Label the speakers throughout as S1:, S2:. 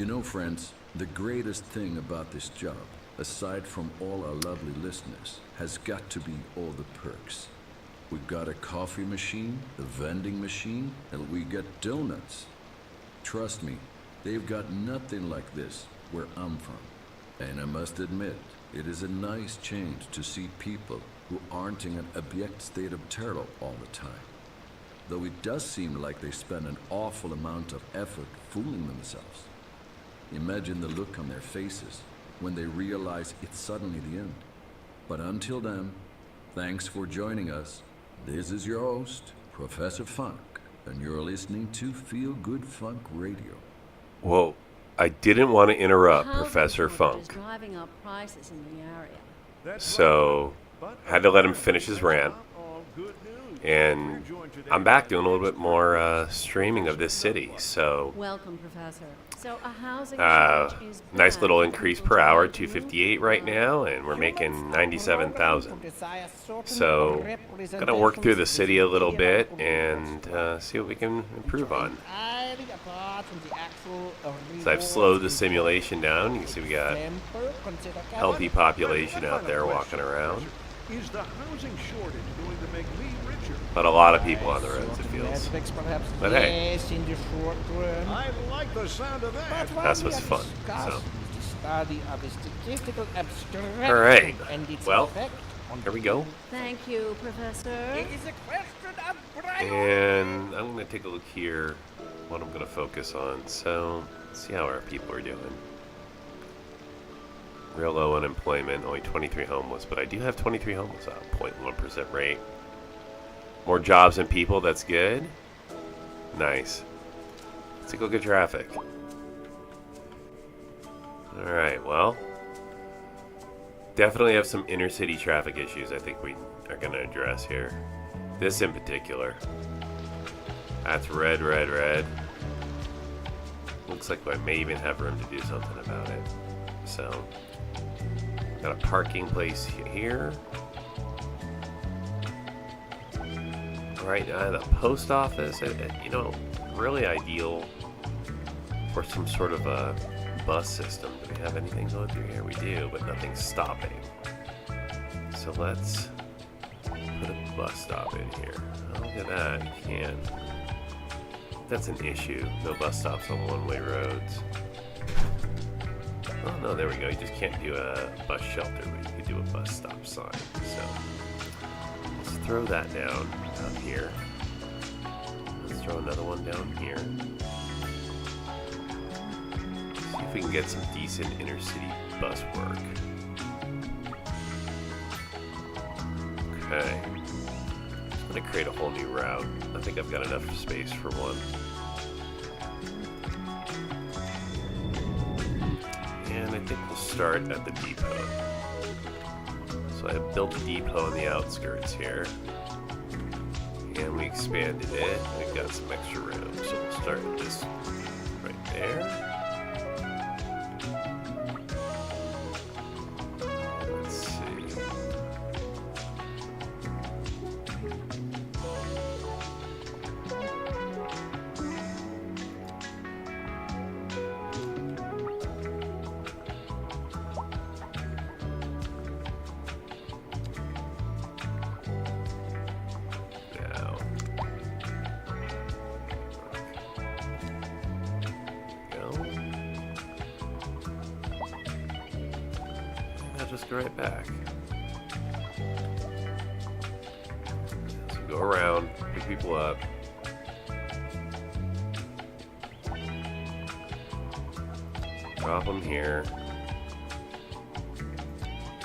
S1: You know, friends, the greatest thing about this job, aside from all our lovely listeners, has got to be all the perks. We got a coffee machine, a vending machine, and we get donuts. Trust me, they've got nothing like this where I'm from. And I must admit, it is a nice change to see people who aren't in an abject state of terror all the time. Though it does seem like they spend an awful amount of effort fooling themselves. Imagine the look on their faces when they realize it's suddenly the end. But until then, thanks for joining us. This is your host, Professor Funk, and you're listening to Feel Good Funk Radio.
S2: Whoa, I didn't want to interrupt Professor Funk.
S3: Driving up prices in the area.
S2: So, had to let him finish his rant. And I'm back doing a little bit more streaming of this city. So,
S3: welcome, Professor. So a housing shortage is
S2: nice
S3: bad
S2: little
S3: for
S2: increase
S3: people
S2: per
S3: to
S2: hour,
S3: live in.
S2: $258 right now, and we're making 97,000. So, gonna work through the city a little bit and see what we can improve on. So I've slowed the simulation down. You can see we got healthy population out there walking around.
S4: Is the housing shortage going to make me richer?
S2: But a lot of people on the roads, it feels. But hey,
S4: I like the sound of that.
S2: that's what's fun. So, all right. Well, here we go.
S3: Thank you, Professor.
S2: And I'm going to take a look here what I'm going to focus on. So, let's see how our people are doing. Real low unemployment, only 23 homeless, but I do have 23 homeless at 0.1% rate. More jobs than people, that's good. Nice. Let's take a look at traffic. Alright, well, definitely have some inner city traffic issues I think we are going to address here. This in particular. That's red, red, red. Looks like I may even have room to do something about it. So, got a parking place here. Right now, the post office, you know, really ideal for some sort of a bus system. Do we have anything going through here? We do, but nothing's stopping. So let's put a bus stop in here. Oh, look at that, you can. That's an issue. No bus stops on one-way roads. Oh no, there we go. You just can't do a bus shelter, but you can do a bus stop sign. So let's throw that down here. Let's throw another one down here. See if we can get some decent inner city bus work. Okay. I'm gonna create a whole new route. I think I've got enough space for one. And I think we'll start at the depot. So I built a depot on the outskirts here. And we expanded it. We've got some extra room. So we'll start with this right there. Let's see. Just go right back. So go around, pick people up. Drop them here.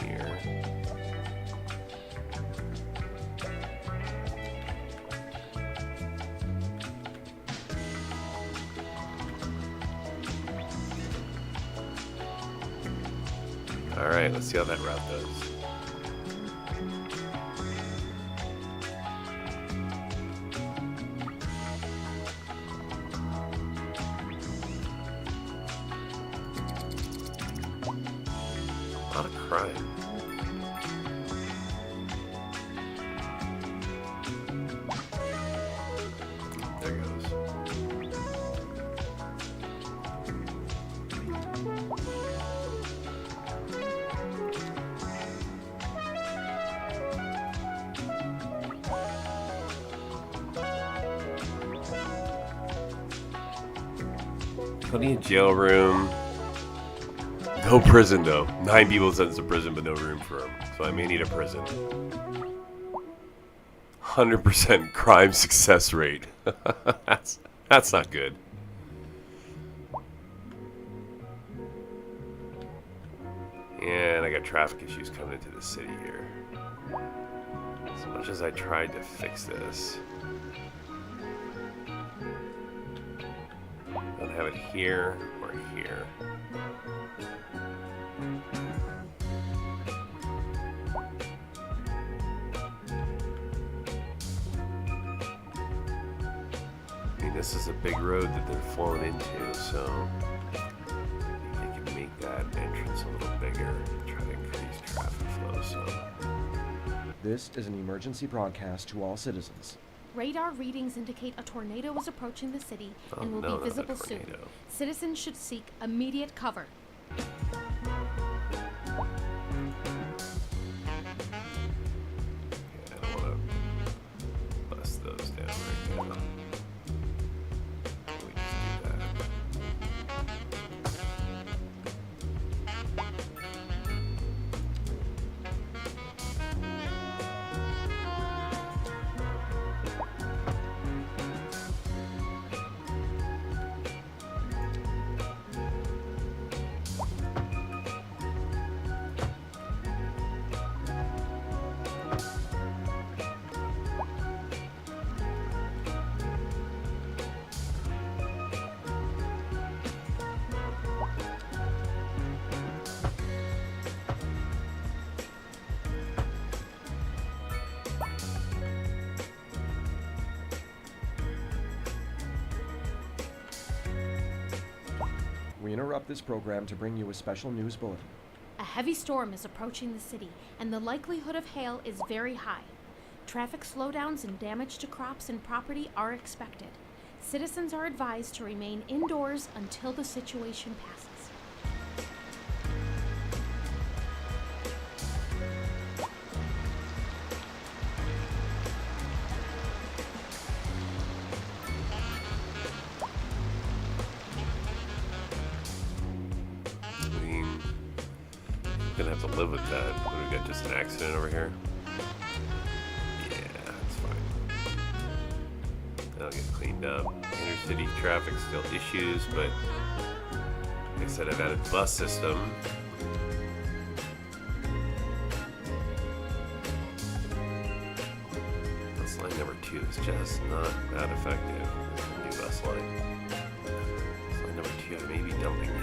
S2: Here. Alright, let's see how that route goes. A lot of crime. There goes. Plenty of jail room. No prison though. 9 people sentenced to prison, but no room for them. So I may need a prison. 100% crime success rate. That's not good. And I got traffic issues coming into the city here. As much as I tried to fix this, I don't have it here or here. I mean, this is a big road that they're flowing into, so they can make that entrance a little bigger, try to increase traffic flow. So
S5: This is an emergency broadcast to all citizens.
S6: Radar readings indicate a tornado is approaching the city and will
S2: no,
S6: be visible soon. Citizens should seek immediate cover.
S2: Yeah, I don't want to bust those down right now. We just do that.
S5: We interrupt this program to bring you a special news bulletin.
S6: A heavy storm is approaching the city, and the likelihood of hail is very high. Traffic slowdowns and damage to crops and property are expected. Citizens are advised to remain indoors until the situation passes.
S2: I mean, gonna have to live with that. What, we got just an accident over here? Yeah, that's fine. That'll get cleaned up. Inner city traffic still issues, but like I said, I've added bus system. Bus line number 2 is just not that effective. New bus line. Bus line number 2, I may be dumping you.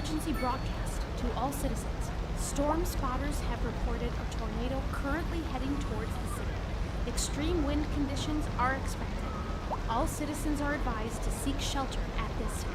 S6: emergency broadcast to all citizens. Storm spotters have reported a tornado currently heading towards the city. Extreme wind conditions are expected. All citizens are advised to seek shelter at this time.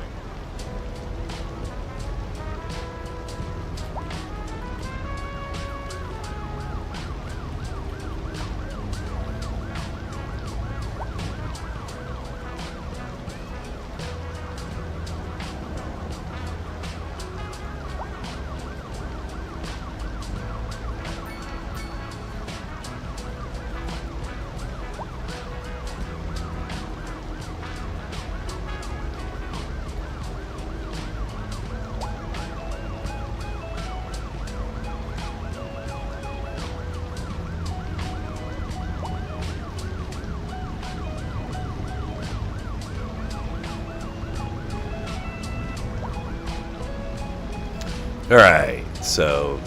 S2: Alright, so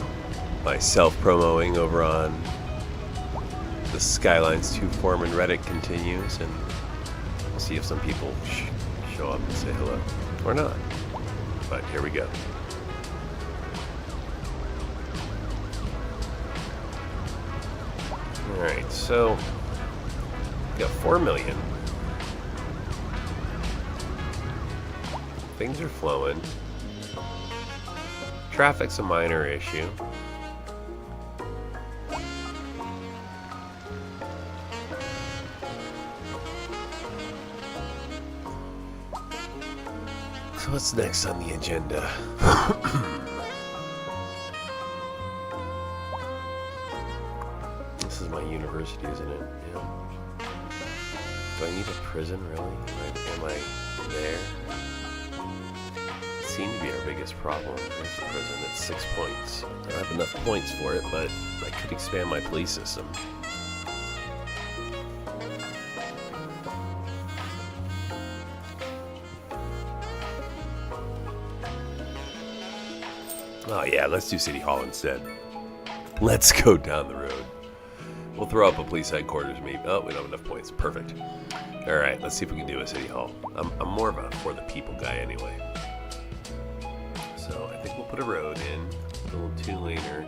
S2: my self-promoing over on the Skylines 2 forum and Reddit continues, and we'll see if some people show up and say hello, or not. But here we go. Alright, so we got 4 million. Things are flowing. Traffic's a minor issue. So what's next on the agenda? This is my university, isn't it? Yeah. Do I need a prison, really? Am I there? Seem to be our biggest problem. There's a prison at 6 points. I don't have enough points for it, but I could expand my police system. Oh yeah, let's do City Hall instead. Let's go down the road. We'll throw up a police headquarters maybe. Oh, we don't have enough points. Perfect. Alright, let's see if we can do a City Hall. I'm more of a for the people guy anyway. So I think we'll put a road in, a little 2-laner.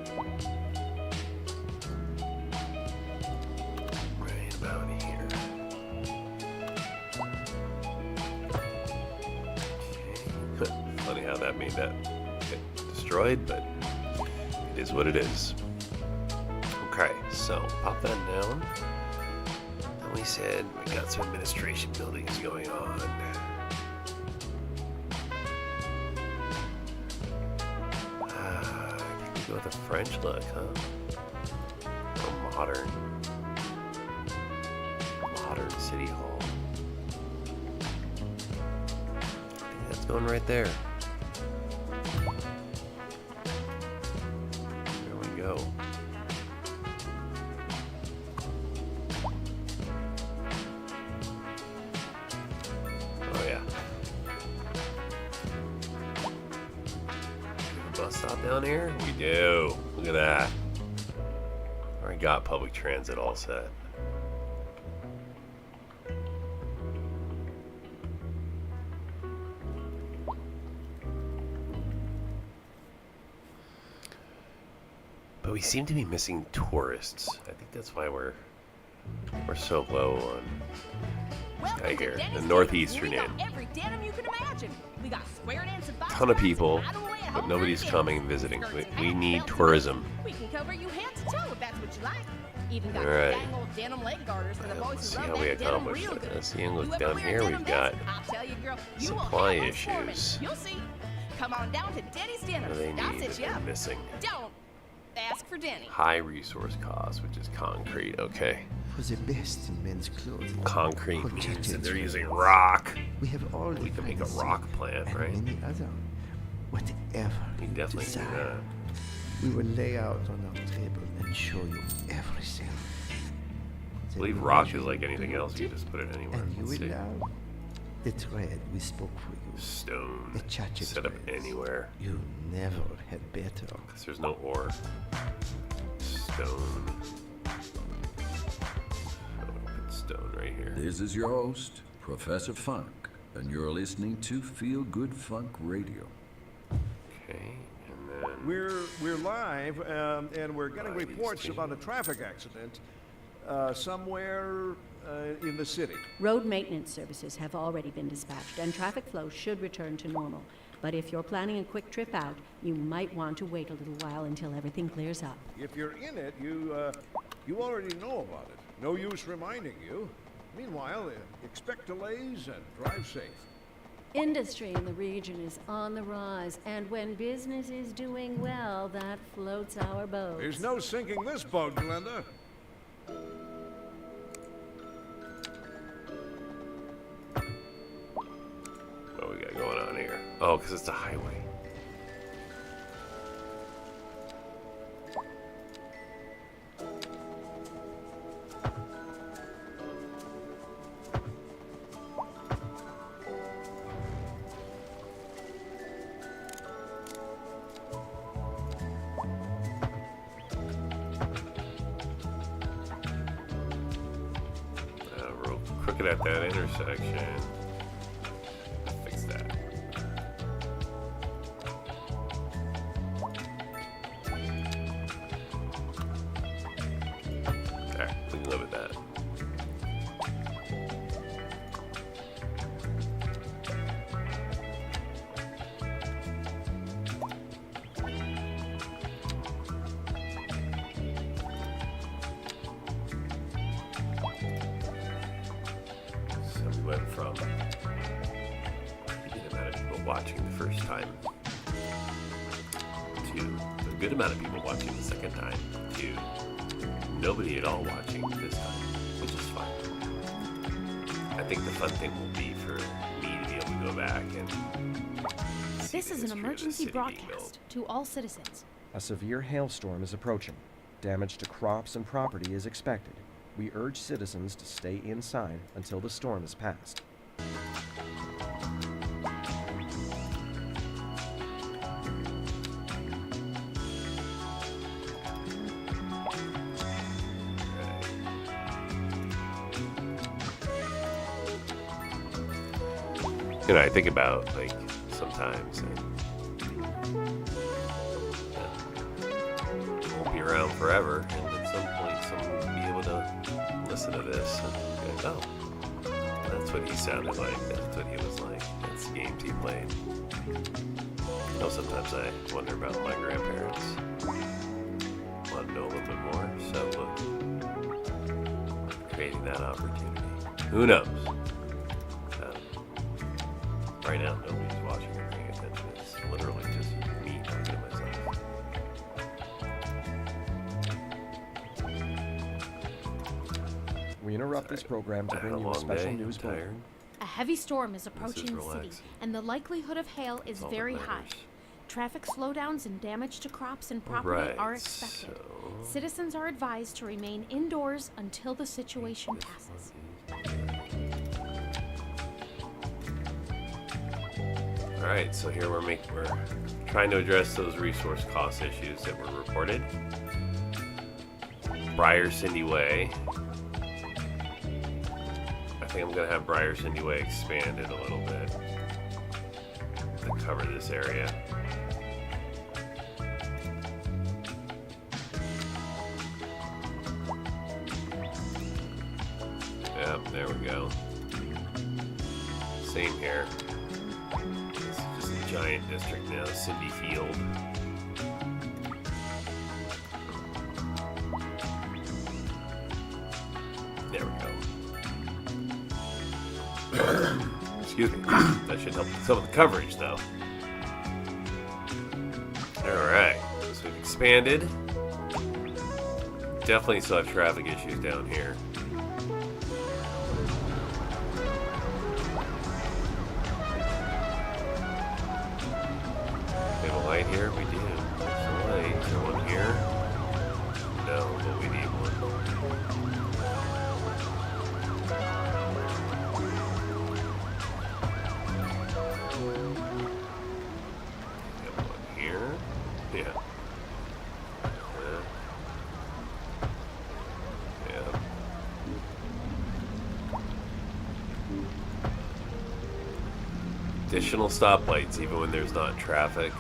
S2: Right about here. Okay. Funny how that made that get destroyed, but it is what it is. Okay, so pop that down. And we said we got some administration buildings going on. With a French look, huh? Or modern City Hall. I think that's going right there. There we go. Oh yeah. Bus stop down here? We do. Look at that. Already got public transit all set. But we seem to be missing tourists. I think that's why we're so low on Sky here, the northeastern end. Ton of people, but nobody's coming and visiting. We need tourism.
S7: We can cover you head to toe if that's what you like. Even got
S2: Alright.
S7: dang old denim leg garters for the boys
S2: Let's
S7: who
S2: see
S7: love
S2: how we
S7: that denim
S2: accomplish
S7: real good.
S2: this. And look
S7: Whoever
S2: down
S7: wears
S2: here,
S7: denim
S2: we've got
S7: best, I'll tell you, girl, you won't
S2: supply
S7: have one for me.
S2: issues.
S7: You'll see. Come on down to Denny's
S2: What do
S7: Denim.
S2: they
S7: I'll
S2: need
S7: sit
S2: that
S7: you
S2: they're
S7: up.
S2: missing?
S7: Don't ask for Denny.
S2: High resource cost, which is concrete. Okay.
S8: For the best in men's clothing.
S2: Concrete
S8: for
S2: means that
S8: jackets,
S2: they're
S8: for
S2: using
S8: boots.
S2: rock.
S8: We have all the
S2: We can make a
S8: fancy
S2: rock plant,
S8: and
S2: right?
S8: many other. Whatever
S2: We
S8: you
S2: definitely do
S8: desire.
S2: that.
S8: We will lay out on our table and show you everything.
S2: I believe rock is like anything else. You just put it anywhere.
S8: And you
S2: Let's
S8: will
S2: see.
S8: love the thread we spoke for you.
S2: Stone.
S8: The Chachi
S2: Set up
S8: threads.
S2: anywhere.
S8: You never had better.
S2: Because there's no ore. Stone. Put stone right here.
S1: This is your host, Professor Funk, and you're listening to Feel Good Funk Radio.
S2: Okay. Okay, and then
S4: We're live, and we're getting reports about a traffic accident somewhere in the city.
S3: Road maintenance services have already been dispatched, and traffic flow should return to normal. But if you're planning a quick trip out, you might want to wait a little while until everything clears up.
S4: If you're in it, you already know about it. No use reminding you. Meanwhile, expect delays and drive safe.
S3: Industry in the region is on the rise, and when business is doing well, that floats our boats.
S4: There's no sinking this boat, Glenda.
S2: what we got going on here? Oh, because it's a highway. Real crooked at that intersection. Fix that. Alright, we can live with that. So we went from a good amount of people watching the first time to a good amount of people watching the second time to nobody at all watching this time, which is fine. I think the fun thing will be for me to be able to go back and see
S6: This
S2: the
S6: is
S2: history
S6: an
S2: of the
S6: emergency
S2: city being built.
S6: broadcast to all citizens.
S5: A severe hailstorm is approaching. Damage to crops and property is expected. We urge citizens to stay inside until the storm is passed.
S2: You know, I think about like sometimes and won't be around forever, and at some point someone will be able to listen to this and go, oh, that's what he sounded like, that's what he was like, that's the games he played. You know, sometimes I wonder about my grandparents. Want to know a little bit more, so creating that opportunity. Who knows? Right now, nobody's watching or paying attention. It's literally just me talking to myself.
S5: We interrupt this program to bring you a special news bulletin.
S6: A heavy storm is approaching the city,
S2: relax.
S6: and the likelihood of hail is
S2: That's all that
S6: very high.
S2: matters.
S6: Traffic slowdowns and damage to crops and property
S2: Right,
S6: are expected.
S2: so-
S6: Citizens are advised to remain indoors until the situation passes.
S2: Alright, so here we're trying to address those resource cost issues that were reported. Briar Cindy Way. I think I'm gonna have Briar Cindy Way expanded a little bit to cover this area. Yep, there we go. Same here. It's just a giant district now, Cindy Field. There we go. Excuse me. That should help with some of the coverage, though. Alright, so we've expanded. Definitely still have traffic issues down here. We have a light here? We do. There's a light. Is there one here? No, but we need one. We have one here. Yeah. Yeah. Additional stoplights even when there's not traffic.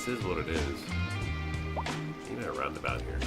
S2: this is what it is. Even a roundabout here.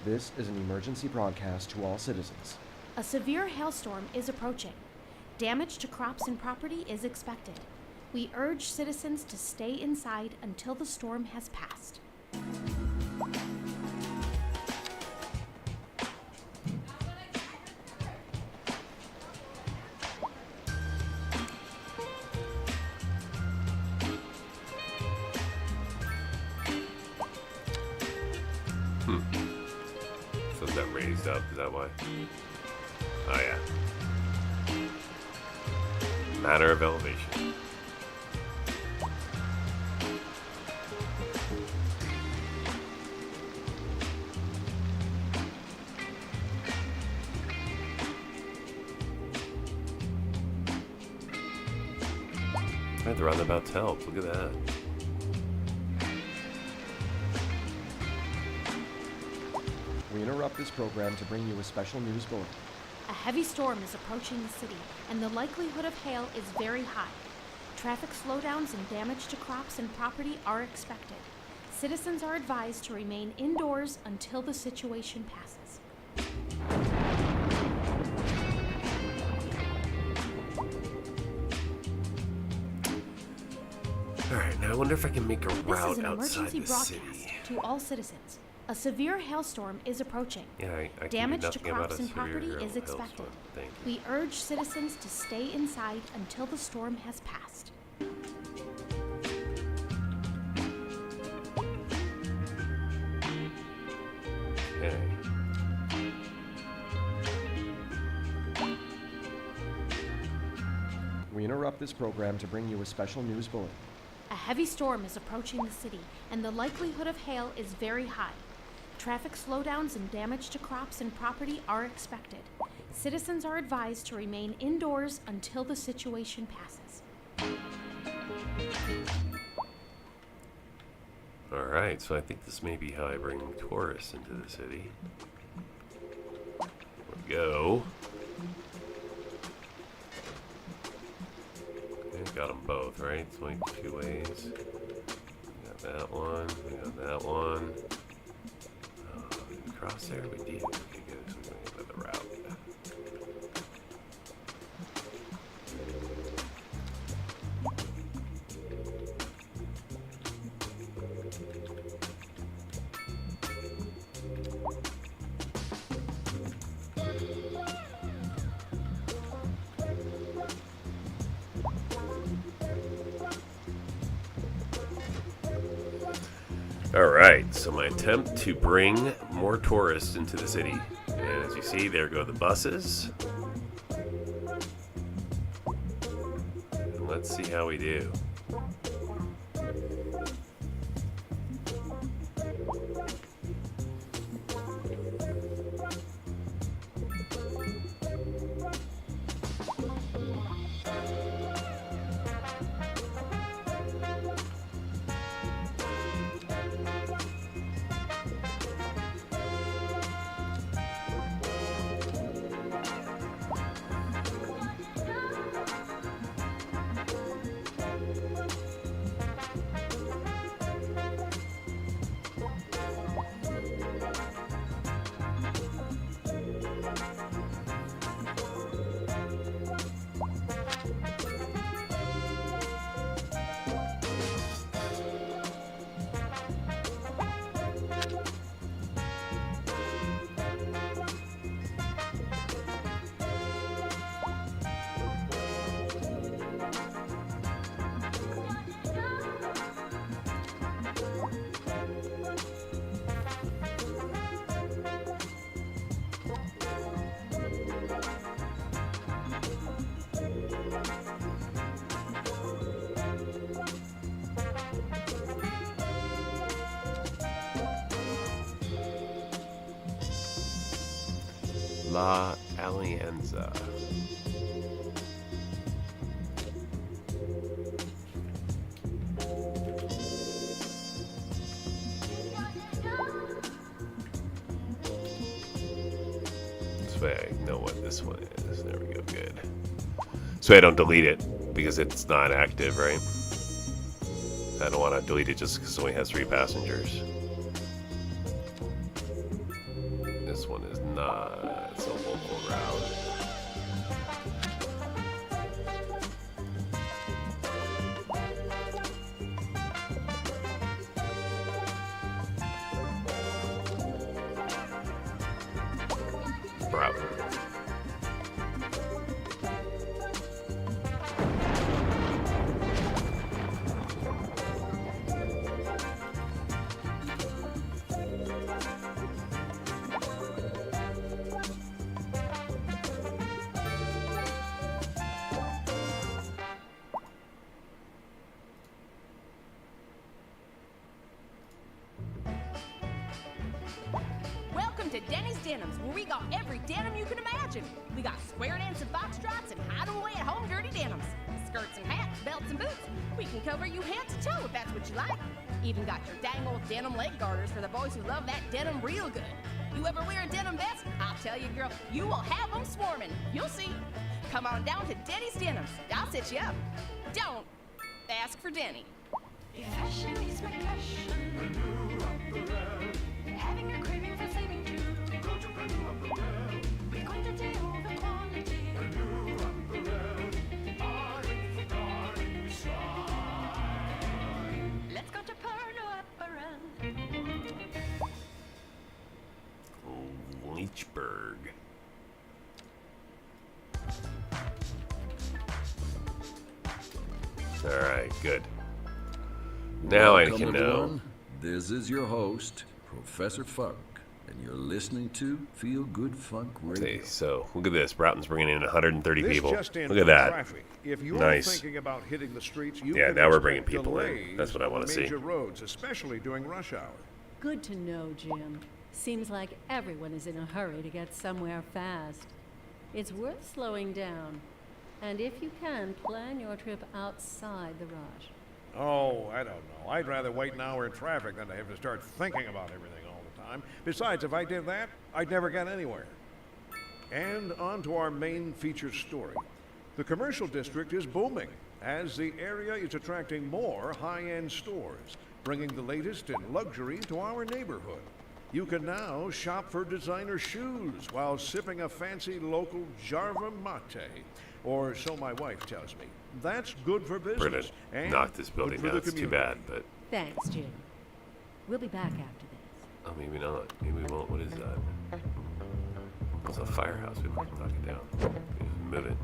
S5: This is an emergency broadcast to all citizens.
S6: A severe hailstorm is approaching. Damage to crops and property is expected. We urge citizens to stay inside until the storm has passed.
S2: So is that raised up? Is that why? Oh yeah. Matter of elevation. The roundabouts help. Look at that.
S5: We interrupt this program to bring you a special news bulletin.
S6: A heavy storm is approaching the city, and the likelihood of hail is very high. Traffic slowdowns and damage to crops and property are expected. Citizens are advised to remain indoors until the situation passes.
S2: Alright, now I wonder if I can make a
S6: This is
S2: route
S6: an
S2: outside
S6: emergency
S2: the
S6: broadcast
S2: city.
S6: to all citizens. A severe hailstorm is approaching.
S2: Yeah, I can do
S6: Damage to
S2: nothing about
S6: crops
S2: a
S6: and property
S2: severe
S6: is expected.
S2: hailstorm. Thank you.
S6: We urge citizens to stay inside until the storm has passed.
S2: Okay.
S5: We interrupt this program to bring you a special news bulletin.
S6: A heavy storm is approaching the city, and the likelihood of hail is very high. Traffic slowdowns and damage to crops and property are expected. Citizens are advised to remain indoors until the situation passes.
S2: Alright, so I think this may be how I bring tourists into the city. There we go. Okay, got them both, right? It's only two ways. We got that one, we got that one. Cross there, we do. Okay, good. So we're going to go the route. Alright, so my attempt to bring more tourists into the city. And as you see, there go the buses. And let's see how we do. La Alianza. This way I know what this one is. There we go, good. So I don't delete it because it's not active, right? I don't want to delete it just because it only has 3 passengers. This one is not. It's a local route. Bravo.
S7: Welcome to Denny's Denims, where we got every denim you can imagine. We got square dance and foxtrots and hide 'em away at home dirty denims. Skirts and hats, belts and boots. We can cover you head to toe if that's what you like. Even got your dang old denim leg garters for the boys who love that denim real good. You ever wear a denim vest? I'll tell you, girl, you will have them swarming. You'll see. Come on down to Denny's Denims. I'll set you up. Don't ask for Denny.
S9: Fashion is my passion. Having a craving for saving too. Go to Big quantity over quality. Let's go to Pernod Apparel.
S2: Leechburg. Alright, good. Now I
S1: Welcome,
S2: can know.
S1: everyone. This is your host, Professor Funk, and you're listening to Feel Good Funk Radio.
S2: Okay, so look at this. Broughton's bringing in 130
S4: This
S2: people.
S4: just in
S2: Look at
S4: for
S2: that.
S4: traffic. If you're
S2: Nice.
S4: thinking about hitting the streets, you
S2: Yeah,
S4: can
S2: now we're
S4: expect
S2: bringing people in.
S4: delays
S2: That's what I
S4: on
S2: wanna see.
S4: Major roads, especially during rush hour.
S3: Good to know, Jim. Seems like everyone is in a hurry to get somewhere fast. It's worth slowing down. And if you can, plan your trip outside the rush.
S4: Oh, I don't know. I'd rather wait an hour in traffic than to have to start thinking about everything all the time. Besides, if I did that, I'd never get anywhere. And on to our main feature story. The commercial district is booming as the area is attracting more high-end stores, bringing the latest in luxury to our neighborhood. You can now shop for designer shoes while sipping a fancy local Jarva mate, or so my wife tells me. That's good for business.
S2: Brilliant.
S4: And
S2: Knocked this
S4: good
S2: building
S4: for
S2: down.
S4: the
S2: It's too
S4: community.
S2: bad, but
S3: Thanks, Jim. We'll be back after this.
S2: oh, maybe not. Maybe we won't. What is that? It's a firehouse. We might knock it down. We just move it.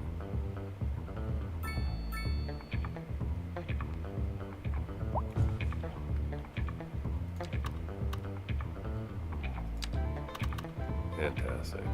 S2: Fantastic.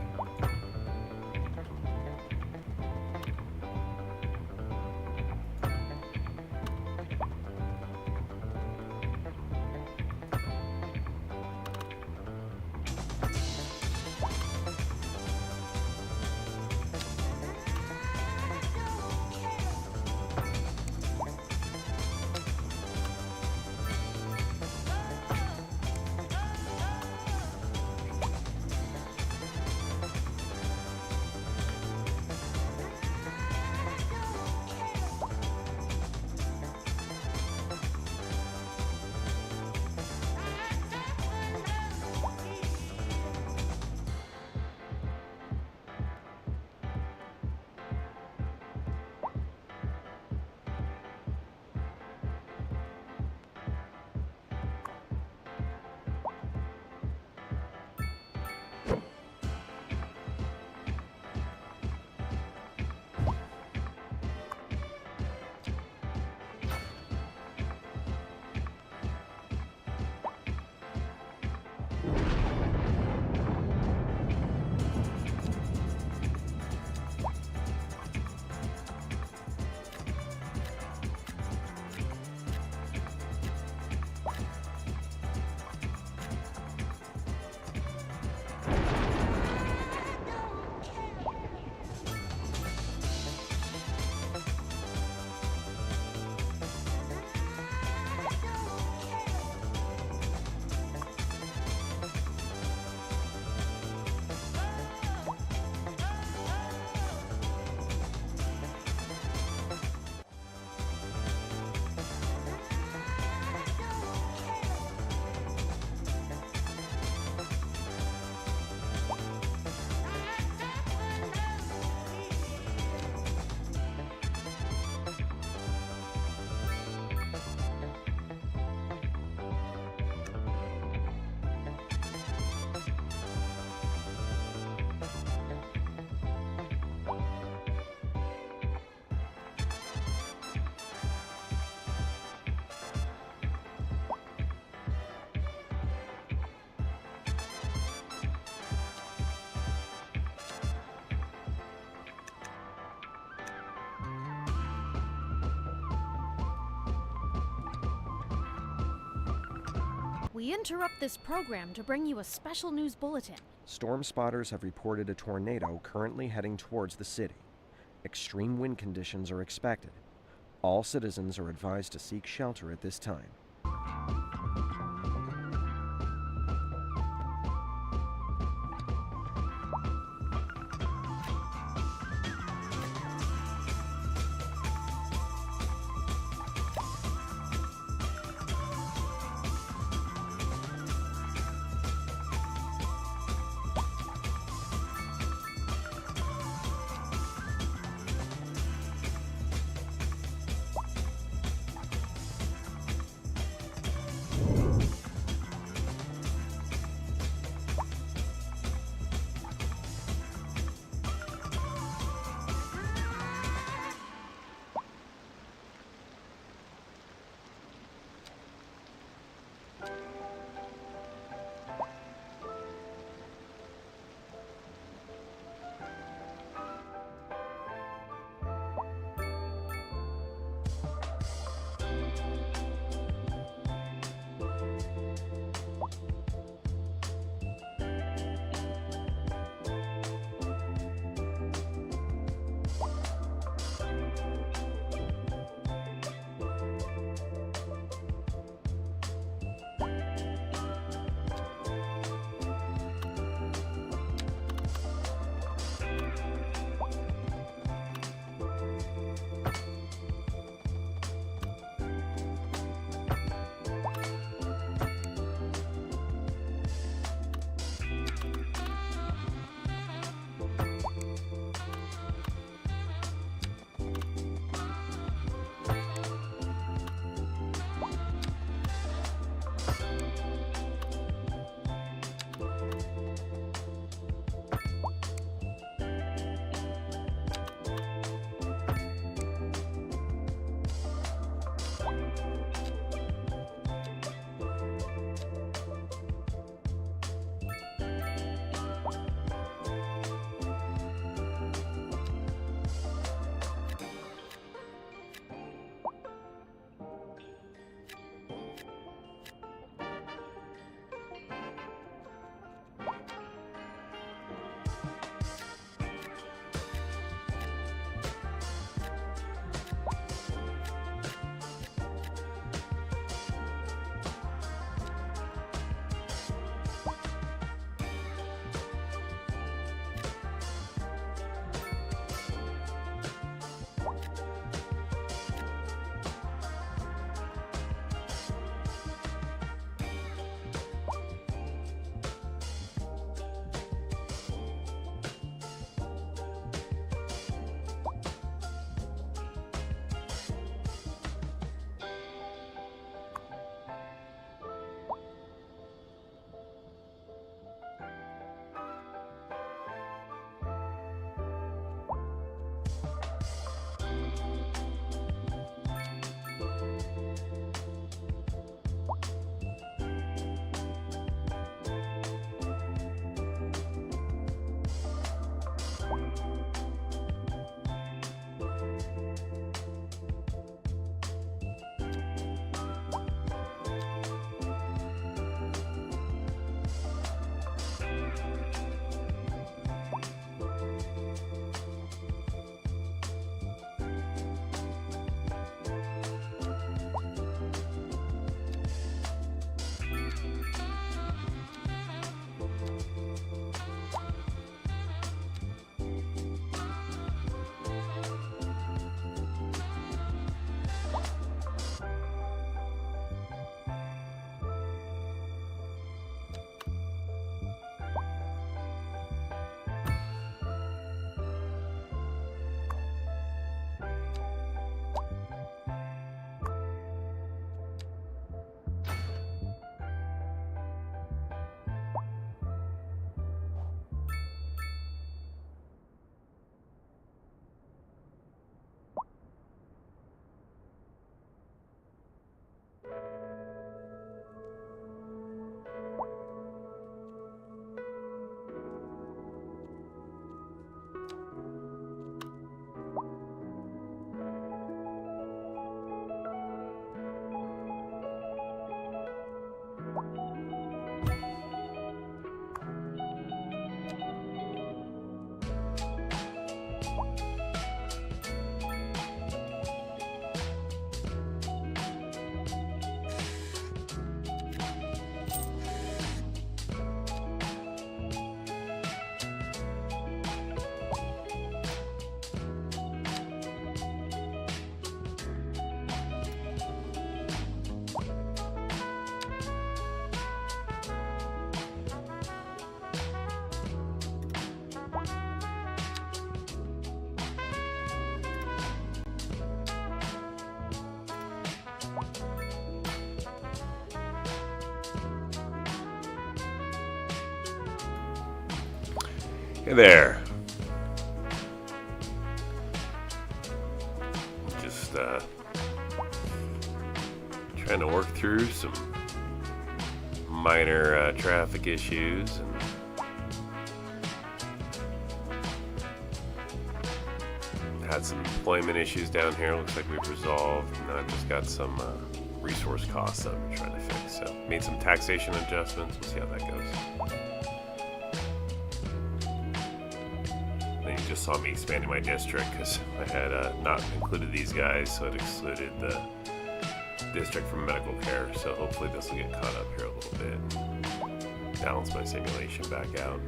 S6: We interrupt this program to bring you a special news bulletin.
S5: Storm spotters have reported a tornado currently heading towards the city. Extreme wind conditions are expected. All citizens are advised to seek shelter at this time.
S2: Hey there. Just trying to work through some minor traffic issues and had some employment issues down here. Looks like we've resolved. And I've just got some resource costs that I'm trying to fix. So made some taxation adjustments. We'll see how that goes. Then you just saw me expanding my district because I had not included these guys, so it excluded the district from medical care. So hopefully this will get caught up here a little bit and balance my simulation back out.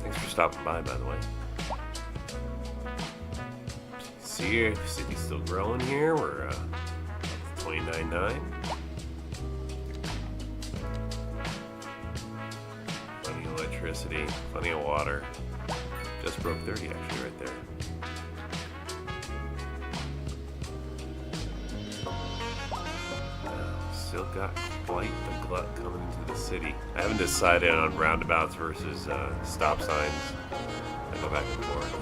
S2: Thanks for stopping by the way. See here, the city's still growing here. We're 29.9. Plenty of electricity, plenty of water. Just broke 30 actually right there. Still got quite the glut coming into the city. I haven't decided on roundabouts versus stop signs. I go back and forth.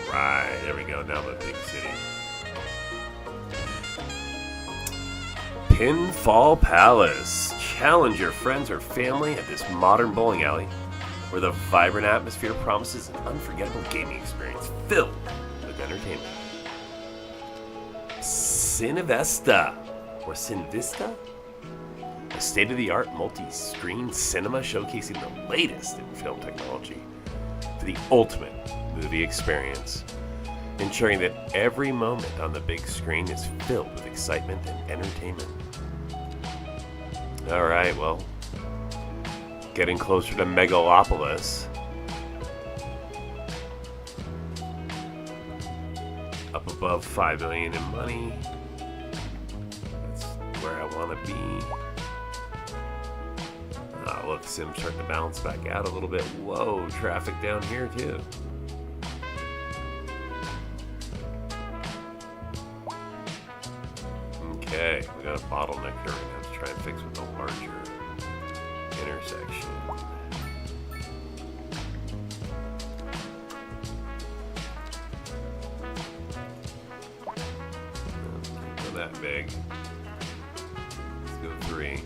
S2: Right, there we go. Now the big city. Pinfall Palace. Challenge your friends or family at this modern bowling alley where the vibrant atmosphere promises an unforgettable gaming experience filled with entertainment. Cinevesta, or Cinvista? A state-of-the-art multi-screen cinema showcasing the latest in film technology for the ultimate movie experience, ensuring that every moment on the big screen is filled with excitement and entertainment. Alright, well, getting closer to Megalopolis. Up above 5 million in money. That's where I want to be. Look, Sim's starting to bounce back out a little bit. Whoa, traffic down here too. Okay, we got a bottleneck here we're gonna have to try and fix with a larger intersection. Can't go that big. Let's go 3.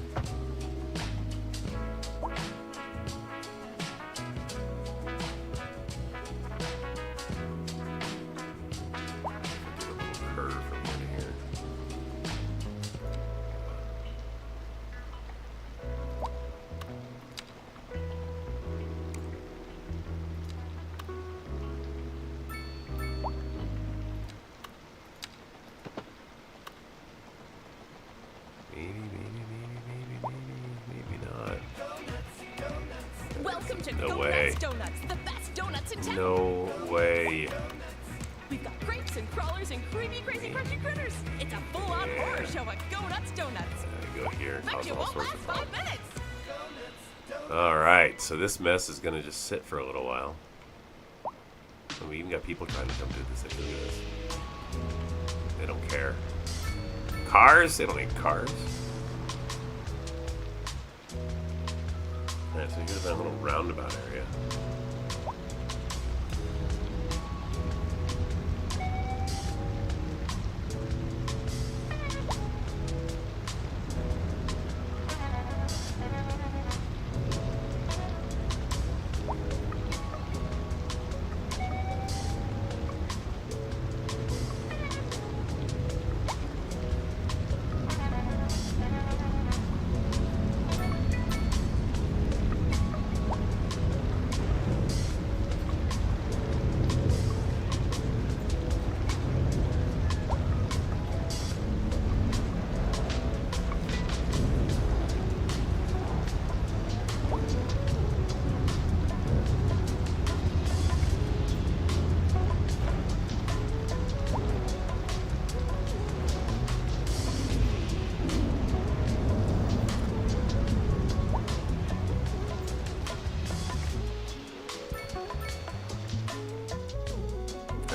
S2: No way.
S7: Donuts, the best donuts in town.
S2: No way.
S7: We've got grapes and crawlers and creamy, crazy, crunchy critters. It's a full-on horror show at Go Nuts Donuts.
S2: Go here and
S7: Bet
S2: cause
S7: you
S2: all
S7: won't
S2: sorts
S7: last
S2: of fun.
S7: 5 minutes.
S2: Alright, so this mess is gonna just sit for a little while. And we even got people trying to come to the city. Look at this. They don't care. Cars? They don't need cars. Alright, so here's that little roundabout area.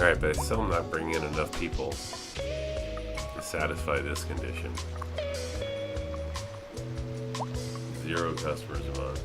S2: Alright, but I still am not bringing in enough people to satisfy this condition. 0 customers a month.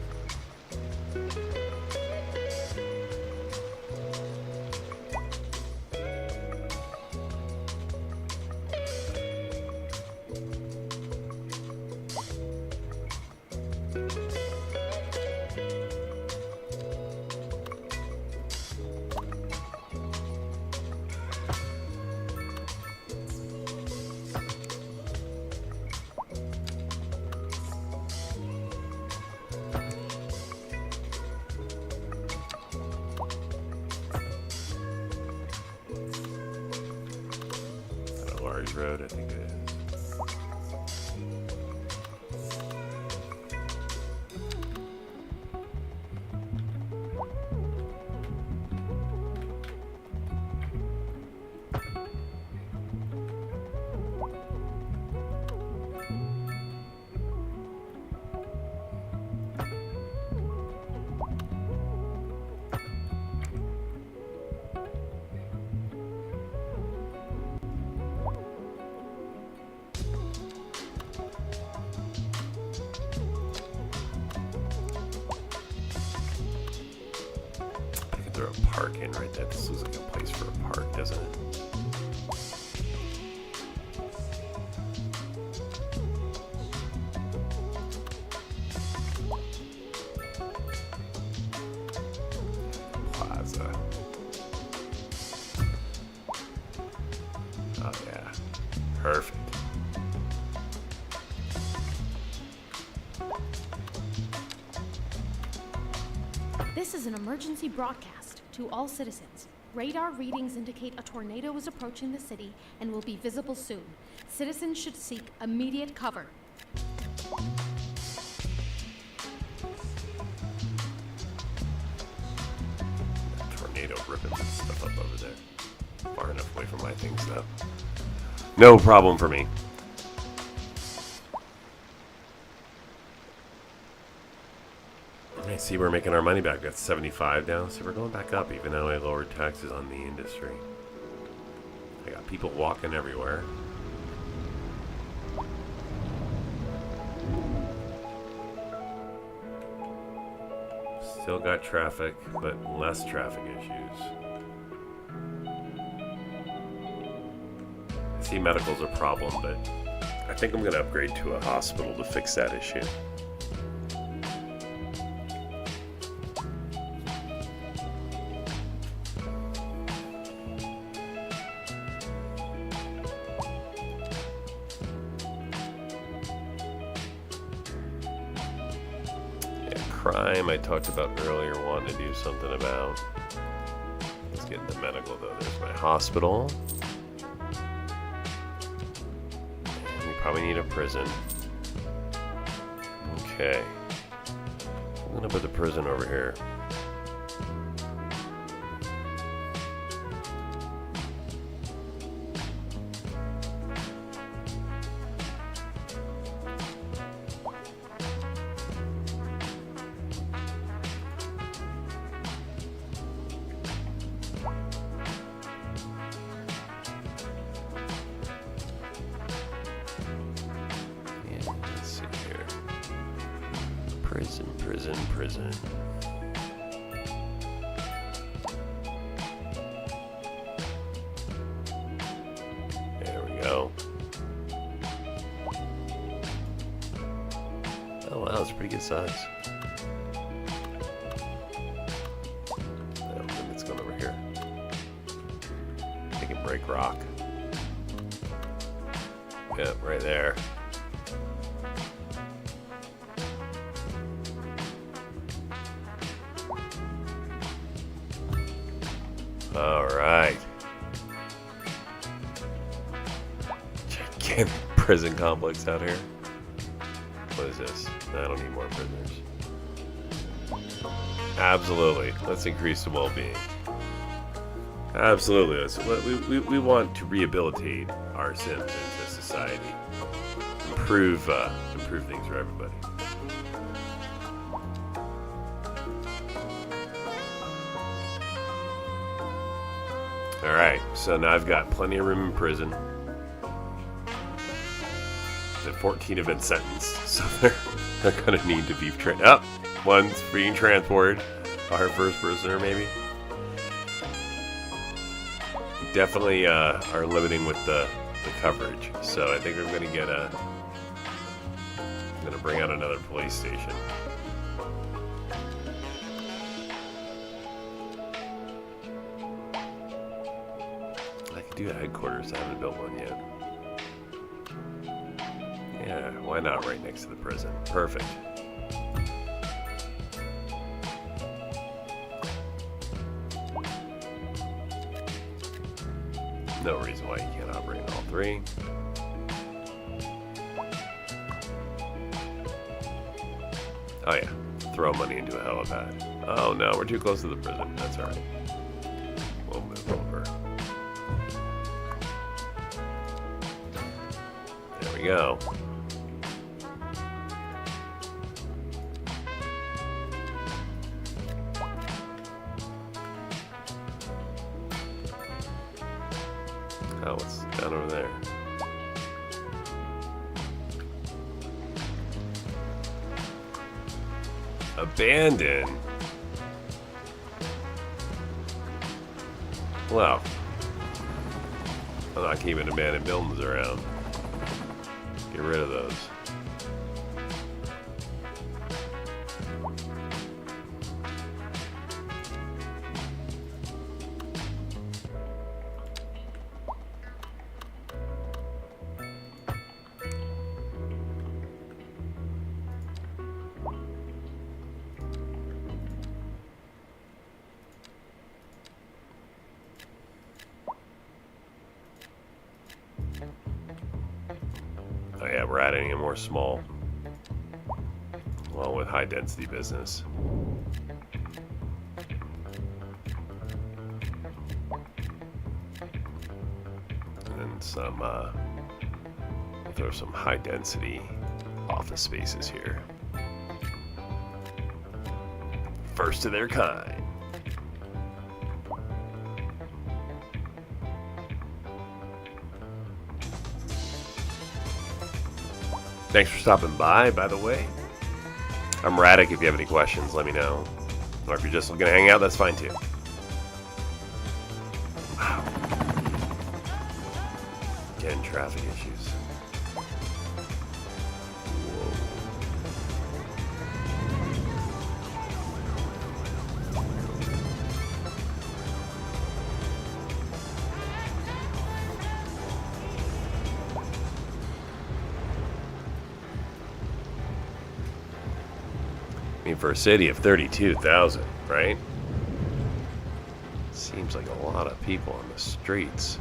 S2: Road, I think it is. Throw a park in right there. This looks like a place for a park, doesn't it? Plaza. Oh yeah. Perfect.
S6: This is an emergency broadcast to all citizens. Radar readings indicate a tornado is approaching the city and will be visible soon. Citizens should seek immediate cover.
S2: Tornado ripping stuff up over there. Far enough away from my things, though. No problem for me. I see we're making our money back. That's 75 now, so we're going back up, even though I lowered taxes on the industry. I got people walking everywhere. Still got traffic, but less traffic issues. I see medical's a problem, but I think I'm going to upgrade to a hospital to fix that issue. Crime I talked about earlier, wanting to do something about. Let's get into medical though. There's my hospital. We probably need a prison. Okay. I'm gonna put the prison over here. Prison. There we go. Oh wow, that's a pretty good size. Let's go over here. I can break rock. Yep, right there. All right. Gigantic prison complex out here. What is this? I don't need more prisoners. Absolutely. Let's increase the well-being. Absolutely. We want to rehabilitate our Sims into society. Improve things for everybody. Alright, so now I've got plenty of room in prison. And 14 have been sentenced, so they're gonna need to be one's being transported. Our first prisoner, maybe. Definitely are limiting with the coverage, so I think I'm gonna get I'm gonna bring out another police station. I could do a headquarters. I haven't built one yet. Yeah, why not right next to the prison? Perfect. No reason why you can't operate all three. Oh yeah, throw money into a helipad. Oh no, we're too close to the prison. That's alright. We'll move over. There we go. Oh, what's down over there? Abandoned? Well, I'm not keeping abandoned buildings around. Get rid of those. Oh yeah, we're adding a more small, along with high density business. And then some, we'll throw some high density office spaces here. First of their kind. Thanks for stopping by the way. I'm Radic. If you have any questions, let me know. Or if you're just looking to hang out, that's fine too. Wow. Again, traffic issues. I mean, for a city of 32,000, right? Seems like a lot of people on the streets.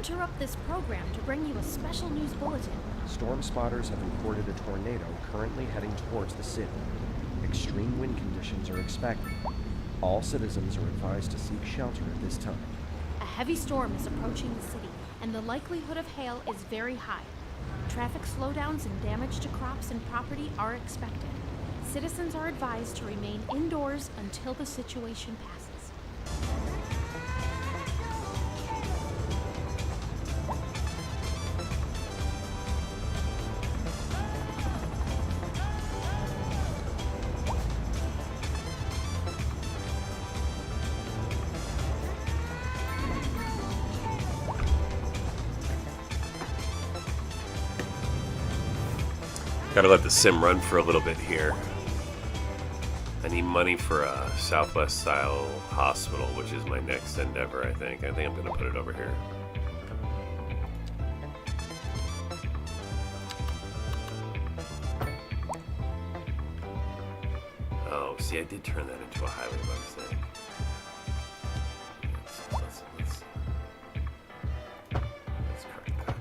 S6: Interrupt this program to bring you a special news bulletin.
S5: Storm spotters have reported a tornado currently heading towards the city. Extreme wind conditions are expected. All citizens are advised to seek shelter at this time.
S6: A heavy storm is approaching the city, and the likelihood of hail is very high. Traffic slowdowns and damage to crops and property are expected. Citizens are advised to remain indoors until the situation passes.
S2: Gotta let the sim run for a little bit here. I need money for a Southwest style hospital, which is my next endeavor, I think. I think I'm gonna put it over here. see, I did turn that into a highway by mistake. Let's correct that.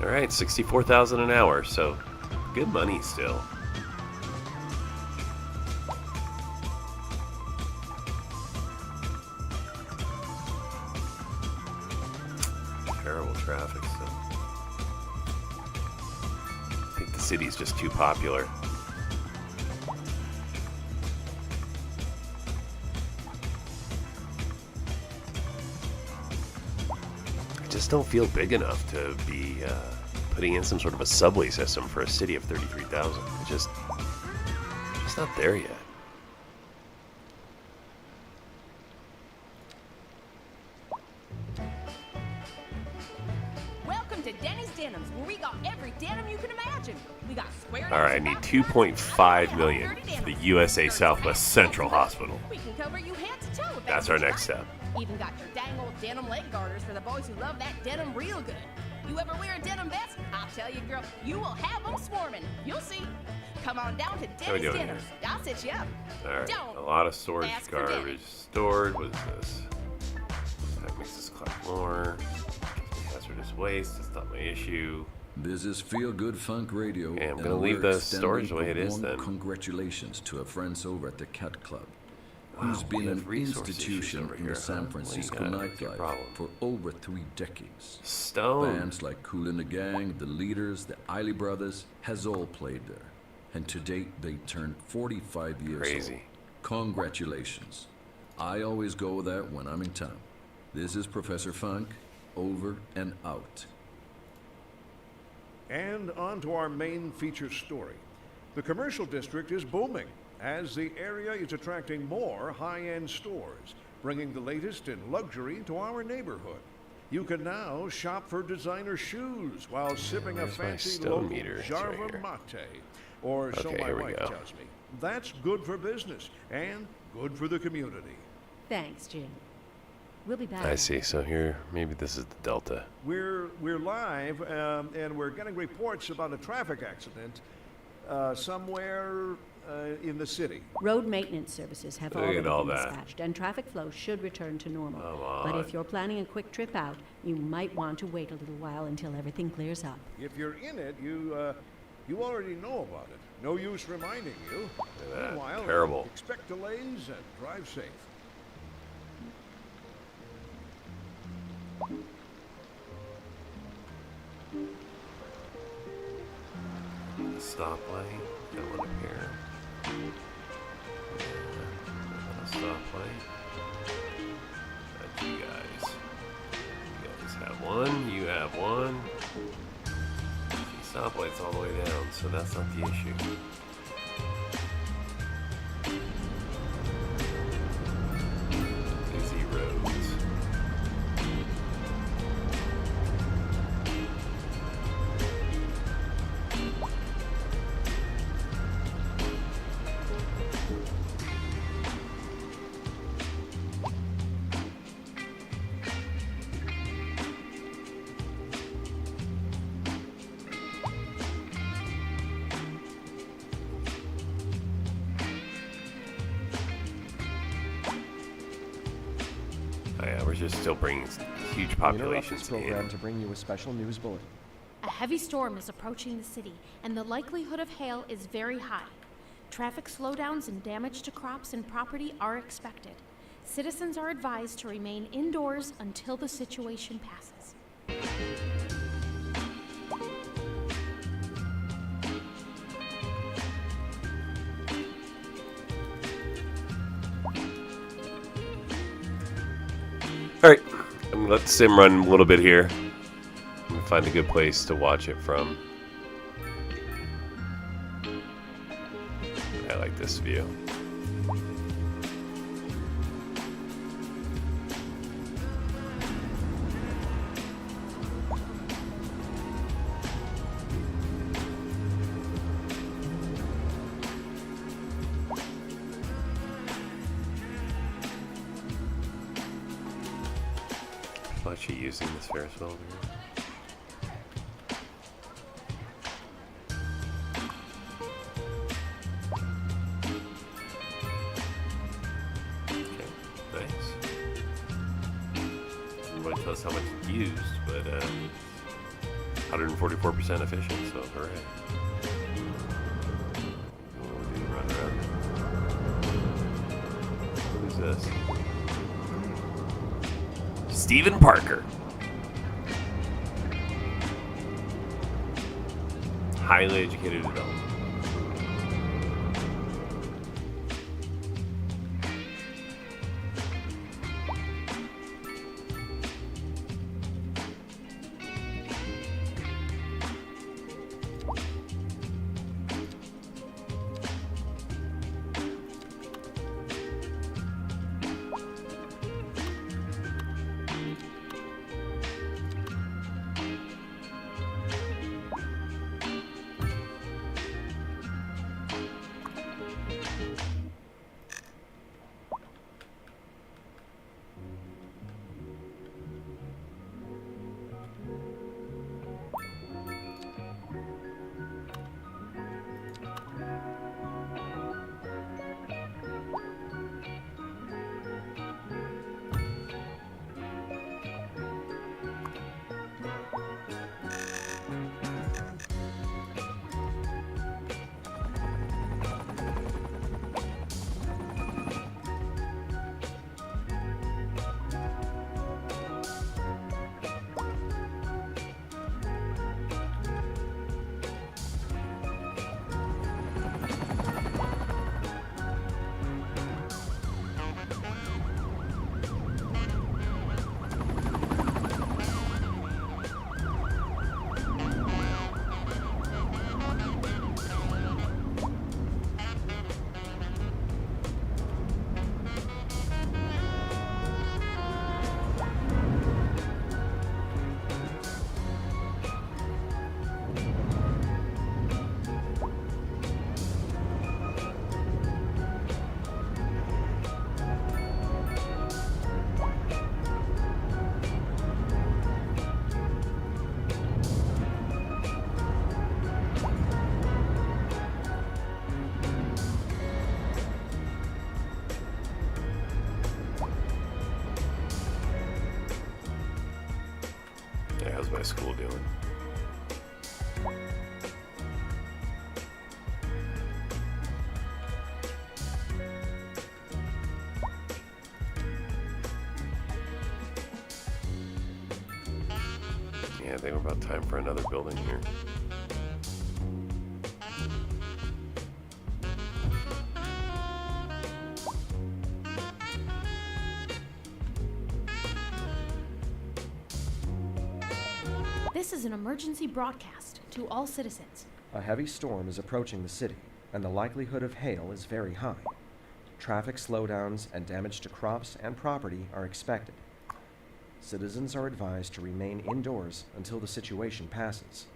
S2: All right, 64,000 an hour, so good money still. Terrible traffic still. I think the city's just too popular. I just don't feel big enough to be putting in some sort of a subway system for a city of 33,000. It's just not there yet.
S7: Welcome to Denny's Denims, where we got every denim you can imagine. We got square.
S2: All right, I need 2.5 million for the USA Southwest Central Hospital.
S7: We can cover you head to toe. if
S2: That's
S7: what
S2: our
S7: you
S2: next
S7: like.
S2: step.
S7: Even got your dang old denim leg garters for the boys who love that denim real good. You ever wear a denim vest? I'll tell you, girl, you will have them swarming. You'll see. Come on down to
S2: How we
S7: Denny's
S2: doing
S7: Denims. I'll set you up.
S2: All right,
S7: Don't
S2: a lot of storage
S7: ask for
S2: garbage
S7: Denny.
S2: stored. What is this? That makes us collect more. Hazardous waste. That's not my issue.
S1: This is Feel Good Funk Radio.
S2: Okay, I'm
S1: and
S2: gonna leave
S1: we're
S2: the storage the way it
S1: extending a
S2: is
S1: warm
S2: then.
S1: Congratulations to our friends over at the Cat Club,
S2: Wow,
S1: who's
S2: we
S1: been
S2: have
S1: an
S2: resource issues
S1: institution
S2: over
S1: in
S2: here,
S1: the San
S2: huh? What do you
S1: Francisco
S2: got? What's your
S1: nightlife
S2: problem?
S1: for over 3 decades.
S2: Stone.
S1: Bands like Kool and the Gang, The Leaders, the Eiley Brothers has all played there. And to date, they turned 45 years
S2: Crazy.
S1: old. Congratulations. I always go there when I'm in town. This is Professor Funk, over and out.
S4: And on to our main feature story. The commercial district is booming as the area is attracting more high-end stores, bringing the latest in luxury to our neighborhood. You can now shop for designer shoes while sipping a
S2: Where's my
S4: fancy
S2: stone
S4: local
S2: meter? It's right
S4: Java
S2: here.
S4: mate. Or so
S2: Okay,
S4: my
S2: here we
S4: wife
S2: go.
S4: tells me. That's good for business and good for the community.
S3: Thanks, Jim. We'll be back.
S2: I see. So here, maybe this is the Delta.
S4: We're live, and we're getting reports about a traffic accident somewhere in the city.
S3: Road maintenance services have
S2: Look
S3: already
S2: at all
S3: been
S2: that.
S3: dispatched, and traffic flow should return to normal.
S2: Come
S3: But
S2: on.
S3: if you're planning a quick trip out, you might want to wait a little while until everything clears up.
S4: If you're in it, you already know about it. No use reminding you.
S2: at that.
S4: Meanwhile,
S2: Terrible.
S4: expect delays and drive safe.
S2: Stoplight. Got one up here. A stoplight. That's you guys. You guys have one. You have one. See, stoplight's all the way down, so that's not the issue. Easy roads. Oh yeah, we're just still bringing huge
S5: We interrupt
S2: populations
S5: this
S2: to the
S5: program
S2: end.
S5: to bring you a special news bulletin.
S6: A heavy storm is approaching the city, and the likelihood of hail is very high. Traffic slowdowns and damage to crops and property are expected. Citizens are advised to remain indoors until the situation passes.
S2: All right, I'm gonna let the sim run a little bit here. I'm gonna find a good place to watch it from. I like this view. actually using this Ferris wheel over here? Okay, nice. It won't tell us how much it's used, but 144% efficient, so hooray. We'll do run around. Who's this? Stephen Parker. Highly educated adult. How's my school doing? Yeah, I think we're about time for another building here.
S6: This is an emergency broadcast to all citizens.
S5: A heavy storm is approaching the city, and the likelihood of hail is very high. Traffic slowdowns and damage to crops and property are expected. Citizens are advised to remain indoors until the situation passes.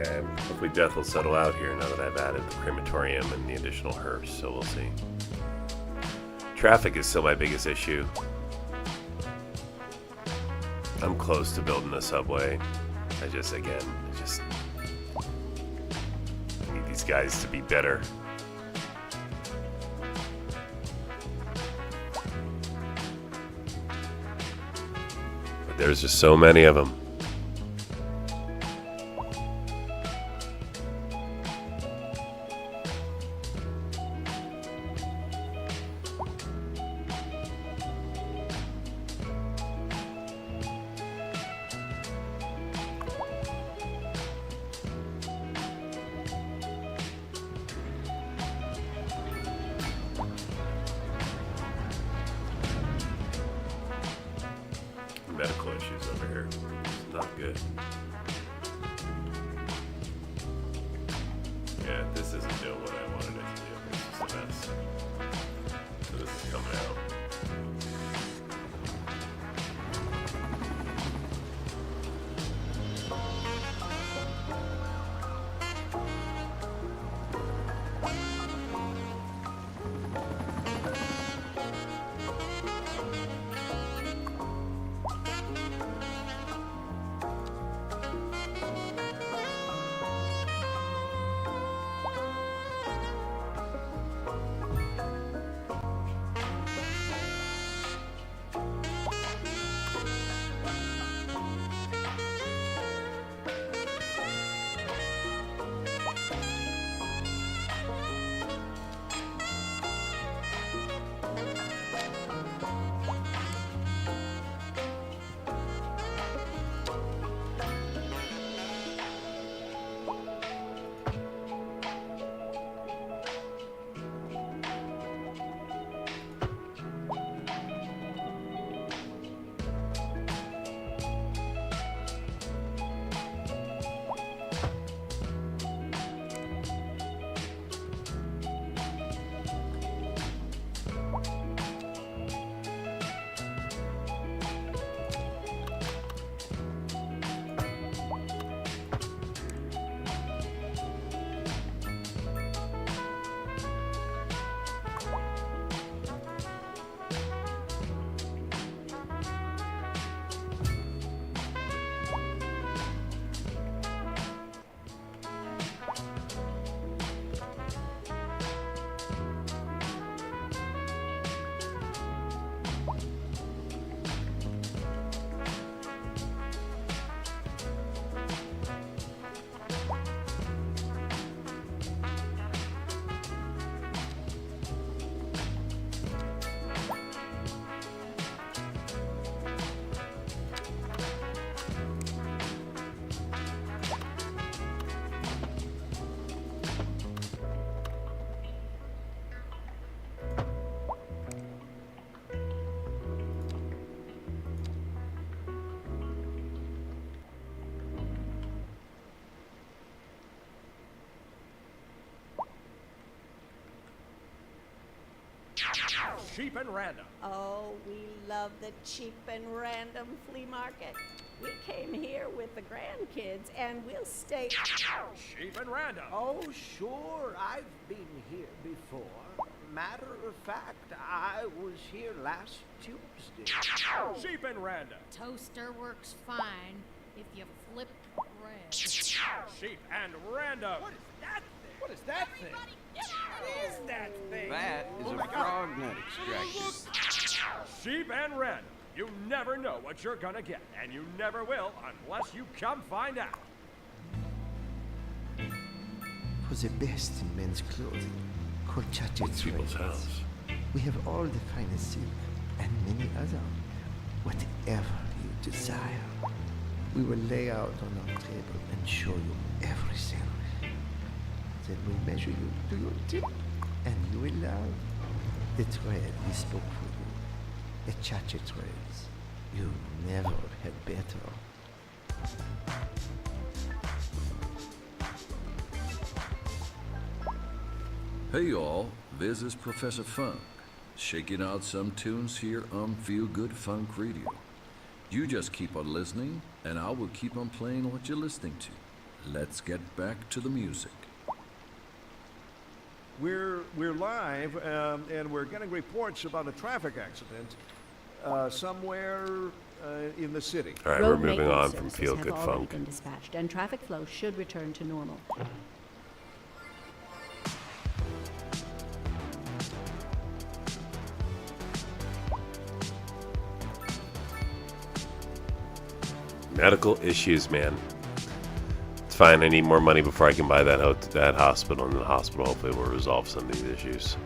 S2: And hopefully death will settle out here now that I've added the crematorium and the additional hearse, so we'll see. Traffic is still my biggest issue. I'm close to building a subway. I just need these guys to be better. But there's just so many of them. Medical issues over here. It's not good. Yeah, this isn't doing what I wanted it to do. It's just a mess. So this is coming out.
S4: Cheap and random.
S10: Oh, we love the cheap and random flea market. We came here with the grandkids and we'll stay
S4: Cheap and random.
S8: Oh, sure, I've been here before. Matter of fact, I was here last Tuesday.
S4: Cheap and random.
S6: Toaster works fine if you flip bread.
S4: Cheap and random. What is that thing? What is that thing? What is that thing?
S11: That is a frog nut extraction.
S4: Cheap and random. You never know what you're gonna get, and you never will unless you come find out.
S8: For the best in men's clothing, Corchache
S2: People's
S8: Trades.
S2: house.
S8: We have all the finest silk and many other, whatever you desire. We will lay out on our table and show you everything. Then we measure you to your tip, and you will love the thread we spoke for you. The Chache threads. You never had better.
S1: Hey all, this is Professor Funk, shaking out some tunes here on Feel Good Funk Radio. You just keep on listening, and I will keep on playing what you're listening to. Let's get back to the music.
S4: We're live, and we're getting reports about a traffic accident somewhere in the city.
S2: All right,
S3: Road
S2: we're moving on
S3: maintenance
S2: from
S3: services
S2: Feel
S3: have
S2: Good
S3: already
S2: Funk.
S3: been dispatched, and traffic flow should return to normal.
S2: Medical issues, man. It's fine. I need more money before I can buy that hospital, and the hospital hopefully will resolve some of these issues.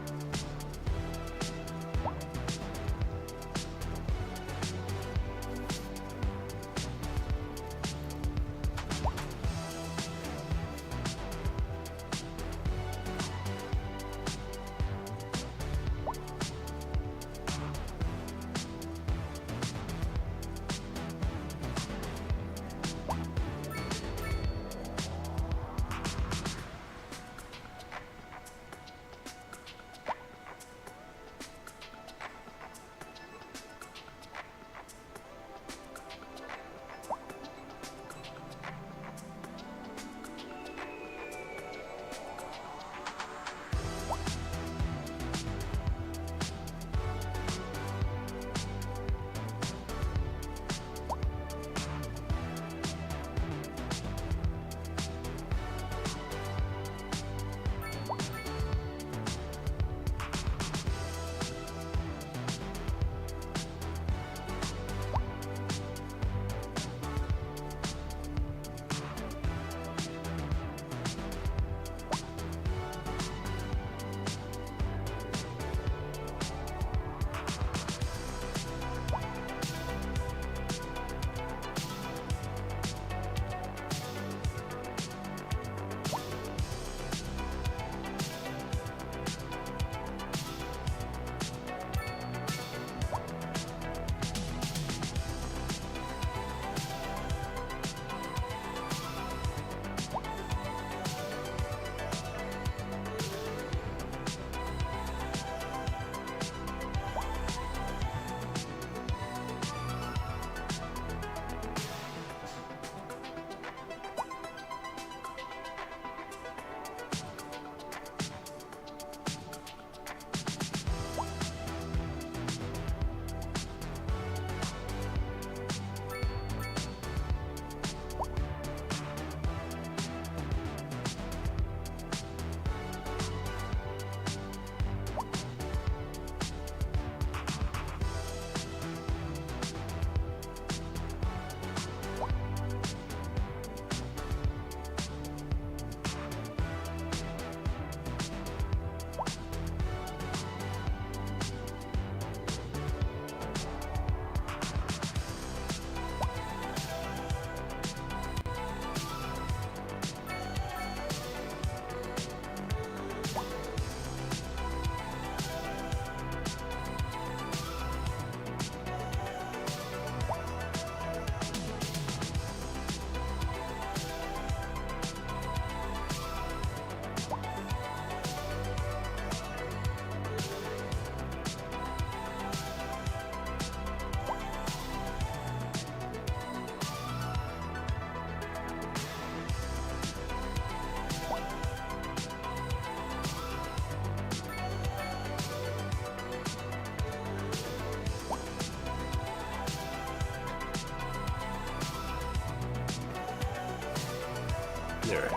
S2: There.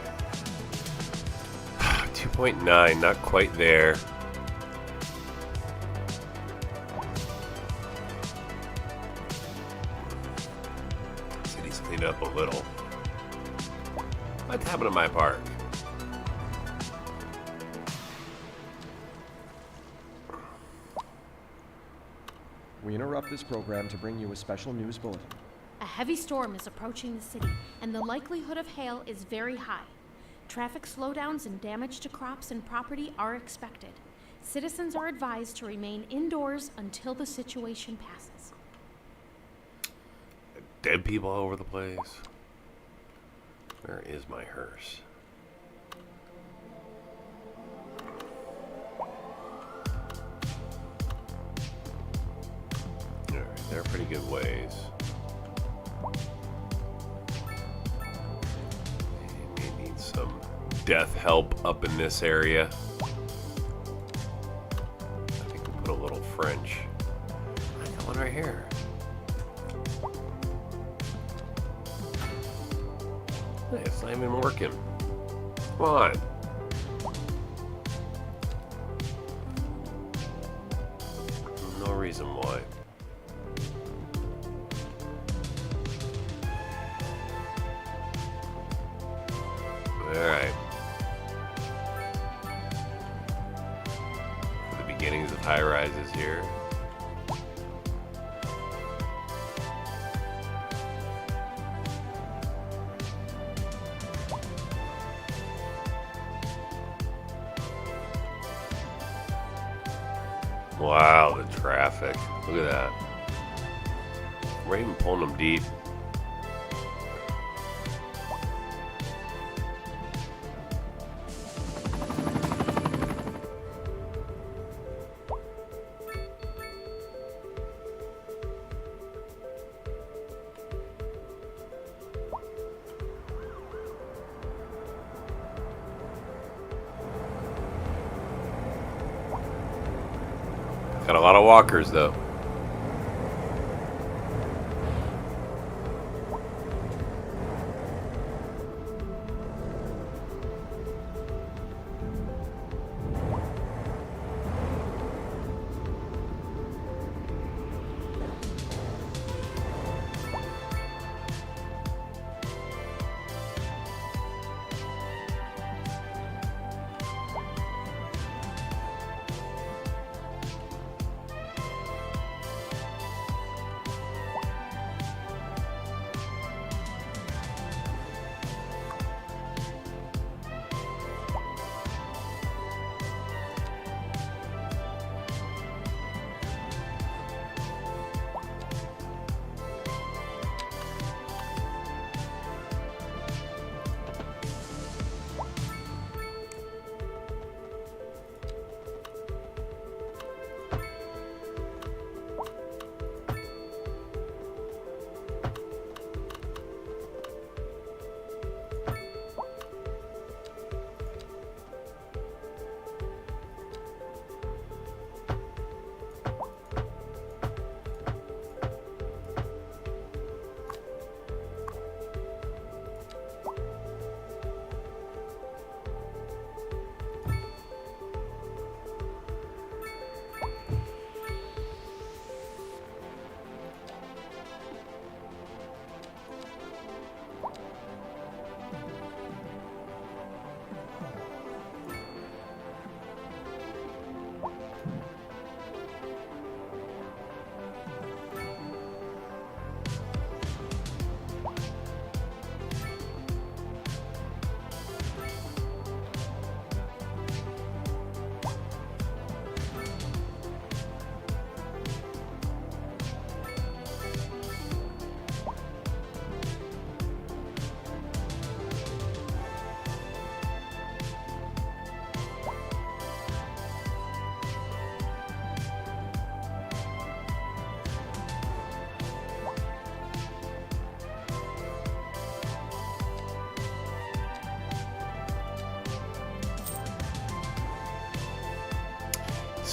S2: 2.9, not quite there. City's cleaned up a little. What's happened to my park?
S5: We interrupt this program to bring you a special news bulletin.
S6: A heavy storm is approaching the city, and the likelihood of hail is very high. Traffic slowdowns and damage to crops and property are expected. Citizens are advised to remain indoors until the situation passes.
S2: Dead people all over the place. Where is my hearse? Alright, they're pretty good ways. death help up in this area. I think we'll put a little French. I got one right here. Hey, it's not even working. Come on. No reason why. Alright. For the beginnings of high rises here. Wow, the traffic. Look at that. We're even pulling them deep. Got a lot of walkers, though.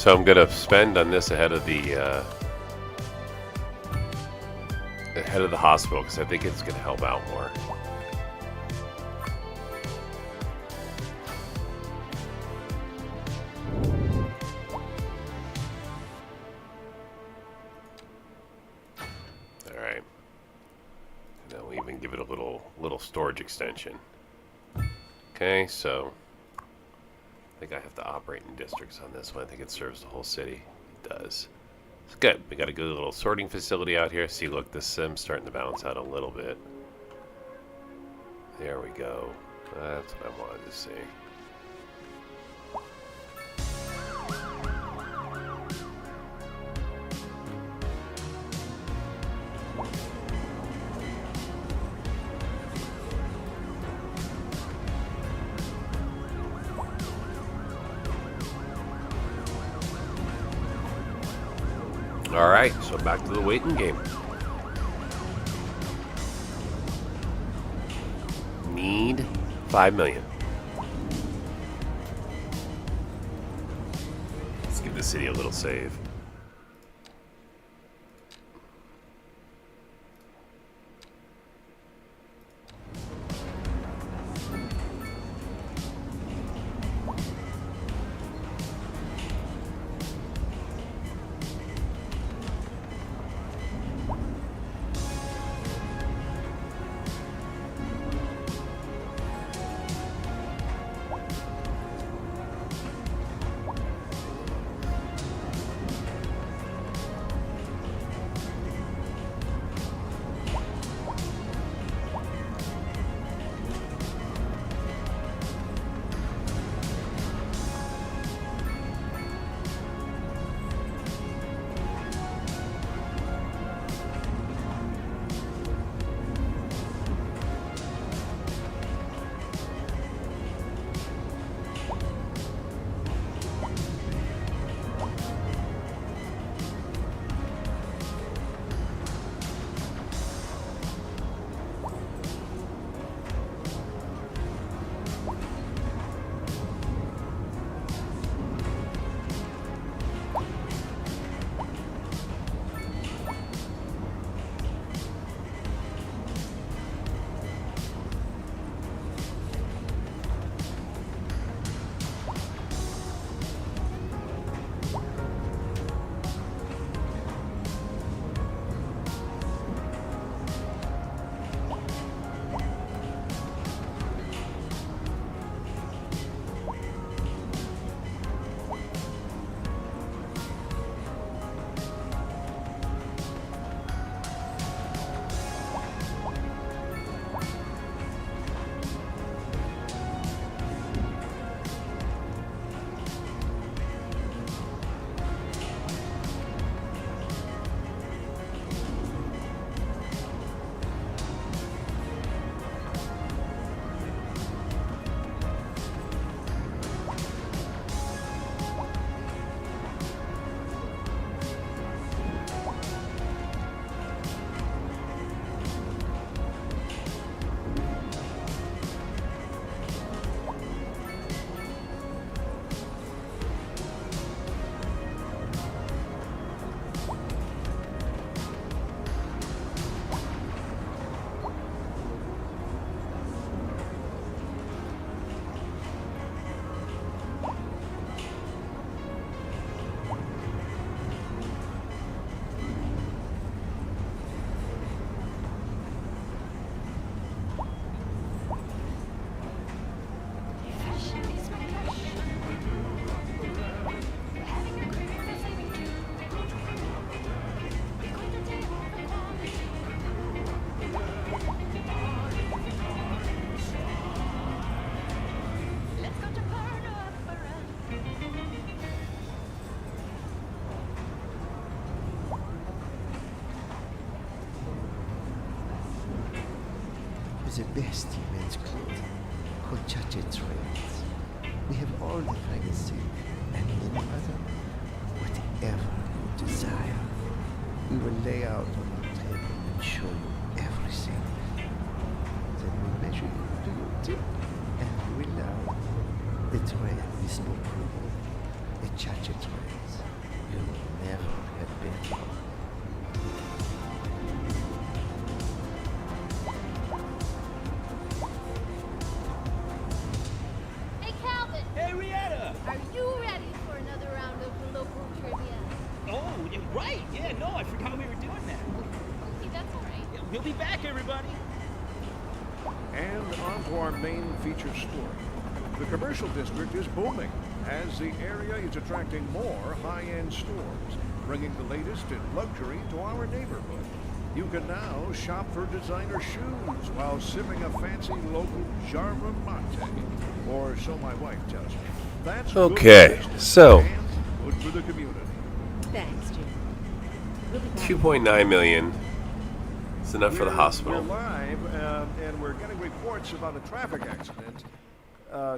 S2: So I'm gonna spend on this ahead of the hospital because I think it's gonna help out more. All right. And then we'll even give it a little storage extension. Okay, so. I think I have to operate in districts on this one. I think it serves the whole city. It does. It's good. We got a good little sorting facility out here. See, look, the sim's starting to balance out a little bit. There we go. That's what I wanted to see. Alright, so back to the waiting game. Need 5 million. the city a little save.
S8: The best in men's clothing, called Trails. We have all the finest silk and many other, whatever you desire. We will lay out on our table and show you everything. Then we measure you to your tip, and you will love the trail bespoke for you. The Trails. You will never have better.
S12: Are you ready for another round of local trivia?
S13: Oh, yeah, right. Yeah, no, I forgot we were doing that.
S12: Okay, that's all right.
S13: Yeah, we'll be back, everybody.
S4: And on to our main feature story. The commercial district is booming as the area is attracting more high-end stores, bringing the latest in luxury to our neighborhood. You can now shop for designer shoes while sipping a fancy local Java Mate, or so my wife tells me. That's
S2: Okay,
S4: good for business
S2: so
S4: and good for the community.
S3: Thanks, Jim. We'll be back.
S2: 2.9 million. It's enough for the
S4: We're
S2: hospital.
S4: live, and we're getting reports about a traffic accident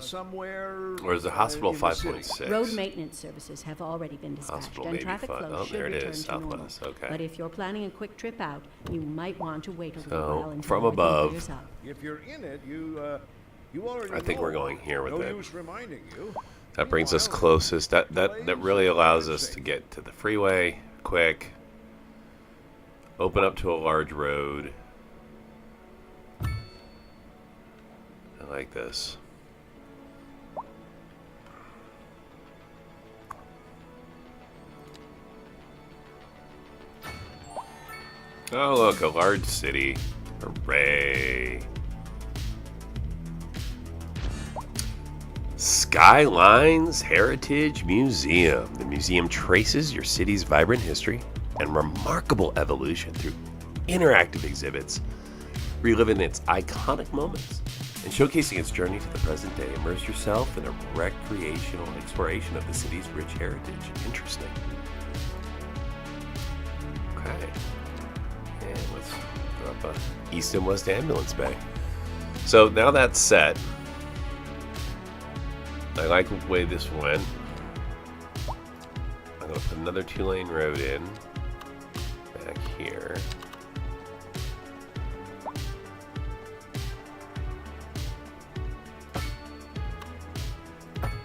S4: somewhere.
S2: Or is the hospital
S4: in the city.
S2: 5.6?
S3: Road maintenance services have already been dispatched,
S2: Hospital
S3: and
S2: maybe
S3: traffic
S2: fun.
S3: flow
S2: Oh,
S3: should
S2: there it
S3: return
S2: is,
S3: to normal.
S2: Southwest. Okay.
S3: But if you're planning a quick trip out, you might want to wait a little
S2: So,
S3: while until
S2: from
S3: more data
S2: above.
S3: clears up.
S4: If you're in it, you already
S2: I think
S4: know.
S2: we're going here with
S4: no
S2: it.
S4: use reminding you.
S2: That brings us closest. That really allows us to get to the freeway quick. Open up to a large road. I like this. Oh, look, a large city. Hooray. Skylines Heritage Museum. The museum traces your city's vibrant history and remarkable evolution through interactive exhibits, reliving its iconic moments and showcasing its journey to the present day. Immerse yourself in a recreational exploration of the city's rich heritage. Interesting. Okay. And let's throw up a East and West Ambulance Bay. So now that's set. I like the way this went. I'm going to put another 2-lane road in back here.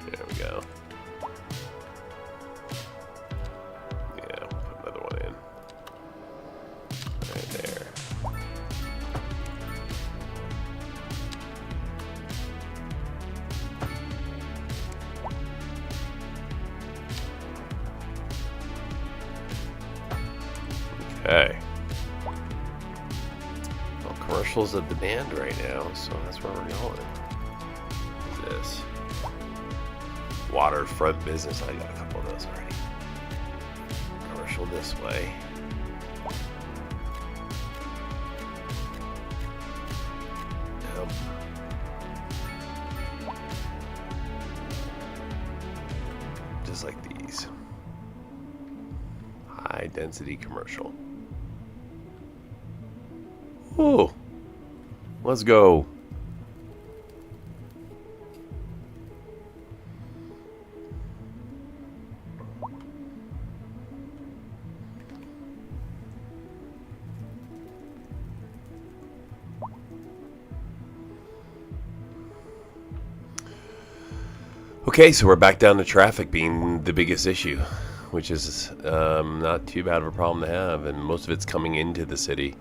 S2: There we go. Yeah, put another one in. Right there. Okay. Well, commercials of demand right now, so that's where we're going. What's this? Waterfront business. I got a couple of those already. Commercial display. Just like these. High density commercial. Ooh, let's go. Okay, so we're back down to traffic being the biggest issue, which is not too bad of a problem to have, and most of it's coming into the city.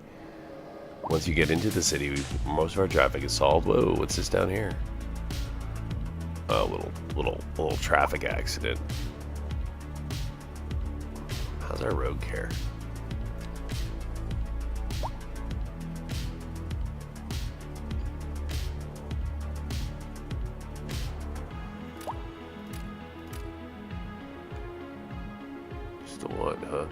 S2: Once you get into the city, most of our traffic is solved. Whoa, what's this down here? A little traffic accident. How's our road care? Just the one, huh?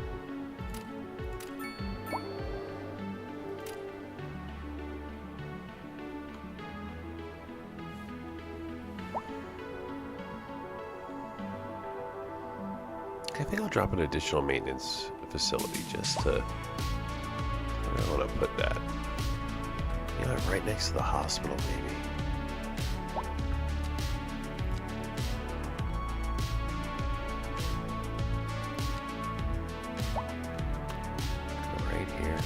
S2: I think I'll drop an additional maintenance facility just to... Where do I want to put that? You know, right next to the hospital, maybe. Right here.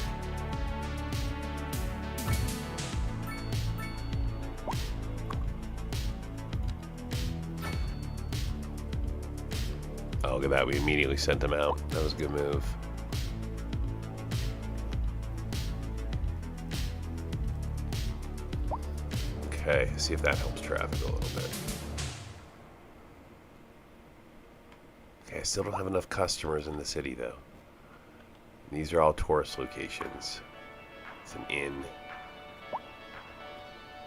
S2: Oh, look at that. We immediately sent them out. That was a good move. Okay, see if that helps traffic a little bit. Okay, I still don't have enough customers in the city, though. These are all tourist locations. It's an inn.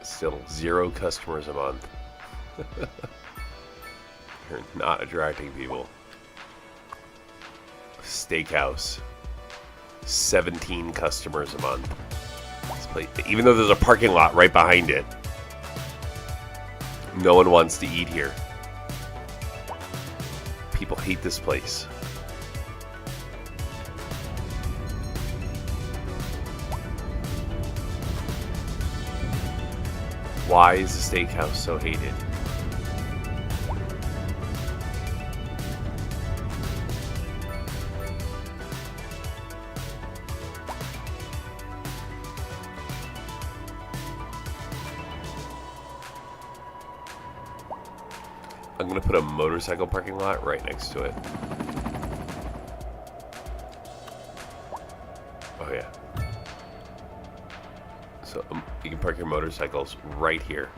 S2: Still 0 customers a month. You're not attracting people. Steakhouse. 17 customers a month. This place, even though there's a parking lot right behind it, no one wants to eat here. People hate this place. Why is the steakhouse so hated? I'm gonna put a motorcycle parking lot right next to it. Oh yeah. So you can park your motorcycles right here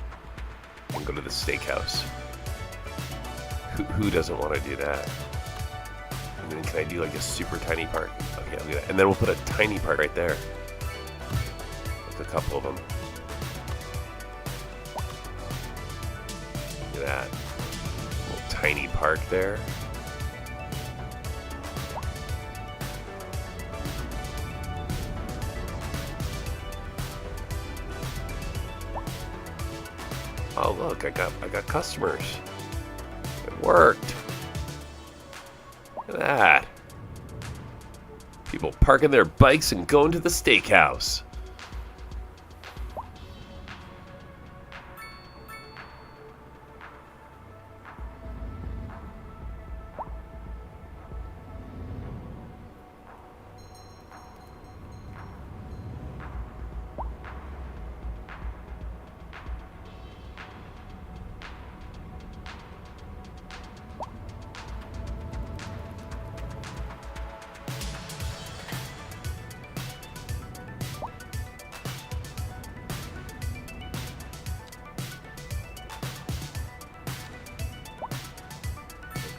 S2: and go to the steakhouse. Who doesn't want to do that? And then can I do like a super tiny park? Oh yeah, look at that. And then we'll put a tiny park right there. Like a couple of them. Look at that. Little tiny park there. Oh look, I got customers. It worked. Look at that. People parking their bikes and going to the steakhouse.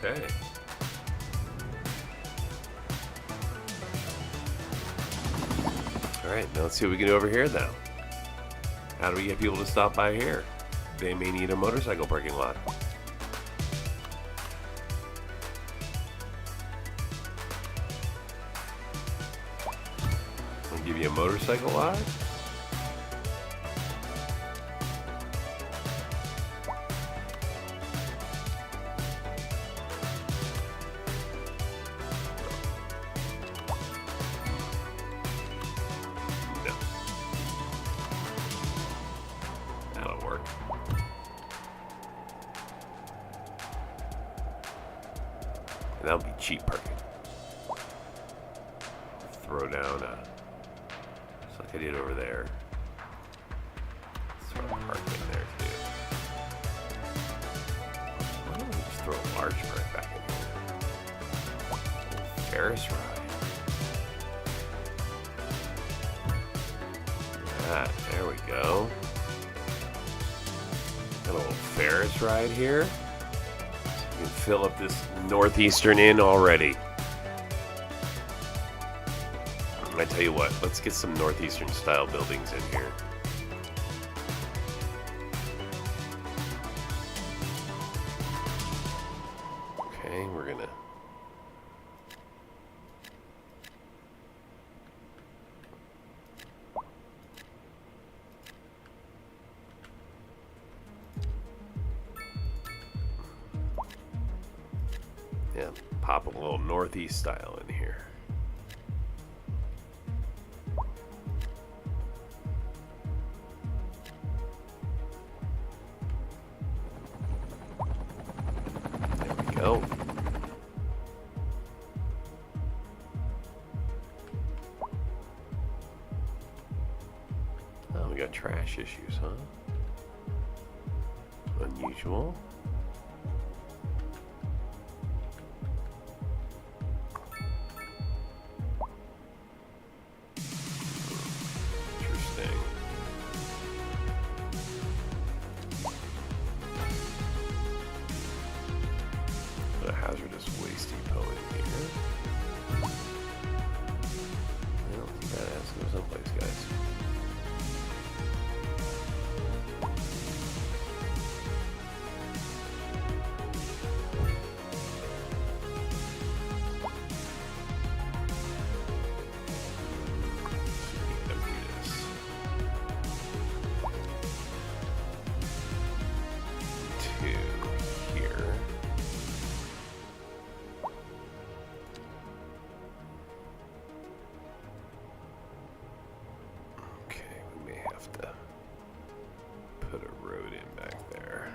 S2: Okay. Alright, now let's see what we can do over here now. How do we get people to stop by here? They may need a motorcycle parking lot. I'll give you a motorcycle lot. That'll work. And that'll be cheap parking. Throw down just like I did over there. Throw a park in there too. Why don't we just throw a large park back in here? A Ferris ride. That, there we go. Got a little Ferris ride here. You can fill up this Northeastern Inn already. I tell you what, let's get some Northeastern style buildings in here. Okay, we're gonna pop a little Northeast style in here. There we go. Oh, we got trash issues, huh? Unusual. A hazardous waste depot in here. Well, that has to go someplace, guys. Empty this. To here. We may have to put a road in back there.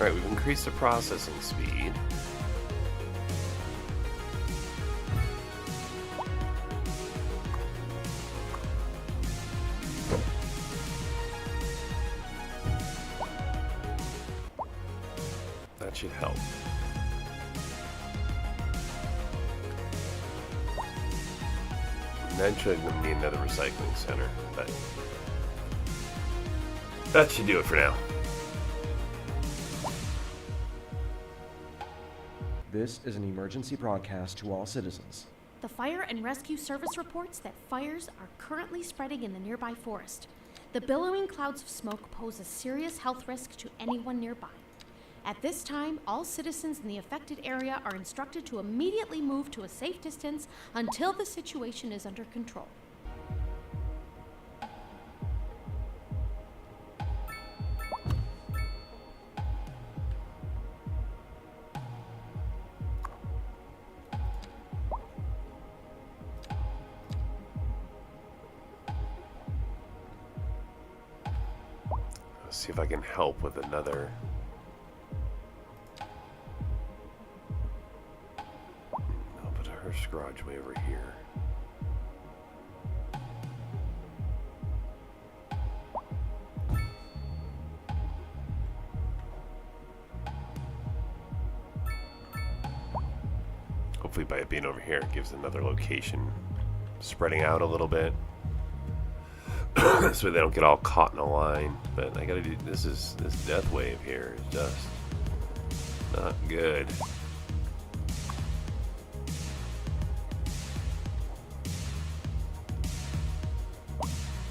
S2: Alright, we've increased the processing speed. That should help. Eventually, I'm going to need another recycling center, but that should do it for now.
S5: This is an emergency broadcast to all citizens.
S6: The fire and rescue service reports that fires are currently spreading in the nearby forest. The billowing clouds of smoke pose a serious health risk to anyone nearby. At this time, all citizens in the affected area are instructed to immediately move to a safe distance until the situation is under control.
S2: Let's see if I can help with another. I'll put her garage way over here. Hopefully by it being over here, it gives another location, spreading out a little bit. So they don't get all caught in a line. But I gotta do this death wave here is just not good.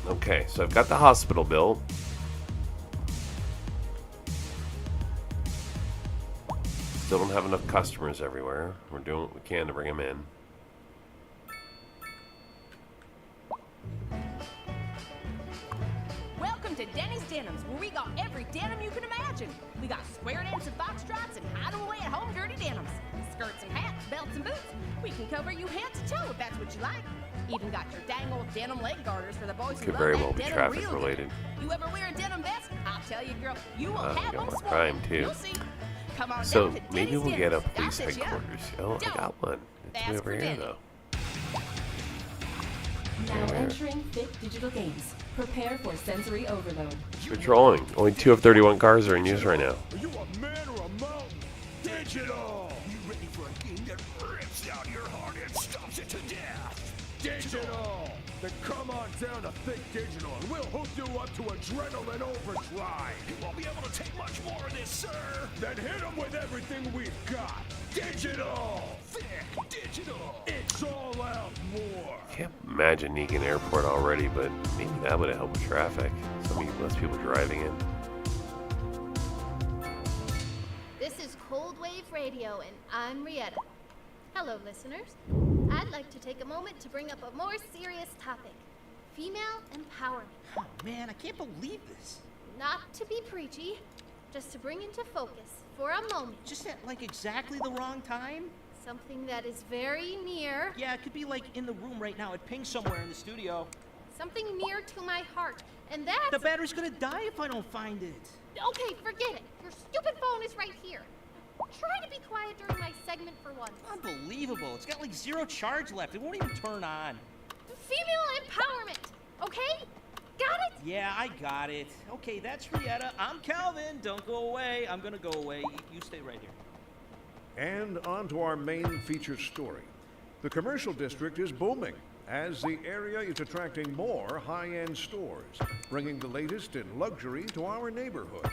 S2: Okay, so I've got the hospital built. Still don't have enough customers everywhere. We're doing what we can to bring them in.
S7: Welcome to Denny's Denims, where we got every denim you can imagine. We got square dance and foxtrots and hide 'em away at home dirty denims. Skirts and hats, belts and boots. We can cover you head to toe if that's what you like. Even got your dang old denim leg garters for the boys who
S2: Could
S7: love
S2: very
S7: that
S2: well be
S7: denim
S2: traffic
S7: real good.
S2: related.
S7: You ever wear a denim vest? I'll tell you, girl, you will have
S2: got
S7: them
S2: more crime,
S7: swollen.
S2: too.
S7: You'll see. Come on
S2: So
S7: down to
S2: maybe
S7: Denny's
S2: we'll get a
S7: Denims.
S2: police
S7: I'll set you up.
S2: headquarters. Oh, I got one. It's way
S7: Ask
S2: over
S7: for
S2: here
S7: Denny.
S2: though.
S14: Now entering Fit Digital Games. Prepare for sensory overload.
S2: Patrolling. Only 2 of 31 cars are in use right now.
S9: Are you a man or a mountain? Digital! You ready for a game that rips out your heart and stops it to death? Digital! Then come on down to Thick Digital and we'll hook you up to adrenaline overdrive. You won't be able to take much more of this, sir. Then hit them with everything we've got. Digital! Thick Digital! It's all out war!
S2: Can't imagine Negan Airport already, but maybe that would help with traffic. Less people driving in.
S12: This is Cold Wave Radio, and I'm Rietta. Hello, listeners. I'd like to take a moment to bring up a more serious topic. Female empowerment.
S13: Oh man, I can't believe this.
S12: Not to be preachy, just to bring into focus for a moment
S13: Just at like exactly the wrong time?
S12: something that is very near,
S13: Yeah, it could be like in the room right now. It pings somewhere in the studio.
S12: something near to my heart, and that's...
S13: The battery's gonna die if I don't find it.
S12: Okay, forget it. Your stupid phone is right here. Try to be quiet during my segment for once.
S13: Unbelievable. It's got like 0 charge left. It won't even turn on.
S12: Female empowerment, okay? Got it?
S13: Yeah, I got it. Okay, that's Rietta. I'm Calvin. Don't go away. I'm gonna go away. You stay right here.
S4: And on to our main featured story. The commercial district is booming as the area is attracting more high-end stores, bringing the latest in luxury to our neighborhood.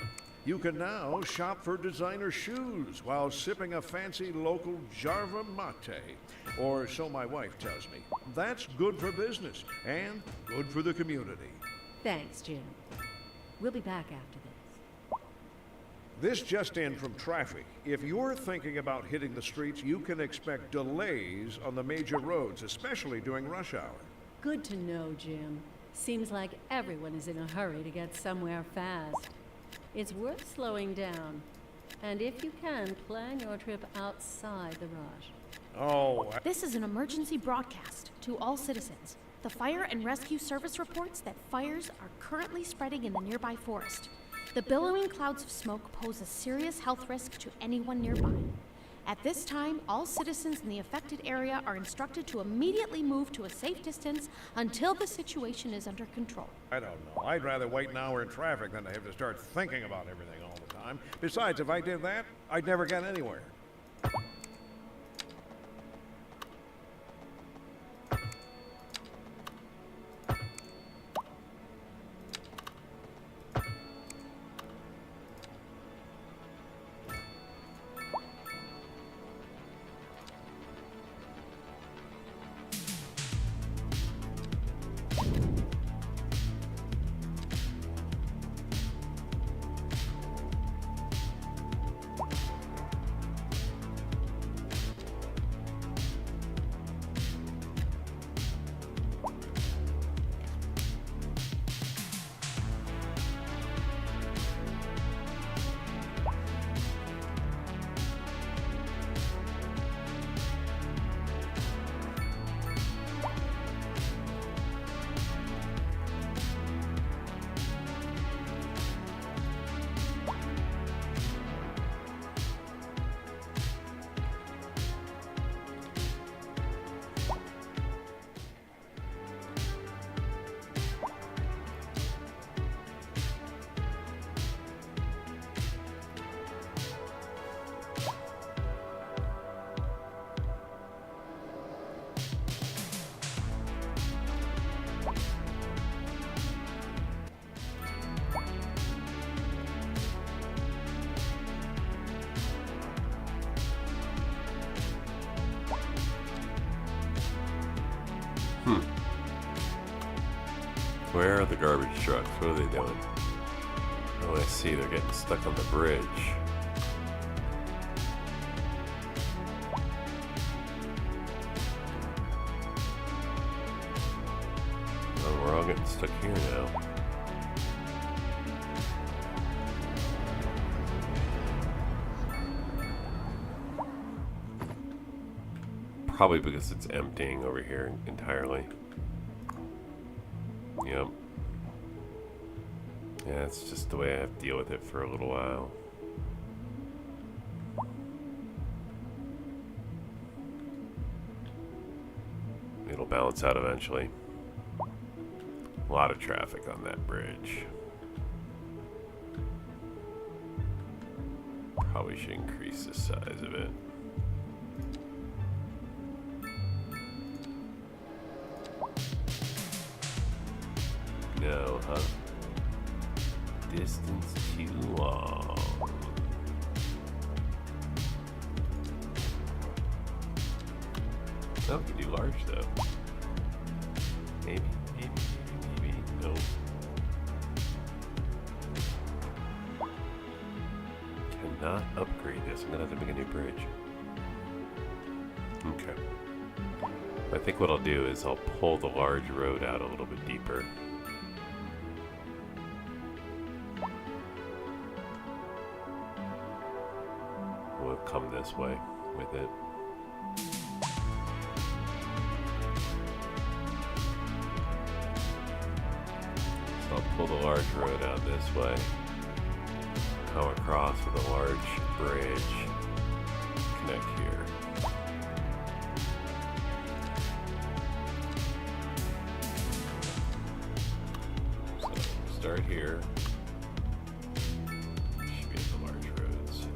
S4: You can now shop for designer shoes while sipping a fancy local Jarva mate, or so my wife tells me. That's good for business and good for the community.
S3: Thanks, Jim. We'll be back after this.
S4: This just in from traffic. If you're thinking about hitting the streets, you can expect delays on the major roads, especially during rush hour.
S3: Good to know, Jim. Seems like everyone is in a hurry to get somewhere fast. It's worth slowing down. And if you can, plan your trip outside the rush.
S4: Oh,
S6: This is an emergency broadcast to all citizens. The fire and rescue service reports that fires are currently spreading in the nearby forest. The billowing clouds of smoke pose a serious health risk to anyone nearby. At this time, all citizens in the affected area are instructed to immediately move to a safe distance until the situation is under control.
S4: I don't know. I'd rather wait an hour in traffic than to have to start thinking about everything all the time. Besides, if I did that, I'd never get anywhere.
S2: Where are the garbage trucks? What are they doing? Oh, I see. They're getting stuck on the bridge. Oh, we're all getting stuck here now. Probably because it's emptying over here entirely. Yep. Yeah, it's just the way I have to deal with it for a little while. It'll balance out eventually. A lot of traffic on that bridge. Probably should increase the size of it. No, huh? Distance too long. Oh, we can do large though. Maybe. No. Cannot upgrade this. I'm gonna have to make a new bridge. Okay. I think what I'll do is I'll pull the large road out a little bit deeper. We'll come this way with it. So I'll pull the large road out this way, come across with a large bridge, connect here. So start here. Should be at the large roads.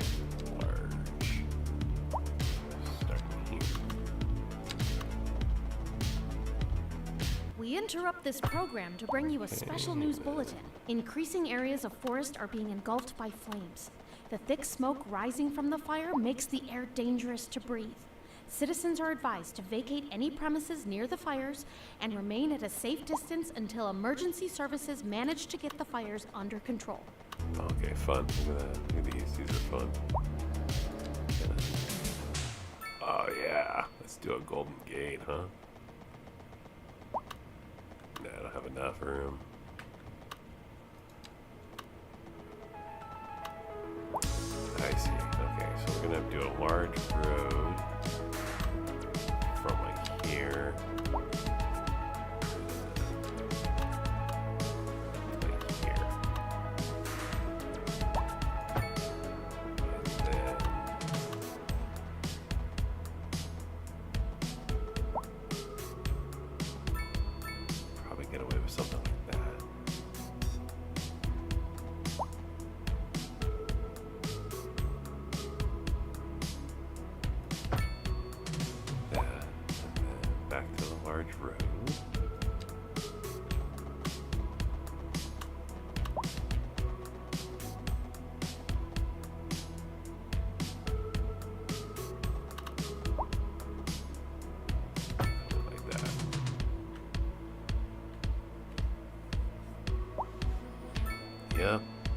S6: We interrupt this program to bring you a special news bulletin. Increasing areas of forest are being engulfed by flames. The thick smoke rising from the fire makes the air dangerous to breathe. Citizens are advised to vacate any premises near the fires and remain at a safe distance until emergency services manage to get the fires under control.
S2: Okay, fun. Look at that. Look at these. These are fun. Oh yeah. Let's do a golden gate, huh? Nah, I don't have enough room. I see. Okay, so we're gonna do a large road from like here. Like here.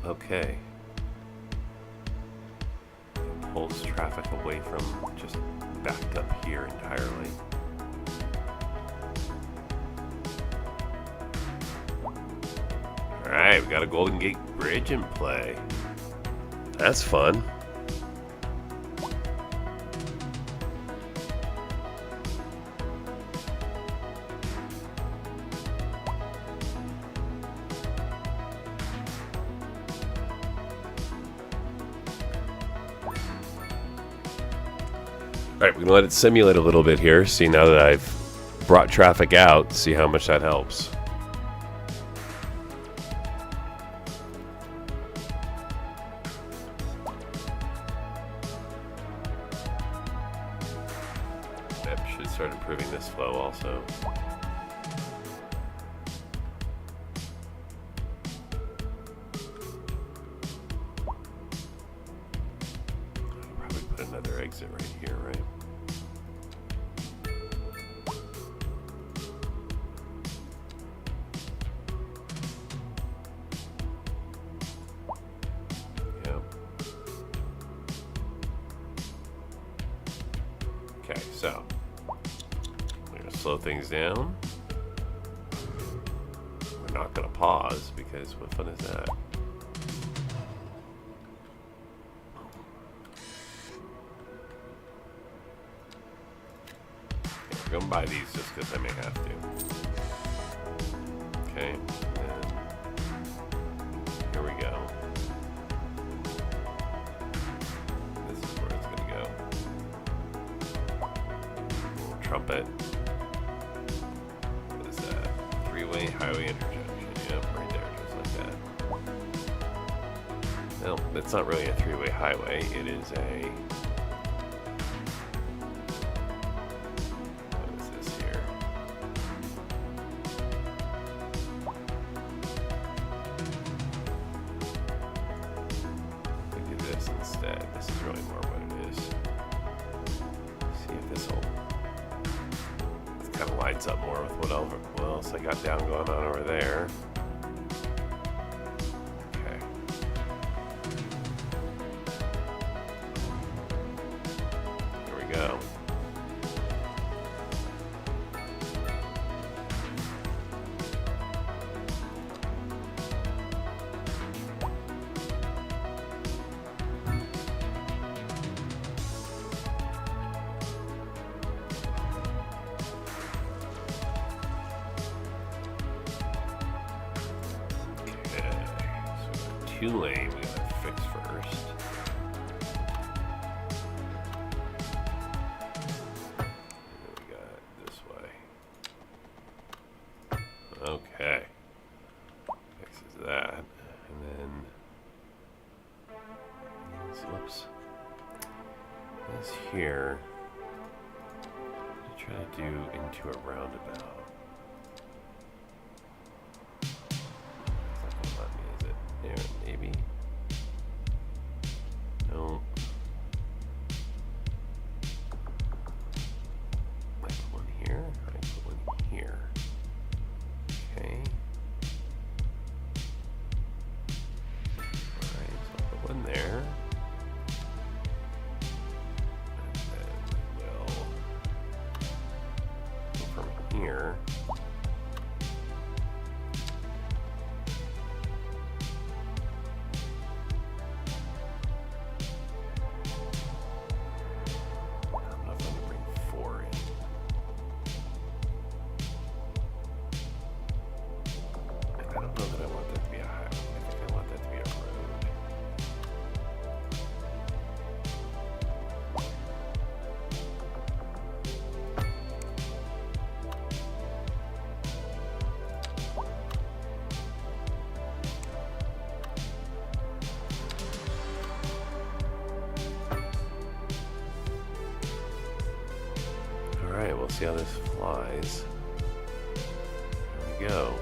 S2: Okay. It pulls traffic away from just backed up here entirely. Alright, we got a Golden Gate Bridge in play. That's fun. Alright, we're going to let it simulate a little bit here. See, now that I've brought traffic out, see how much that helps. That should start improving this flow also. Probably put another exit right here, right? Okay, so we're going to slow things down. We're not going to pause because what fun is that? Okay, we're going to buy these just because I may have to. Okay, and then here we go. This is where it's going to go. Trumpet. What is that? Three-way highway intersection. Yep, right there, just like that. No, it's not really a three-way highway. It is a... What is this here? Look at this instead. This is really more what it is. See if this will... kind of lines up more with what else I got down going on over there. Okay. Here we go. Two lane we gotta fix first. And then we got it this way. Okay. Fixes that. And then whoops. This here. Try to do into a roundabout. Maybe. No. I put one here. I put one here. Okay. Alright, so I'll put one there. And then we'll go from here. Alright, we'll see how this flies. There we go.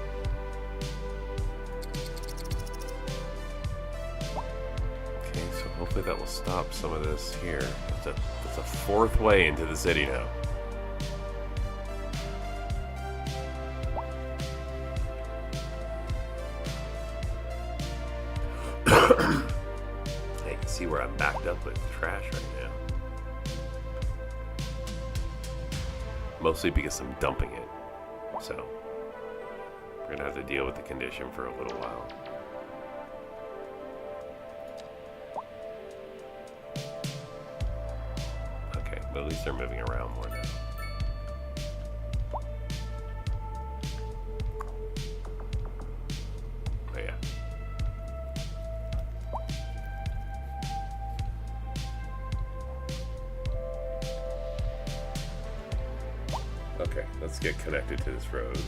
S2: Okay, so hopefully that will stop some of this here. It's a fourth way into the city now. backed up with trash right now. Mostly because I'm dumping it. So, we're going to have to deal with the condition for a little while. Okay, but at least they're moving around more now. Oh, yeah. Okay, let's get connected to this road.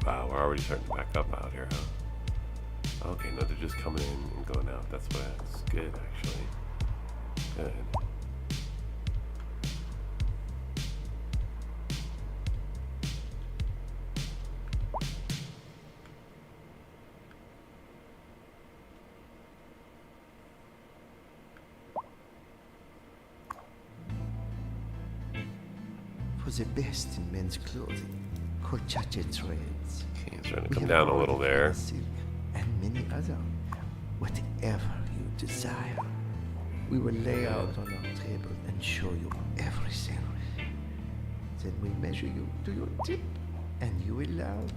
S2: Wow, we're already starting to back up out here, huh? Okay, no, they're just coming in and going out. That's good, actually. Good.
S8: For the best in men's clothing, Colchache Trades.
S2: Okay, it's starting to come down a little there.
S8: Silk and many other. Whatever you desire. We will lay out on our table and show you everything. Then we measure you to your tip, and you will love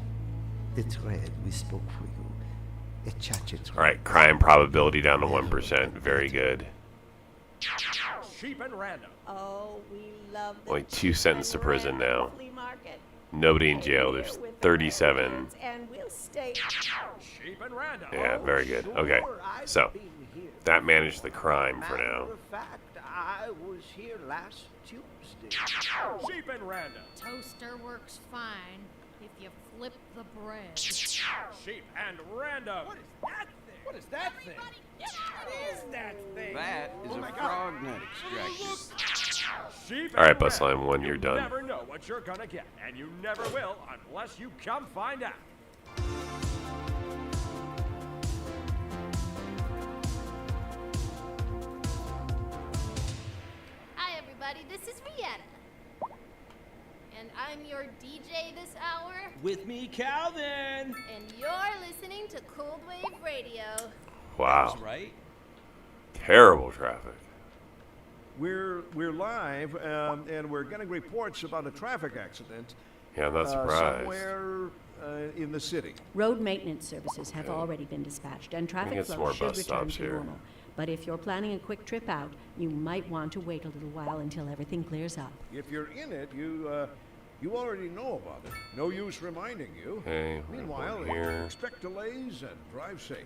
S8: the thread we spoke for you. A chache thread.
S2: All right, crime probability down to 1%. Very good.
S4: Cheap and random.
S10: Oh, we love the
S2: Only 2
S10: cheap
S2: sentenced to
S10: and
S2: prison
S10: random
S2: now.
S10: flea market.
S2: Nobody in jail. There's 37.
S10: And we'll stay
S4: Cheap and random.
S2: Yeah, very good. Okay, so that managed the crime for now.
S11: Matter of fact, I was here last Tuesday.
S4: Cheap and random.
S6: Toaster works fine if you flip the bread.
S4: Cheap and random. What is that thing? What is that thing? What is that thing?
S11: That is a frog nut extractor.
S4: Cheap
S2: All right,
S4: and
S2: Bus
S4: random.
S2: Line 1, you're
S4: You
S2: done.
S4: never know what you're gonna get, and you never will unless you come find out.
S12: Hi, everybody. This is Rietta. And I'm your DJ this hour.
S13: With me, Calvin.
S12: And you're listening to Cold Wave Radio.
S2: Wow.
S13: That's right.
S2: Terrible traffic.
S4: We're live, and we're getting reports about a traffic accident.
S2: Yeah, I'm not surprised.
S4: Somewhere in the city.
S3: Road maintenance services have already been dispatched, and traffic
S2: get some
S3: flow
S2: more
S3: should
S2: bus
S3: return
S2: stops
S3: to
S2: here.
S3: normal. But if you're planning a quick trip out, you might want to wait a little while until everything clears up.
S4: If you're in it, you already know about it. No use reminding you.
S2: Okay, we're gonna
S4: Meanwhile,
S2: go here.
S4: expect delays and drive safe.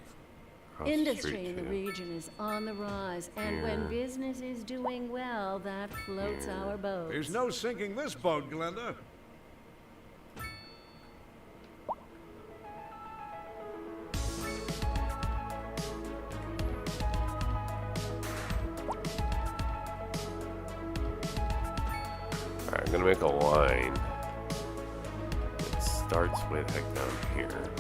S2: Across the
S3: Industry
S2: street,
S3: in the
S2: too.
S3: region is on the rise, and when
S2: Here.
S3: business is doing well, that floats
S2: Here.
S3: our boats.
S4: There's no sinking this boat, Glenda.
S2: Alright, I'm gonna make a line. It starts with heck down here.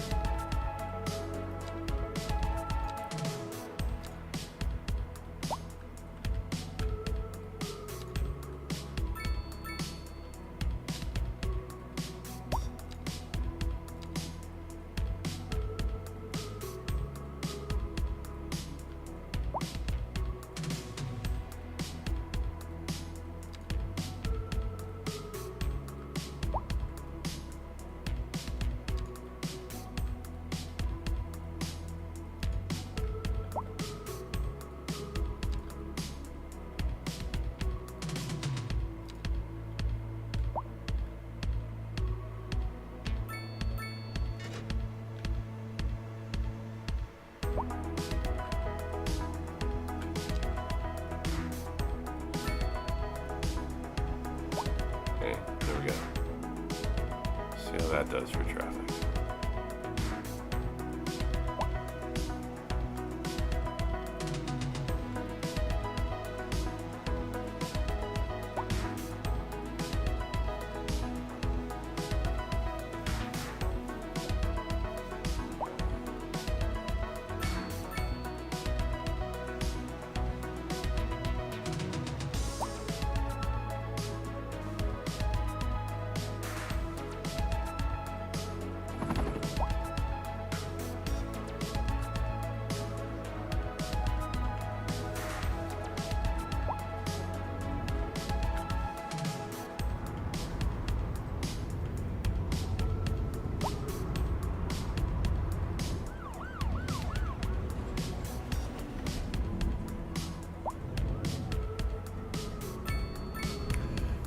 S2: that does for traffic.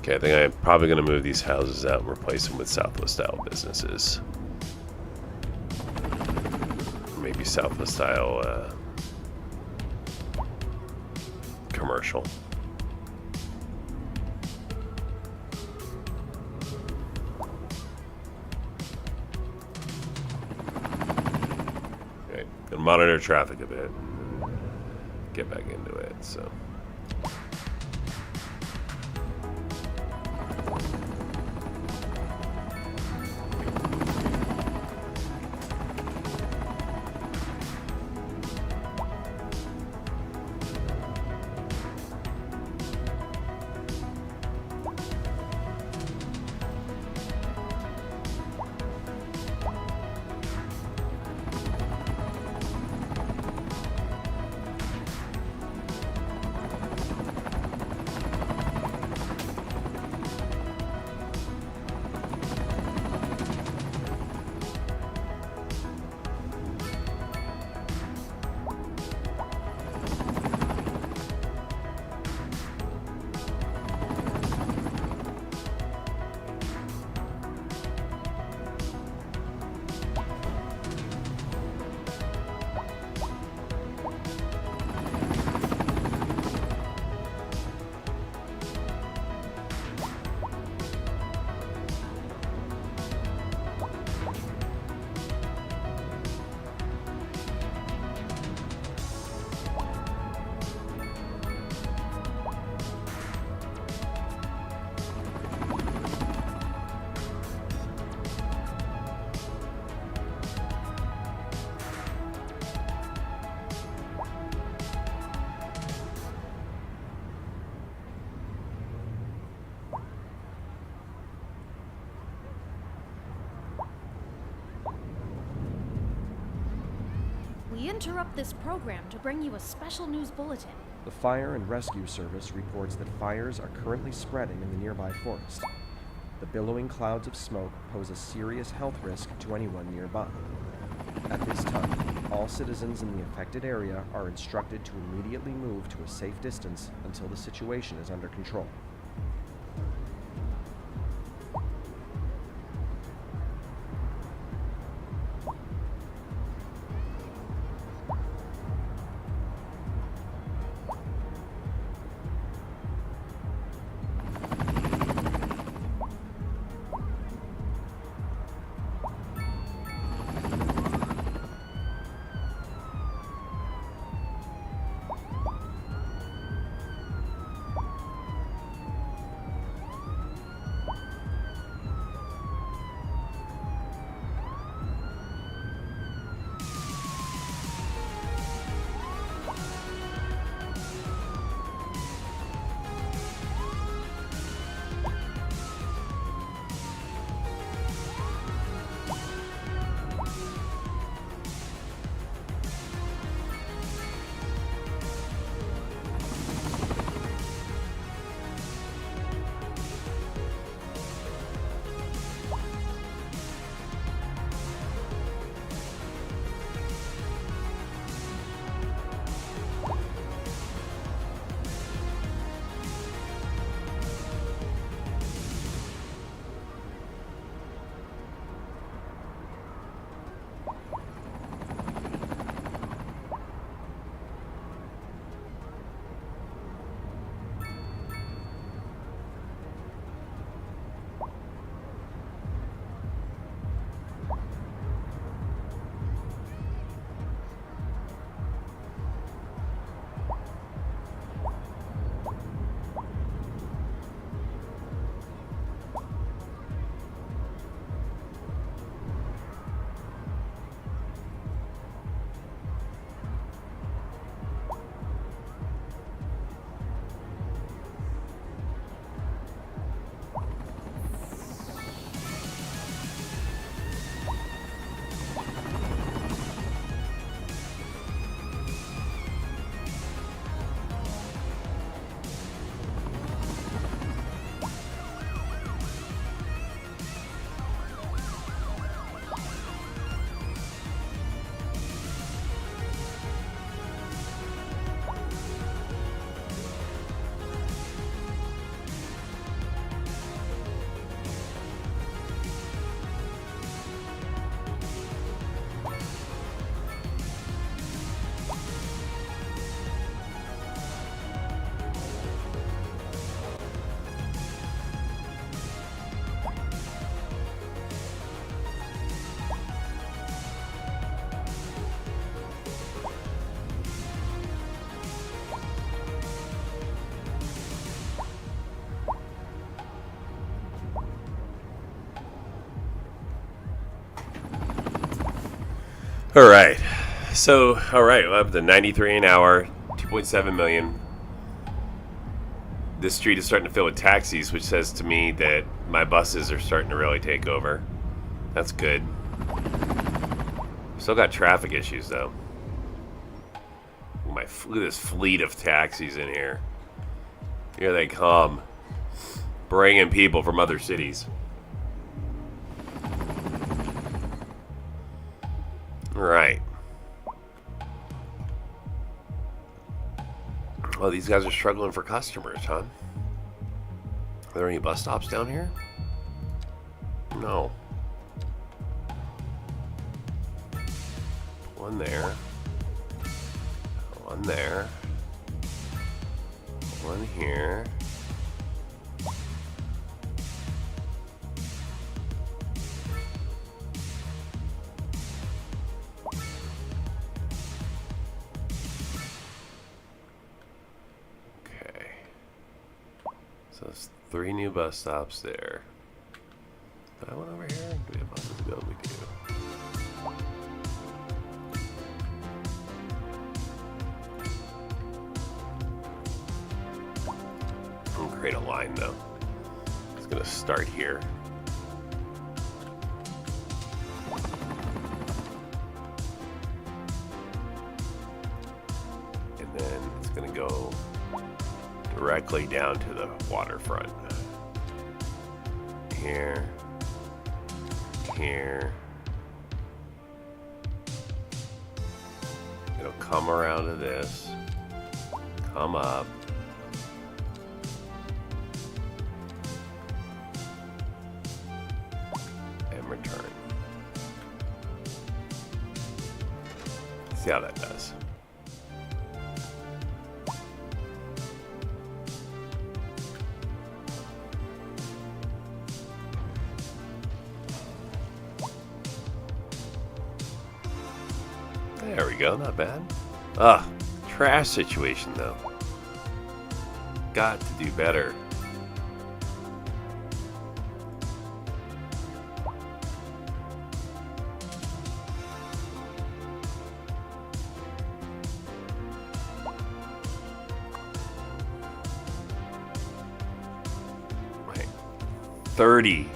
S2: Okay, I think I'm probably going to move these houses out and replace them with Southwest-style businesses. Maybe Southwest-style commercial. Okay, and monitor traffic a bit. Get back into it, so...
S6: We interrupt this program to bring you a special news bulletin.
S5: The Fire and Rescue Service reports that fires are currently spreading in the nearby forest. The billowing clouds of smoke pose a serious health risk to anyone nearby. At this time, all citizens in the affected area are instructed to immediately move to a safe distance until the situation is under control.
S2: All right. So, all right, we're up to 93 an hour, 2.7 million. This street is starting to fill with taxis, which says to me that my buses are starting to really take over. That's good. Still got traffic issues, though. Look at this fleet of taxis in here. Here they come. Bringing people from other cities. Right. Oh, these guys are struggling for customers, huh? Are there any bus stops down here? No. One there. One there. One here. So there's 3 new bus stops there. That one over here? Do we have buses to go? We do. I'm gonna create a line though. It's gonna start here. And then it's gonna go directly down to the waterfront. Here. Here. It'll come around to this. Come up. And return. See how that does. There we go, not bad. Trash situation though. Got to do better. Right. 30.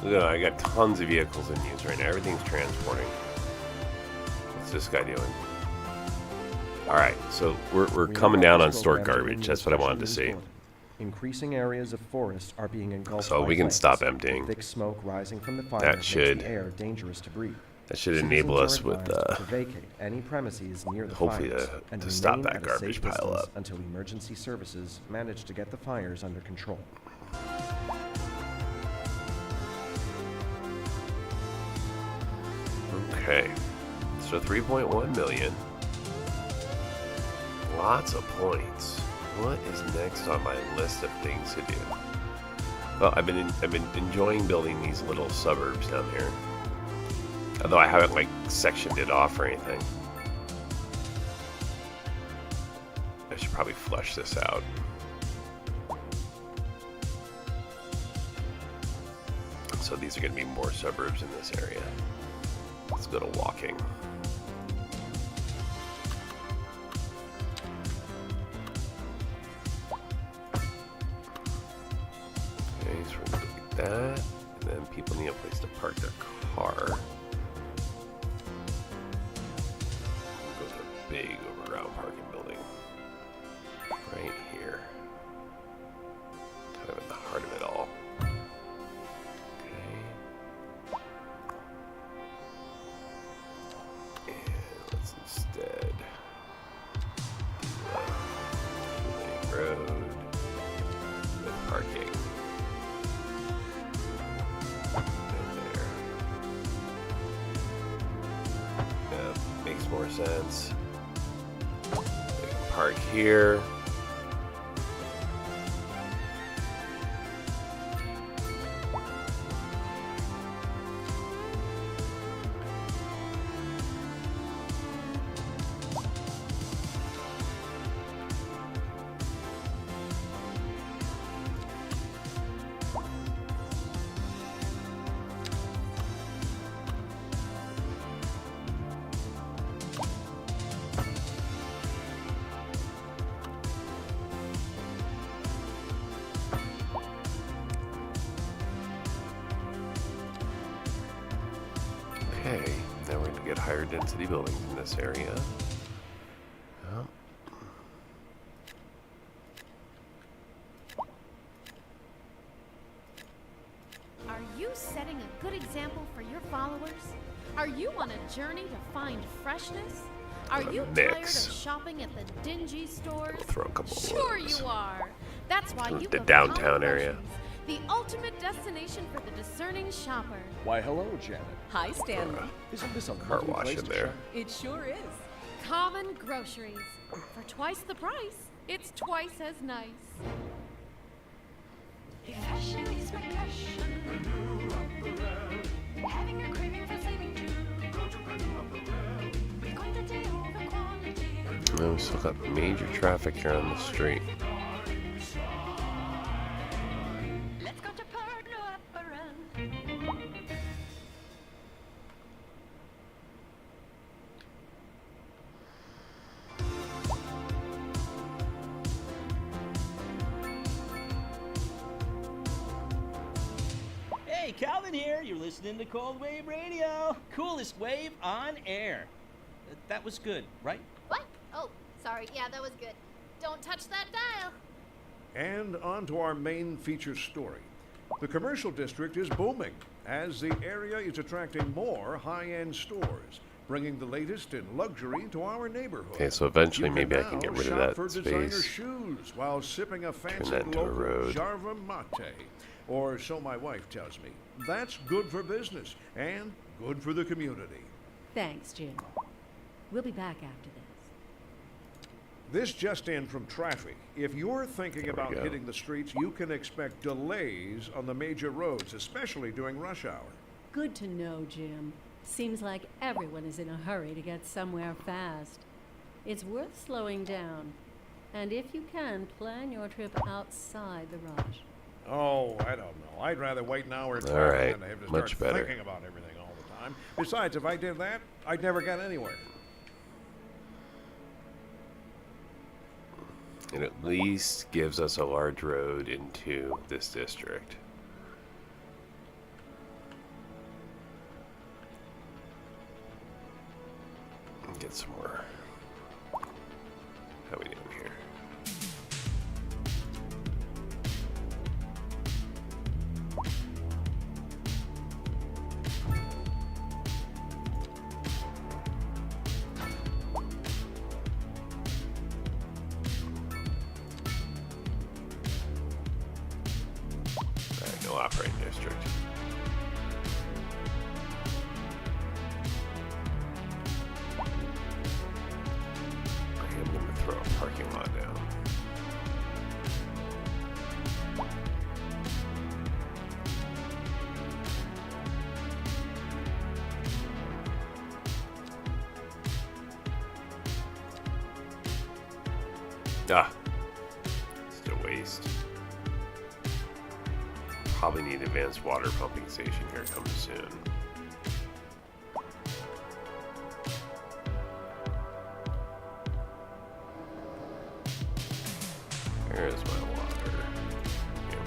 S2: Look, I got tons of vehicles in use right now. Everything's transporting. What's this guy doing? Alright, so we're coming down on stored garbage. That's what I wanted to see.
S5: Increasing areas of forest are being engulfed.
S2: So we can stop emptying.
S5: Thick smoke rising from the fire
S2: That
S5: makes
S2: should
S5: the air dangerous to breathe.
S2: That should enable us with
S5: to vacate any premises near the
S2: hopefully
S5: fires and
S2: to stop
S5: remain
S2: that
S5: at a
S2: garbage
S5: safe
S2: pile
S5: distance
S2: up.
S5: until emergency services manage to get the fires under control.
S2: Okay, so 3.1 million. Lots of points. What is next on my list of things to do? Well, I've been enjoying building these little suburbs down here. Although I haven't like sectioned it off or anything. I should probably flush this out. So these are going to be more suburbs in this area. Let's go to walking. Okay, so we're going to do that. And then people need a place to park their car. Go to a big overground parking building. Right here. Kind of at the heart of it all. More sense. We can park here. Now we're going to get higher density buildings in this area. Oh.
S6: Are you setting a good example for your followers? Are you on a journey to find freshness? Are you tired of shopping at the dingy stores?
S2: Throw a couple
S6: Sure
S2: of
S6: you are. That's why you
S2: the
S6: go to
S2: downtown
S6: Common
S2: area.
S6: Groceries, the ultimate destination for the discerning shopper.
S5: Why, hello, Janet.
S7: Hi, Stanley.
S5: Isn't this a
S2: Car
S5: lovely
S2: wash
S5: place
S2: in
S5: to
S2: there.
S5: shop?
S7: It sure is.
S6: Common Groceries. For twice the price, it's twice as nice.
S14: Fashion is my passion. Having a craving for saving too. Quantity over quality.
S2: And we still got major traffic here on the street.
S14: Let's go to Pernod.
S13: Hey, Calvin here. You're listening to Cold Wave Radio. Coolest wave on air. That was good, right?
S12: What? Oh, sorry. Yeah, that was good. Don't touch that dial.
S4: And on to our main feature story. The commercial district is booming as the area is attracting more high-end stores, bringing the latest in luxury to our neighborhood.
S2: Okay, so eventually
S4: You
S2: maybe I can
S4: now
S2: get rid of
S4: shop
S2: that
S4: for designer
S2: space.
S4: shoes while sipping a fancy
S2: that into a
S4: local
S2: road.
S4: Jarva mate, or so my wife tells me. That's good for business and good for the community.
S3: Thanks, Jim. We'll be back after this.
S4: This just in from traffic. If you're thinking
S2: There we
S4: about
S2: go.
S4: hitting the streets, you can expect delays on the major roads, especially during rush hour.
S3: Good to know, Jim. Seems like everyone is in a hurry to get somewhere fast. It's worth slowing down. And if you can, plan your trip outside the rush.
S4: Oh, I don't know. I'd rather wait an hour in
S2: All
S4: traffic
S2: right,
S4: than to have to
S2: much
S4: start
S2: better.
S4: thinking about everything all the time. Besides, if I did that, I'd never get anywhere.
S2: It at least gives us a large road into this district. Get some more. How we doing here? Alright, no operating district. I am going to throw a parking lot down. Ah, just a waste. Probably need advanced water pumping station here coming soon. There's my water. In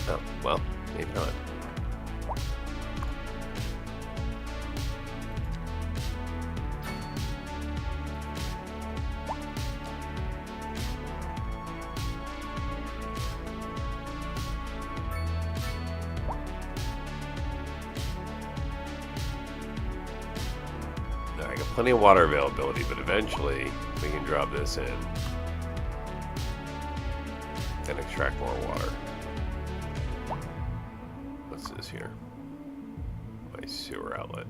S2: there. Oh, well, maybe not. I got plenty of water availability, but eventually we can drop this in and extract more water. What's this here? My sewer outlet.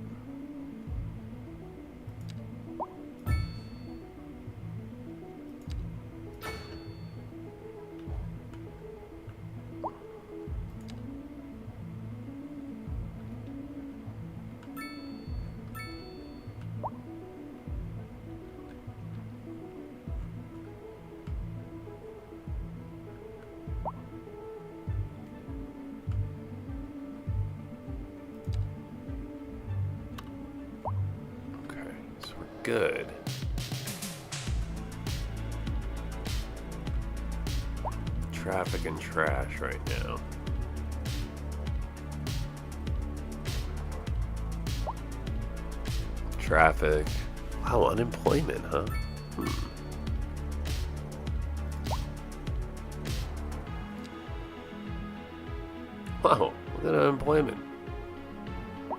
S2: Good. Traffic and trash right now. traffic. Wow, unemployment, huh? Wow, look at unemployment.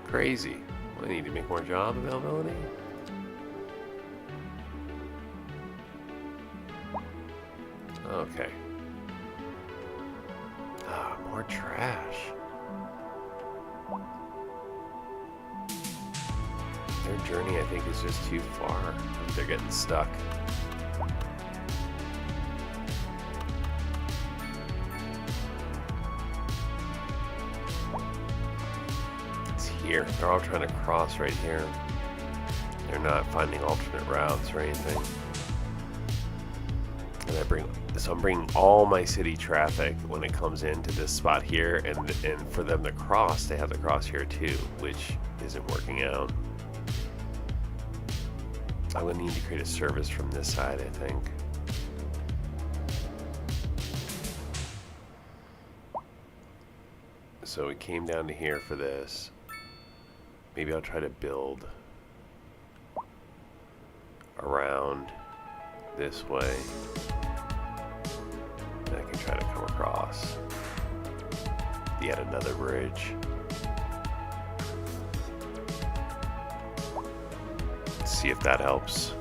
S2: Crazy. We need to make more job availability. Okay. Ah, more trash. Their journey, I think, is just too far. They're getting stuck. It's here. They're all trying to cross right here. They're not finding alternate routes or anything. And I'm bringing all my city traffic when it comes into this spot here, and for them to cross, they have to cross here too, which isn't working out. I'm gonna need to create a service from this side, I think. So we came down to here for this. Maybe I'll try to build around this way. And I can try to come across yet another bridge. See if that helps.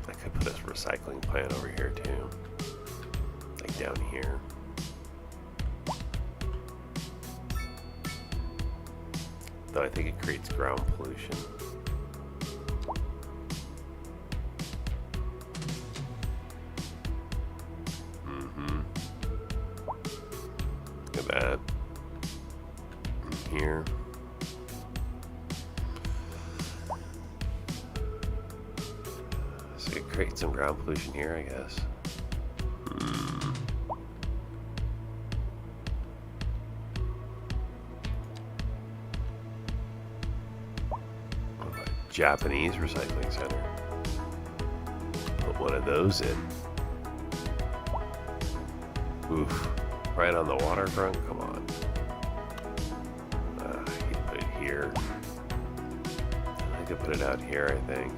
S2: I could put a recycling plant over here too, like down here. Though I think it creates ground pollution. Look at that. Here. So it creates some ground pollution here, I guess. Japanese recycling center. Put one of those in. Oof. Right on the waterfront? Come on. I could put it here. I could put it out here, I think.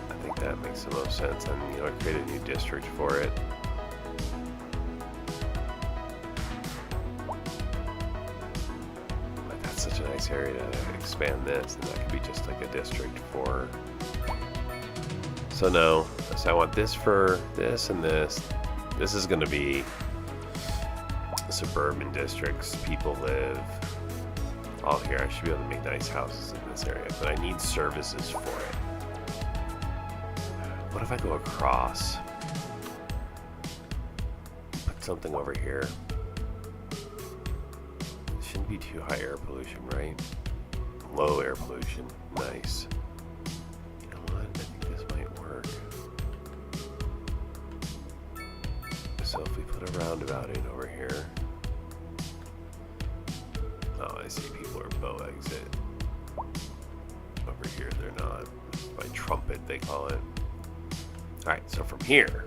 S2: I think that makes the most sense. And, you know, create a new district for it. But that's such a nice area to expand this, and that could be just like a district for... So no, so I want this for this and this. This is going to be suburban districts. People live all here. I should be able to make nice houses in this area, but I need services for it. What if I go across? Put something over here. It shouldn't be too high air pollution, right? Low air pollution. Nice. So if we put a roundabout in over here. Oh, I see people are bow exit. Over here they're not. By trumpet they call it. Alright, so from here.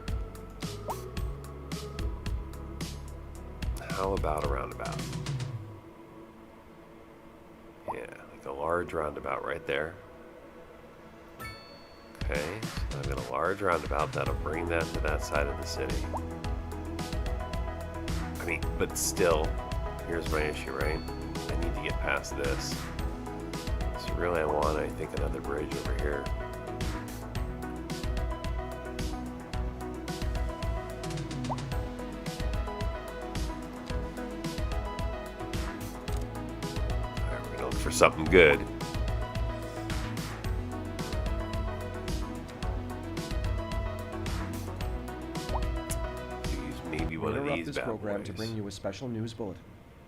S2: How about a roundabout? Yeah, like a large roundabout right there. Okay, so I've got a large roundabout that'll bring that to that side of the city. I mean, but still, here's my issue, right? I need to get past this. So really I want, I think, another bridge over here. Alright, we're gonna look for something good.
S5: This program to bring you a special news bulletin.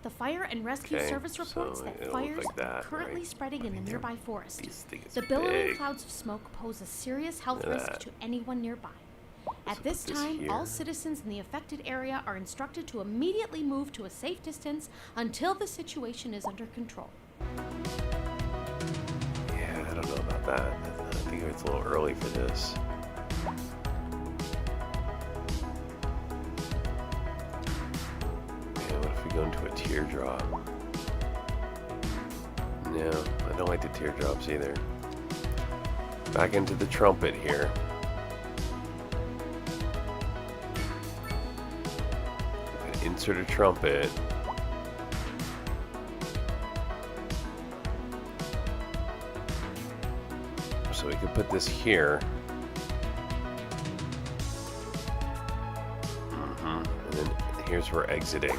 S6: The fire and rescue service reports that fires are currently spreading in the nearby forest. The billowing clouds of smoke pose a serious health risk to anyone nearby. At this time, all citizens in the affected area are instructed to immediately move to a safe distance until the situation is under control.
S2: Yeah, I don't know about that. I think it's a little early for this. go into a teardrop. No, I don't like the teardrops either. Back into the trumpet here. Insert a trumpet. So we could put this here. And then here's where exiting.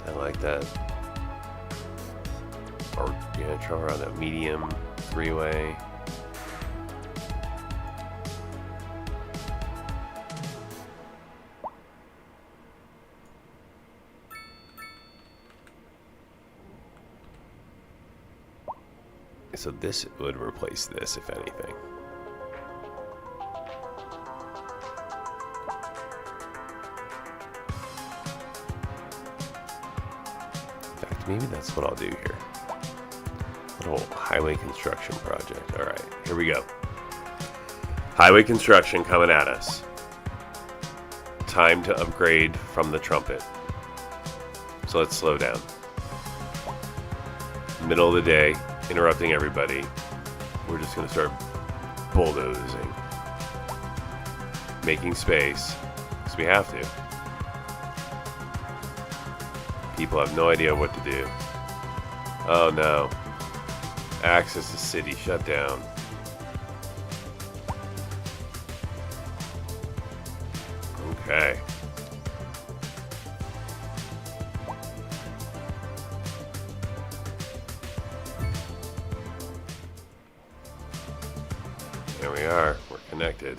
S2: I like that. Or, yeah, try around a medium three-way. So this would replace this, if anything. In fact, maybe that's what I'll do here. Little highway construction project. All right, here we go. Highway construction coming at us. Time to upgrade from the trumpet. So let's slow down. Middle of the day. Interrupting everybody. We're just going to start bulldozing. Making space. Because we have to. People have no idea what to do. Oh no. Access to city shut down. Okay. There we are. We're connected.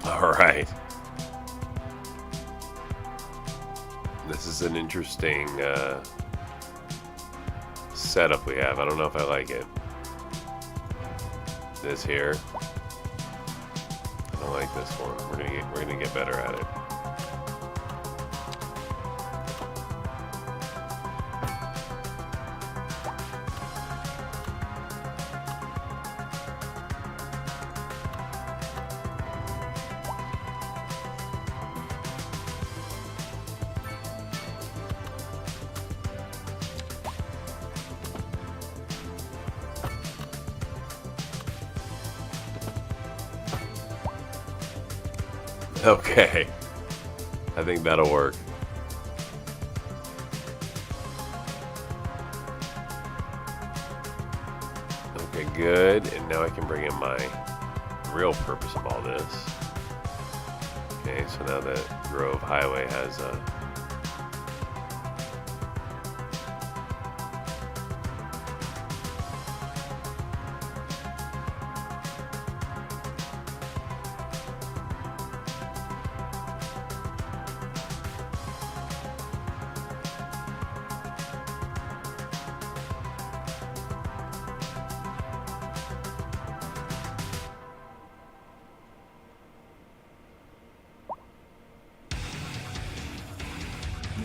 S2: All right. This is an interesting setup we have. I don't know if I like it. This here. I don't like this one. We're gonna get better at it. Okay, I think that'll work. Okay, good. And now I can bring in my real purpose of all this. Okay, so now that Grove Highway has a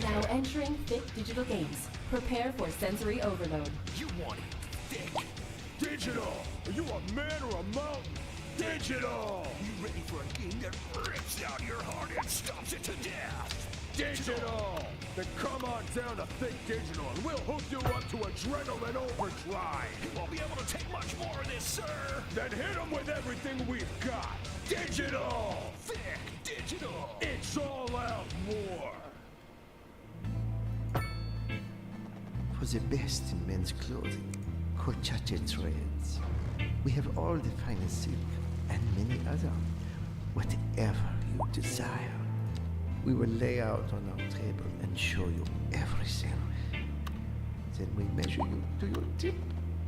S15: Now entering thick digital games. Prepare for sensory overload.
S9: You want it thick. Digital! Are you a man or a mountain? Digital! You ready for a game that rips out your heart and stomps it to death? Digital! Then come on down to Think Digital and we'll hook you up to adrenaline overdrive! You won't be able to take much more of this, sir! Then hit them with everything we've got! Digital! Think Digital! It's all out war!
S8: For the best in men's clothing, Cochache Trades. We have all the finest silk and many other, whatever you desire. We will lay out on our table and show you everything. Then we measure you to your tip,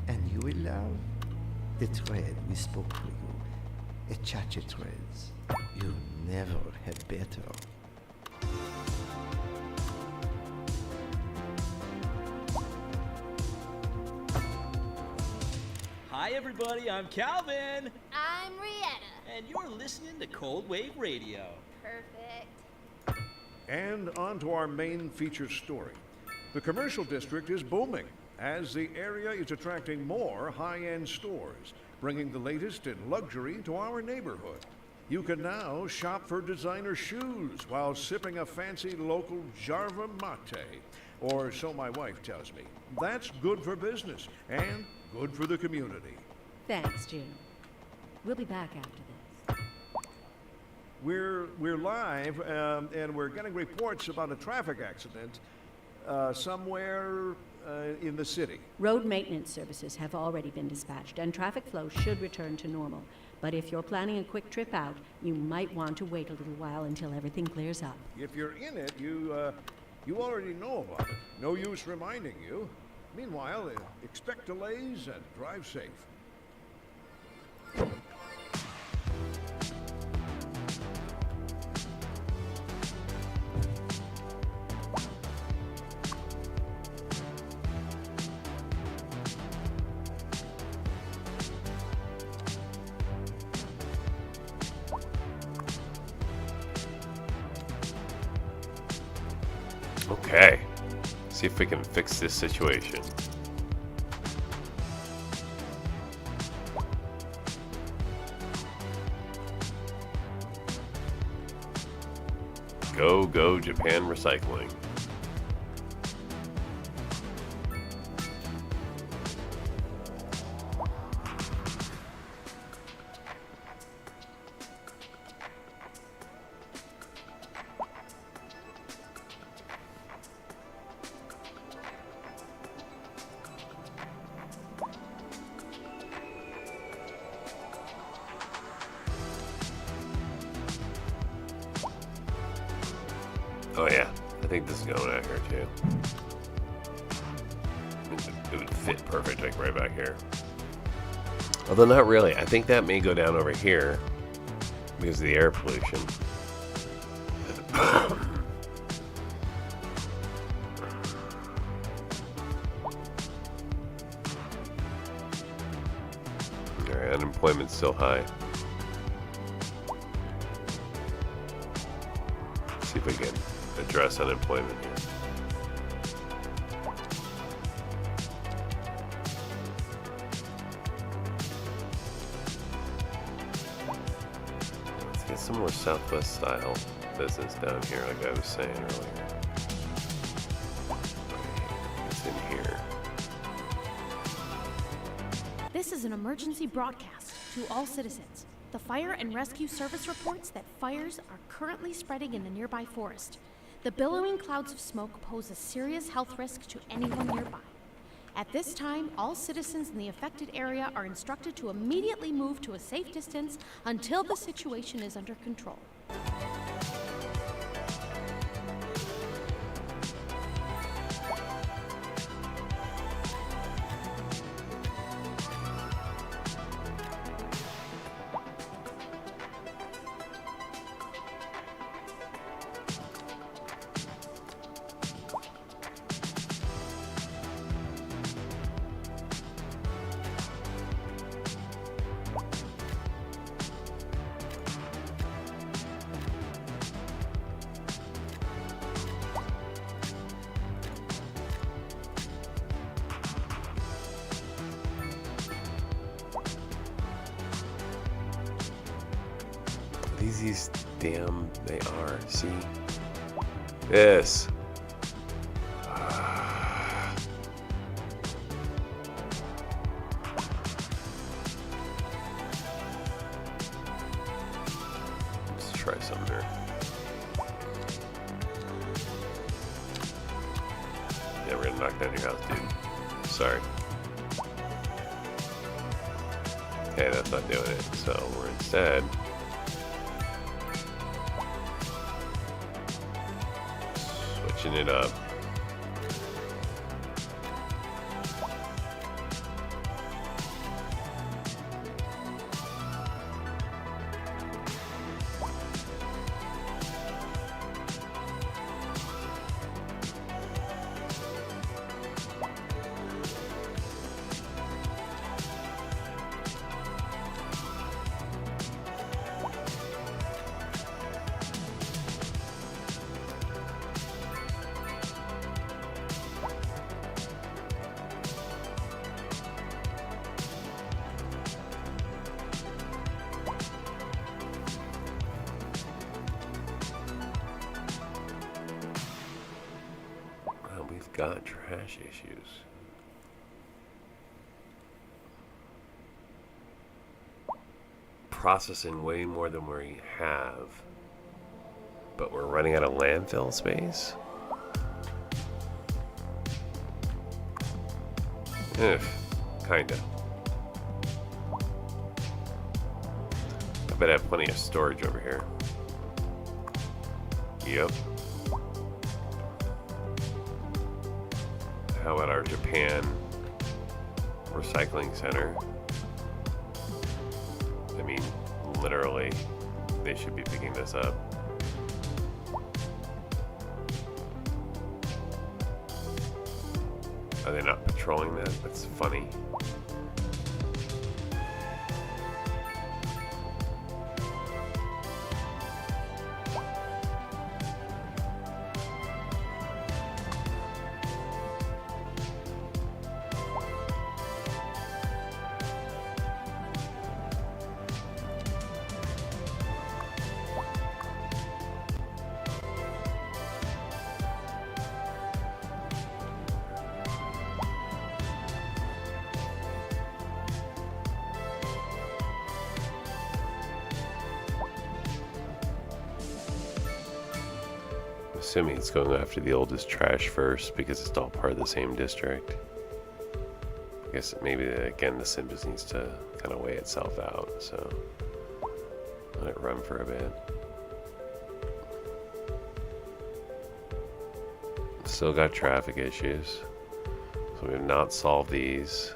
S8: and you will love the thread we spoke for you. Chache threads. You never had better.
S13: Hi, everybody. I'm Calvin.
S12: I'm Rietta.
S13: And you're listening to Cold Wave Radio.
S12: Perfect.
S4: And on to our main featured story. The commercial district is booming as the area is attracting more high-end stores, bringing the latest in luxury to our neighborhood. You can now shop for designer shoes while sipping a fancy local Jarva mate, or so my wife tells me. That's good for business and good for the community.
S3: Thanks, Jim. We'll be back after this.
S4: We're live, and we're getting reports about a traffic accident somewhere in the city.
S3: Road maintenance services have already been dispatched, and traffic flow should return to normal. But if you're planning a quick trip out, you might want to wait a little while until everything clears up.
S4: If you're in it, you already know about it. No use reminding you. Meanwhile, expect delays and drive safe.
S2: Okay. See if we can fix this situation. Go Japan Recycling. Oh yeah, I think this is going out here too. It would fit perfect, like right back here. Although not really. I think that may go down over here because of the air pollution. Alright, unemployment's still high. Let's see if we can address unemployment here. Let's get some more Southwest style business down here, like I was saying earlier. It's in here.
S6: This is an emergency broadcast to all citizens. The Fire and Rescue Service reports that fires are currently spreading in the nearby forest. The billowing clouds of smoke pose a serious health risk to anyone nearby. At this time, all citizens in the affected area are instructed to immediately move to a safe distance until the situation is under control.
S2: These damn, they are. See? This. Let's try something here. Yeah, we're gonna knock down your house, dude. Sorry. Okay, that's not doing it. So we're instead switching it up. We've got trash issues. Processing way more than we have, but we're running out of landfill space? Kinda. I bet I have plenty of storage over here. Yep. How about our Japan recycling center? I mean, literally, they should be picking this up. Are they not patrolling that? That's funny. Assuming it's going after the oldest trash first because it's all part of the same district. I guess maybe, again, the sim just needs to kind of weigh itself out, so let it run for a bit. Still got traffic issues, so we have not solved these.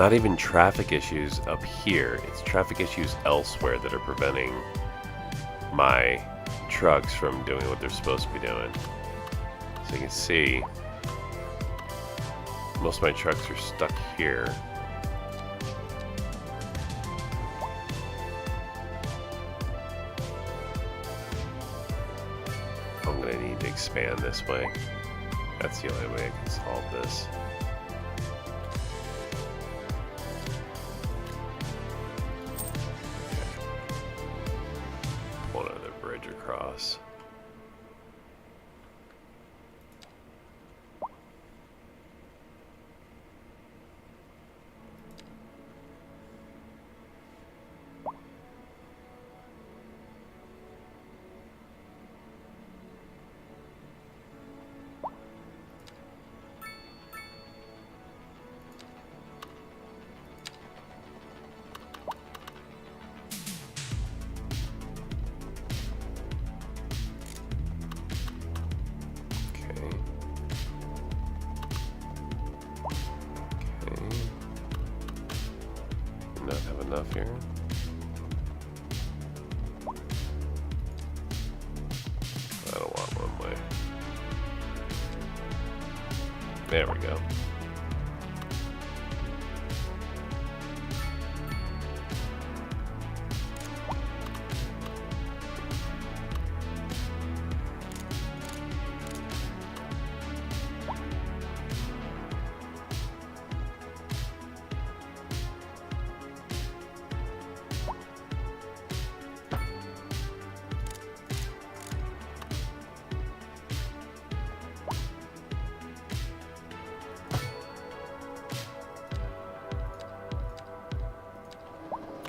S2: not even traffic issues up here. It's traffic issues elsewhere that are preventing my trucks from doing what they're supposed to be doing. So you can see, most of my trucks are stuck here. I'm gonna need to expand this way. That's the only way I can solve this. Pull another bridge across. Not have enough here. I don't want one way. There we go.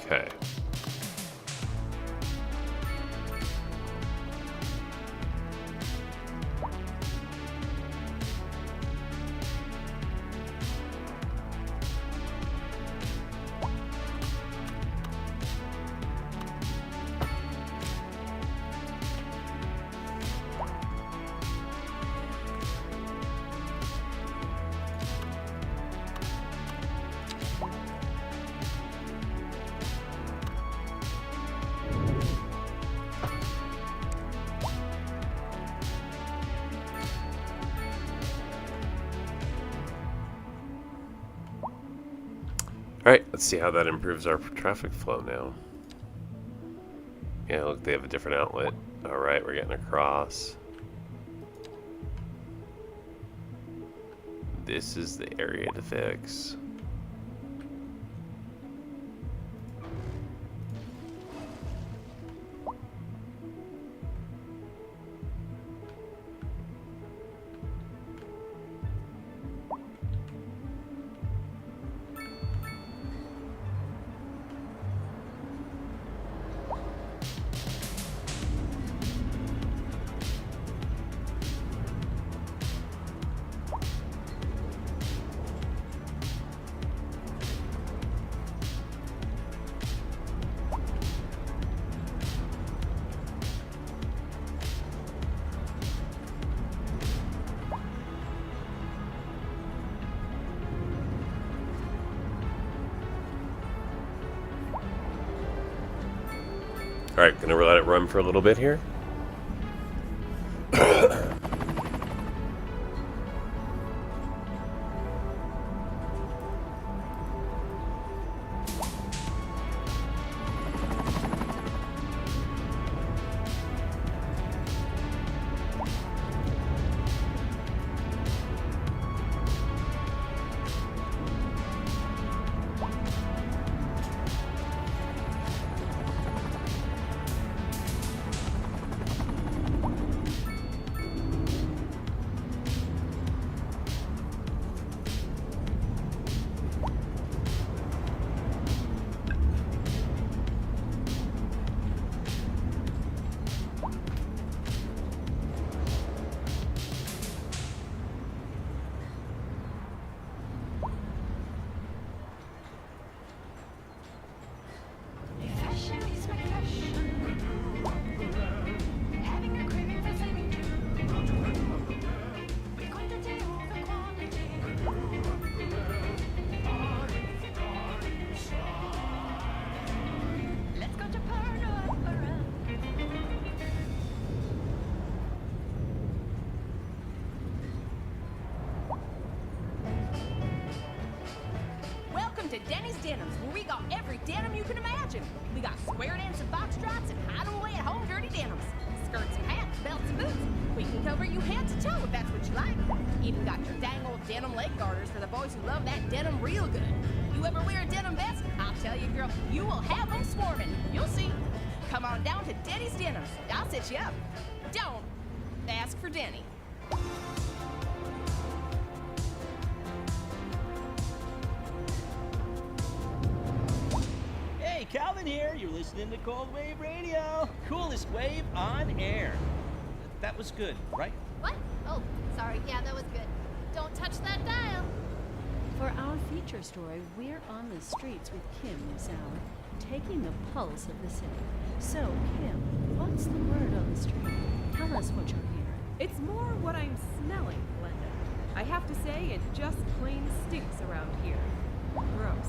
S2: Okay. Alright, let's see how that improves our traffic flow now. Yeah, look, they have a different outlet. Alright, we're getting across. This is the area to fix. Alright, gonna let it run for a little bit here.
S7: to Denny's Denims, where we got every denim you can imagine. We got square dance and foxtrots and hide 'em away at home dirty denims. Skirts and hats, belts and boots. We can cover you head to toe if that's what you like. Even got your dang old denim leg garters for the boys who love that denim real good. You ever wear a denim vest? I'll tell you, girl, you will have them swarming. You'll see. Come on down to Denny's Denims. I'll set you up. Don't ask for Denny.
S13: Hey, Calvin here. You're listening to Cold Wave Radio. Coolest wave on air. That was good, right?
S12: What? Oh, sorry. Yeah, that was good. Don't touch that dial.
S3: For our feature story, we're on the streets with Kim this hour, taking the pulse of the city. So, Kim, what's the word on the street? Tell us what you're hearing.
S16: It's more what I'm smelling, Glenda. I have to say, it just plain stinks around here. Gross.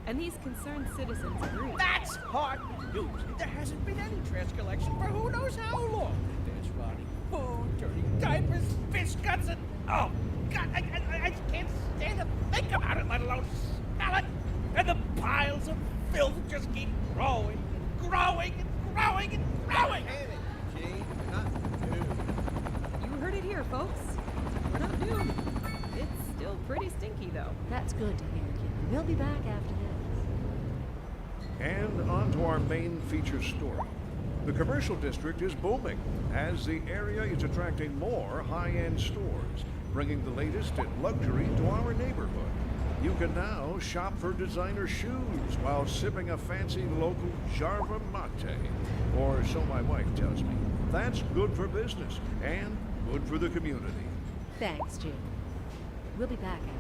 S16: And these concerned citizens agree.
S11: That's hard news. There hasn't been any trash collection for who knows how long. There's rotting food, dirty diapers, fish guts, and oh God, I can't stand to think about it, let alone smell it. And the piles of filth just keep growing, and growing, and growing, and growing.
S16: You heard it here, folks. We're not doomed. It's still pretty stinky, though.
S3: That's good to hear, Kim. We'll be back after this.
S4: And on to our main feature story. The commercial district is booming as the area is attracting more high-end stores, bringing the latest in luxury to our neighborhood. You can now shop for designer shoes while sipping a fancy local Jarva mate. Or so my wife tells me. That's good for business and good for the community.
S3: Thanks, Jim. We'll be back after.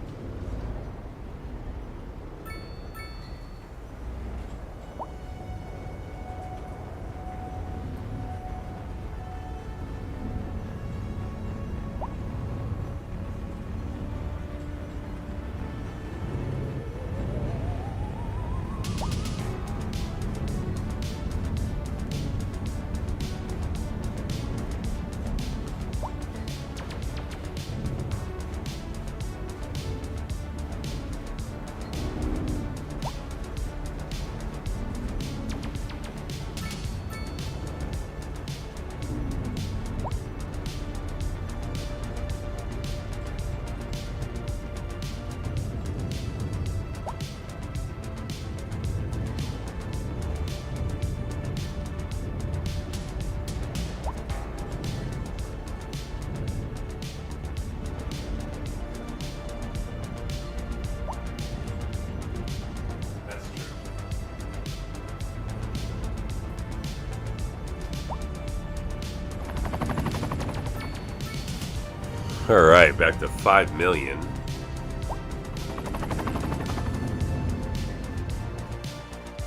S2: All right, back to 5 million.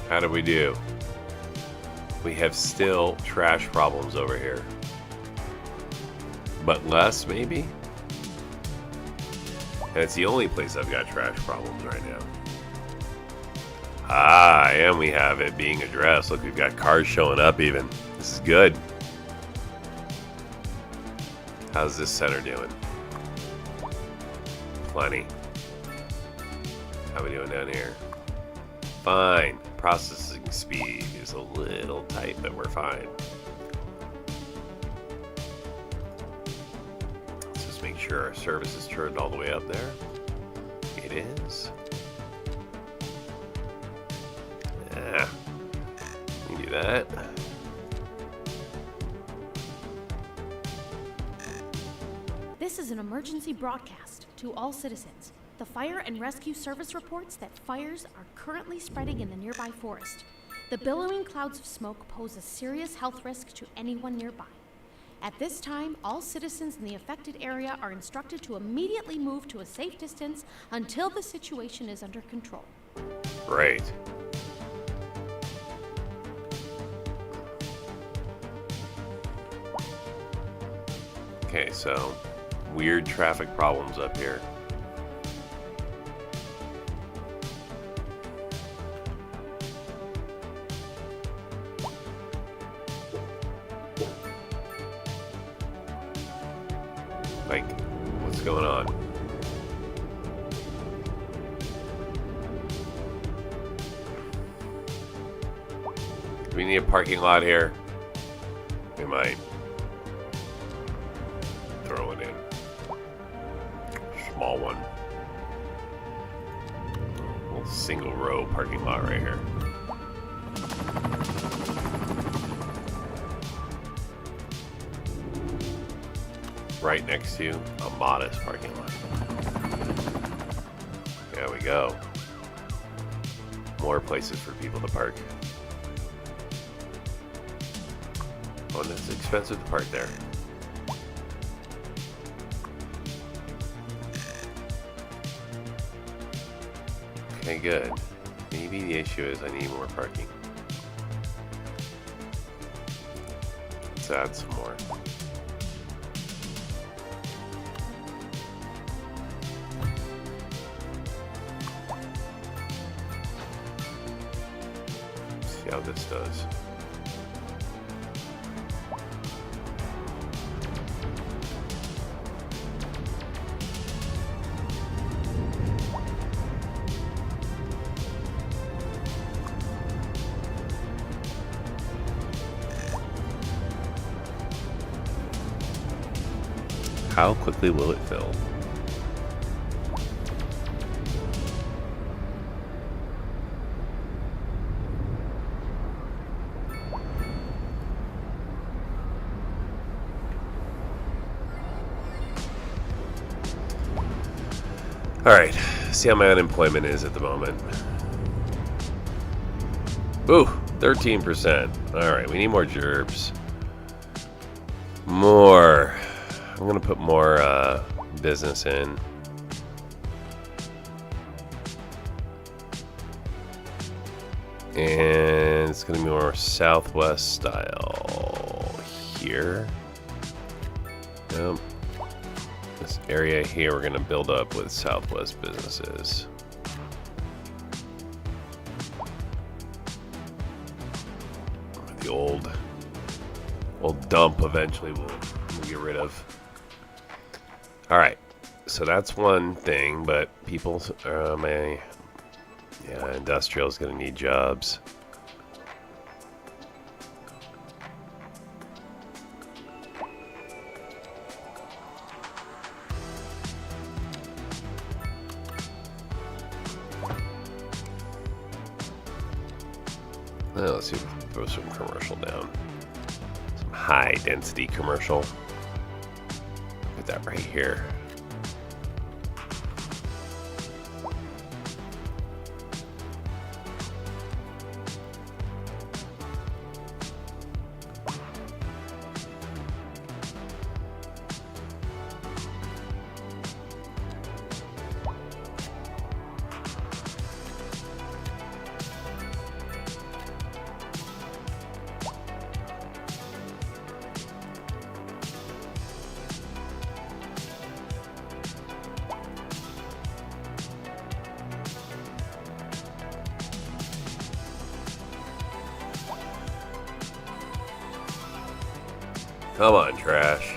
S2: How do we do? We have still trash problems over here. But less, maybe? And it's the only place I've got trash problems right now. Ah, and we have it being addressed. Look, we've got cars showing up even. This is good. How's this center doing? Plenty. How we doing down here? Fine. Processing speed is a little tight, but we're fine. Let's just make sure our service is turned all the way up there. It is. Yeah. We can do that.
S6: This is an emergency broadcast to all citizens. The fire and rescue service reports that fires are currently spreading in the nearby forest. The billowing clouds of smoke pose a serious health risk to anyone nearby. At this time, all citizens in the affected area are instructed to immediately move to a safe distance until the situation is under control.
S2: Great. Okay, so weird traffic problems up here. Like, what's going on? Do we need a parking lot here? We might. Throw it in. Small one. A little single row parking lot right here. Right next to a modest parking lot. There we go. More places for people to park. Oh, and it's expensive to park there. Okay, good. Maybe the issue is I need more parking. Let's add some more. See how this does. How quickly will it fill? Alright, see how my unemployment is at the moment. Ooh, 13%. Alright, we need more gerbs. More. I'm gonna put more business in. And it's gonna be more Southwest style here. Yep. This area here we're gonna build up with Southwest businesses. The old dump eventually we'll get rid of. Alright, so that's one thing, but people, industrial is going to need jobs. Well, let's see if we can throw some commercial down. Some high density commercial. Put that right here. Come on, trash.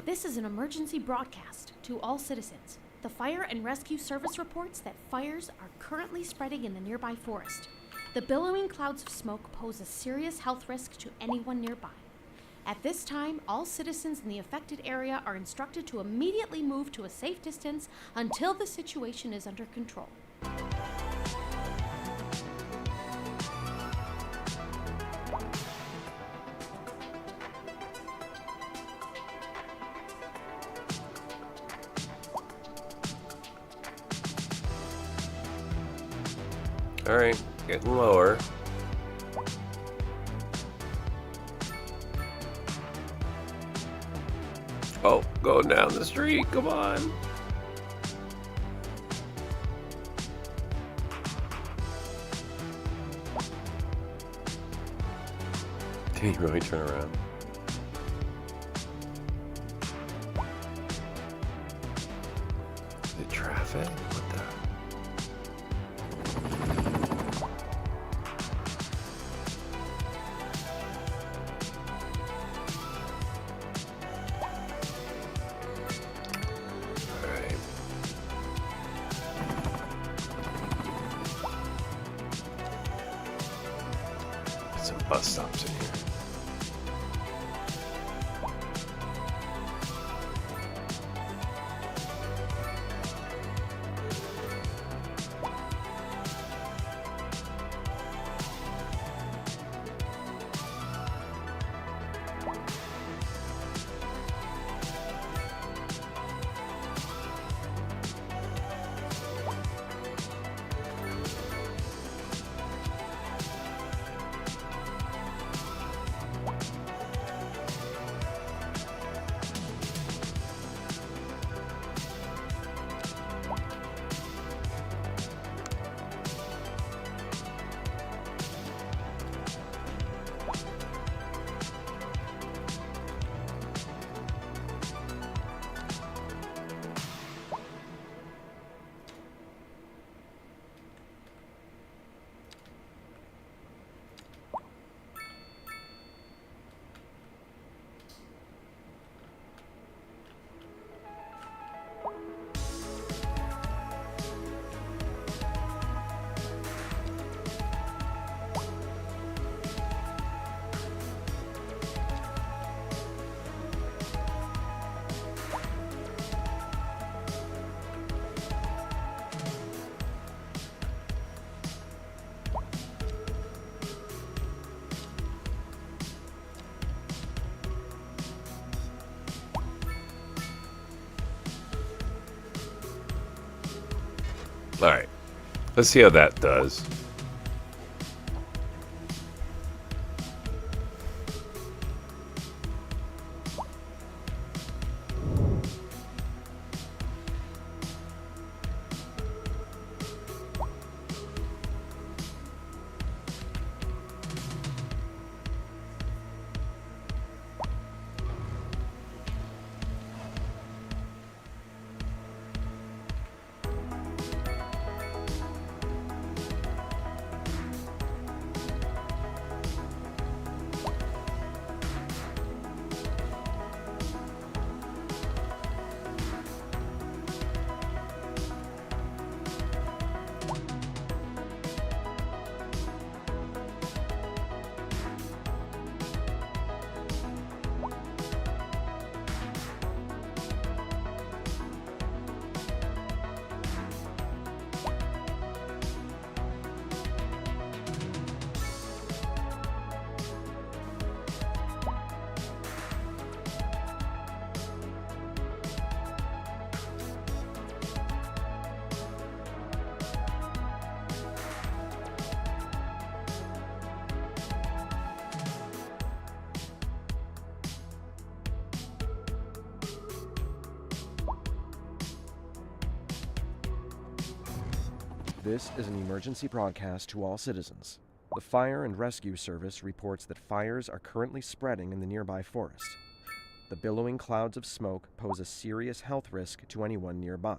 S6: This is an emergency broadcast to all citizens. The Fire and Rescue Service reports that fires are currently spreading in the nearby forest. The billowing clouds of smoke pose a serious health risk to anyone nearby. At this time, all citizens in the affected area are instructed to immediately move to a safe distance until the situation is under control.
S2: Alright, getting lower. Oh, going down the street, come on. Can you really turn around? The traffic? What the? bus stops in here. Alright, let's see how that does.
S5: This is an emergency broadcast to all citizens. The Fire and Rescue Service reports that fires are currently spreading in the nearby forest. The billowing clouds of smoke pose a serious health risk to anyone nearby.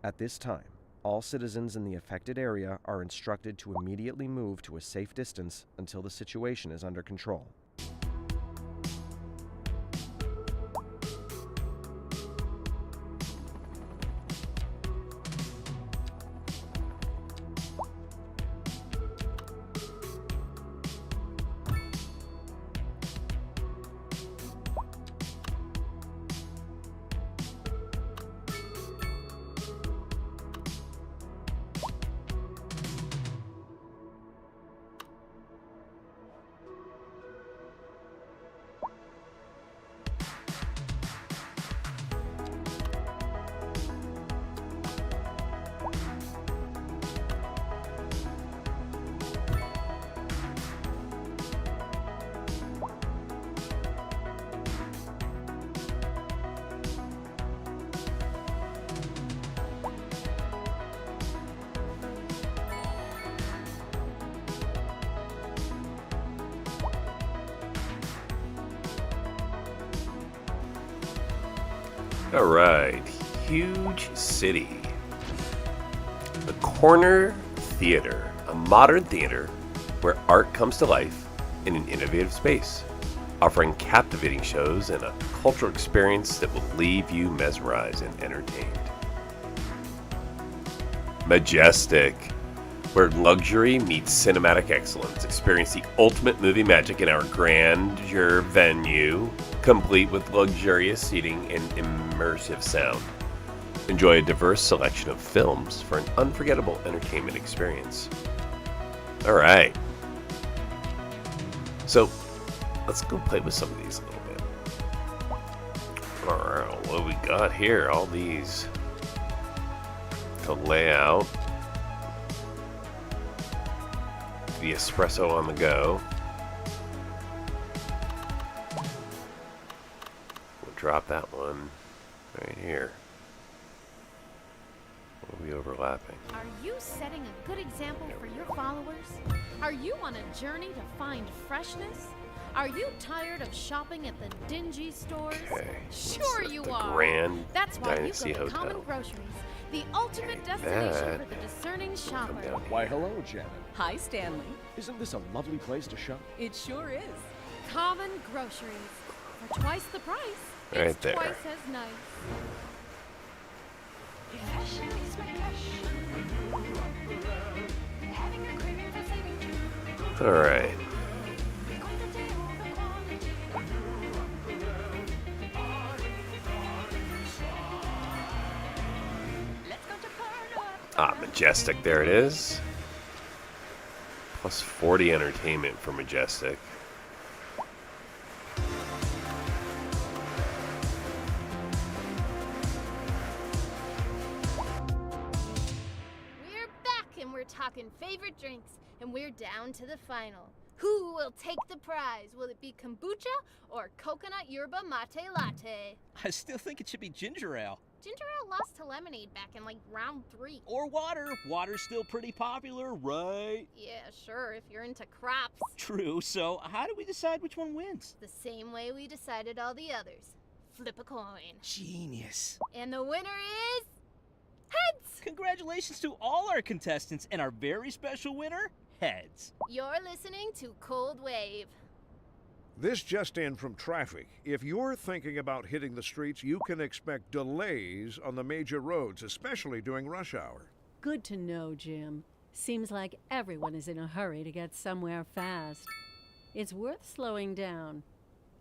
S5: At this time, all citizens in the affected area are instructed to immediately move to a safe distance until the situation is under control.
S2: Alright, huge city. The Corner Theater, a modern theater where art comes to life in an innovative space, offering captivating shows and a cultural experience that will leave you mesmerized and entertained. Majestic. where luxury meets cinematic excellence. Experience the ultimate movie magic in our grandeur venue, complete with luxurious seating and immersive sound. Enjoy a diverse selection of films for an unforgettable entertainment experience. All right. So, let's go play with some of these a little bit. All right, what we got here? All these to lay out. The espresso on the go. We'll drop that one right here. We'll be overlapping.
S6: Are you setting a good example for your followers? Are you on a journey to find freshness? Are you tired of shopping at the dingy stores?
S2: Okay.
S6: Sure you
S2: The
S6: are.
S2: Grand
S6: That's why
S2: Dynasty
S6: you go to
S2: Hotel.
S6: Common Groceries, the ultimate destination
S2: that
S6: for the discerning shopper.
S2: down here.
S17: Why, hello, Janet.
S14: Hi, Stanley.
S17: Isn't this a lovely place to shop?
S14: It sure is.
S6: Common Groceries. For twice the price,
S2: Right
S6: it's
S2: there.
S6: twice as nice.
S14: Fashion is my passion. Having a craving for saving too.
S2: All right. Ah, Majestic, there it is. Plus 40 entertainment for Majestic.
S12: We're back and we're talking favorite drinks, and we're down to the final. Who will take the prize? Will it be kombucha or coconut yerba mate latte?
S13: I still think it should be ginger ale.
S12: Ginger ale lost to lemonade back in like round 3.
S13: Or water. Water's still pretty popular, right?
S12: Yeah, sure, if you're into crops.
S13: True, so how do we decide which one wins?
S12: The same way we decided all the others. Flip a coin.
S13: Genius.
S12: And the winner is... Heads!
S13: Congratulations to all our contestants and our very special winner, Heads.
S12: You're listening to Cold Wave.
S4: This just in from traffic. If you're thinking about hitting the streets, you can expect delays on the major roads, especially during rush hour.
S3: Good to know, Jim. Seems like everyone is in a hurry to get somewhere fast. It's worth slowing down.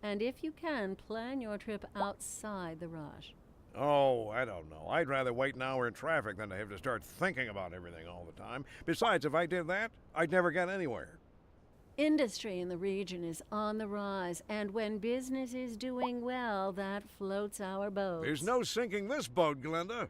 S3: And if you can, plan your trip outside the rush.
S4: Oh, I don't know. I'd rather wait an hour in traffic than to have to start thinking about everything all the time. Besides, if I did that, I'd never get anywhere.
S3: Industry in the region is on the rise, and when business is doing well, that floats our boats.
S4: There's no sinking this boat, Glenda.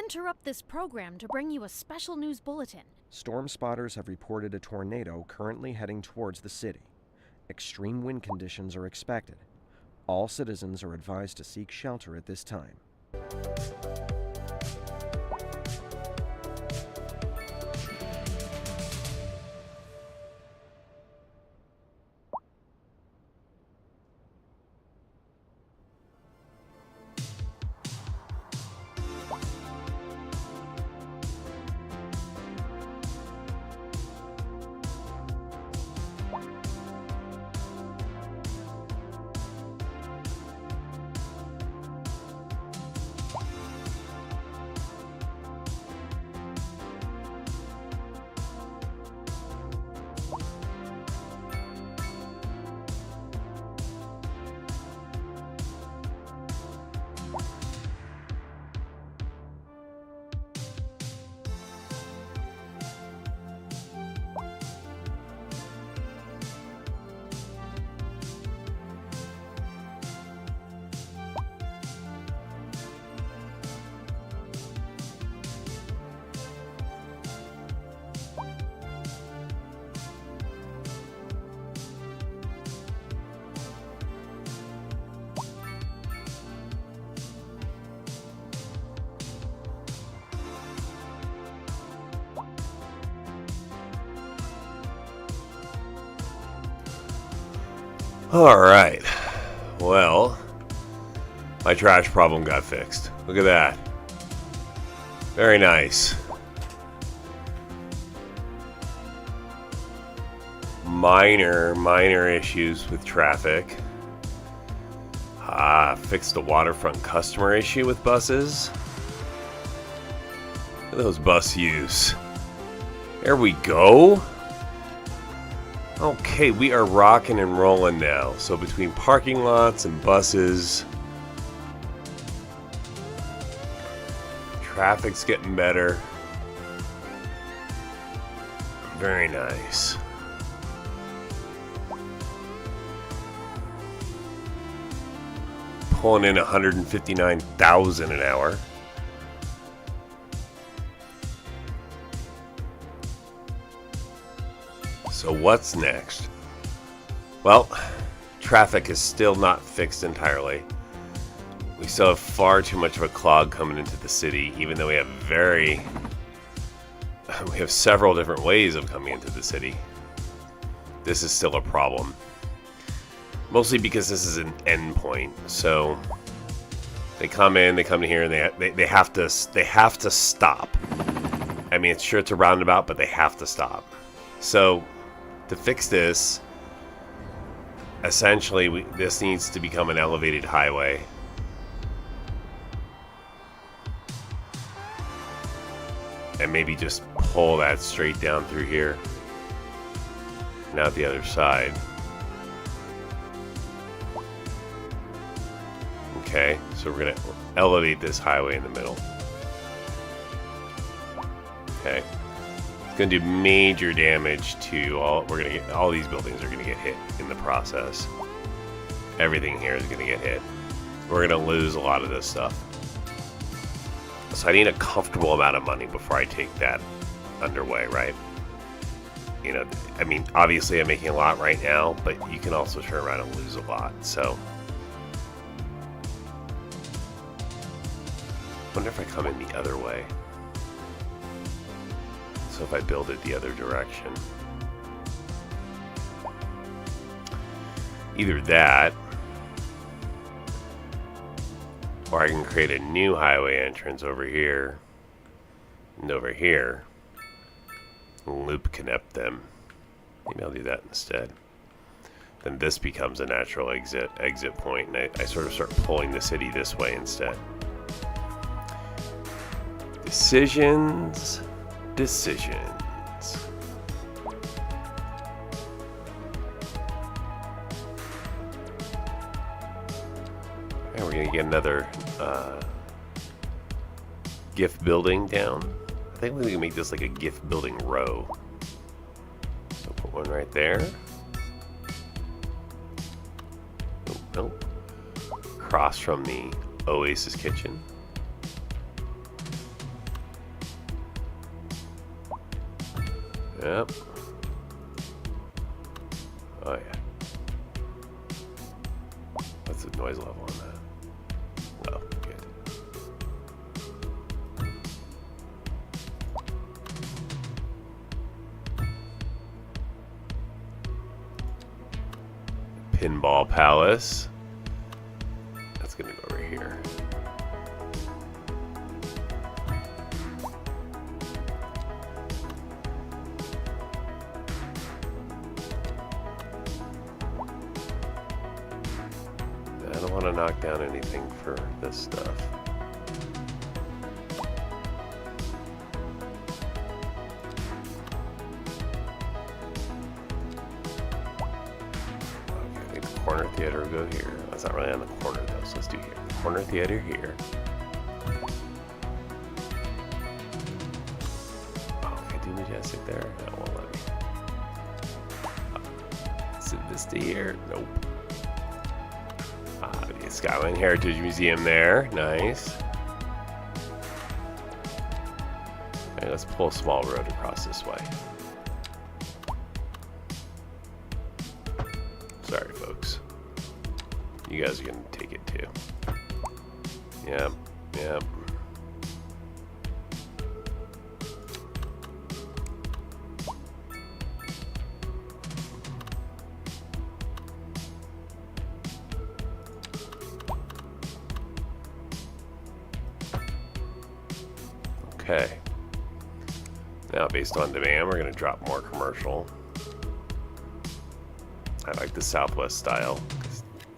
S6: interrupt this program to bring you a special news bulletin.
S5: Storm spotters have reported a tornado currently heading towards the city. Extreme wind conditions are expected. All citizens are advised to seek shelter at this time.
S2: Alright, well, my trash problem got fixed. Look at that. Very nice. Minor issues with traffic. Fixed the waterfront customer issue with buses. Look at those bus use. There we go. Okay, we are rocking and rolling now. So between parking lots and buses, traffic's getting better. Very nice. Pulling in 159,000 an hour. So what's next? Well, traffic is still not fixed entirely. We still have far too much of a clog coming into the city, even though we have several different ways of coming into the city. This is still a problem. Mostly because this is an endpoint. So they come in, they come to here, and they have to stop. I mean, it's a roundabout, but they have to stop. So to fix this, essentially, this needs to become an elevated highway. And maybe just pull that straight down through here. And out the other side. Okay, so we're going to elevate this highway in the middle. Okay. It's going to do major damage to all these buildings are going to get hit in the process. Everything here is going to get hit. We're going to lose a lot of this stuff. So I need a comfortable amount of money before I take that underway, right? You know, I mean, obviously I'm making a lot right now, but you can also turn around and lose a lot. So I wonder if I come in the other way. So if I build it the other direction. Either that, or I can create a new highway entrance over here and over here. Loop connect them. Maybe I'll do that instead. Then this becomes a natural exit point, and I sort of start pulling the city this way instead. Decisions. And we're gonna get another gift building down. I think we can make this like a gift building row. So put one right there. Nope. Across from the Oasis kitchen. Yep. Oh yeah. What's the noise level on that? Oh, good. Pinball Palace. That's gonna go over here. I don't want to knock down anything for this stuff. Corner theater will go here. That's not really on the corner though, so let's do here. Corner theater here. Oh, can I do Majestic there? That won't let me. Vista here? Nope. The Skyline Heritage Museum there. Nice. Alright, let's pull a small road across this way. Sorry, folks. You guys are gonna take it too. Yep, yep. Okay. Now, based on demand, we're gonna drop more commercial. I like the Southwest style.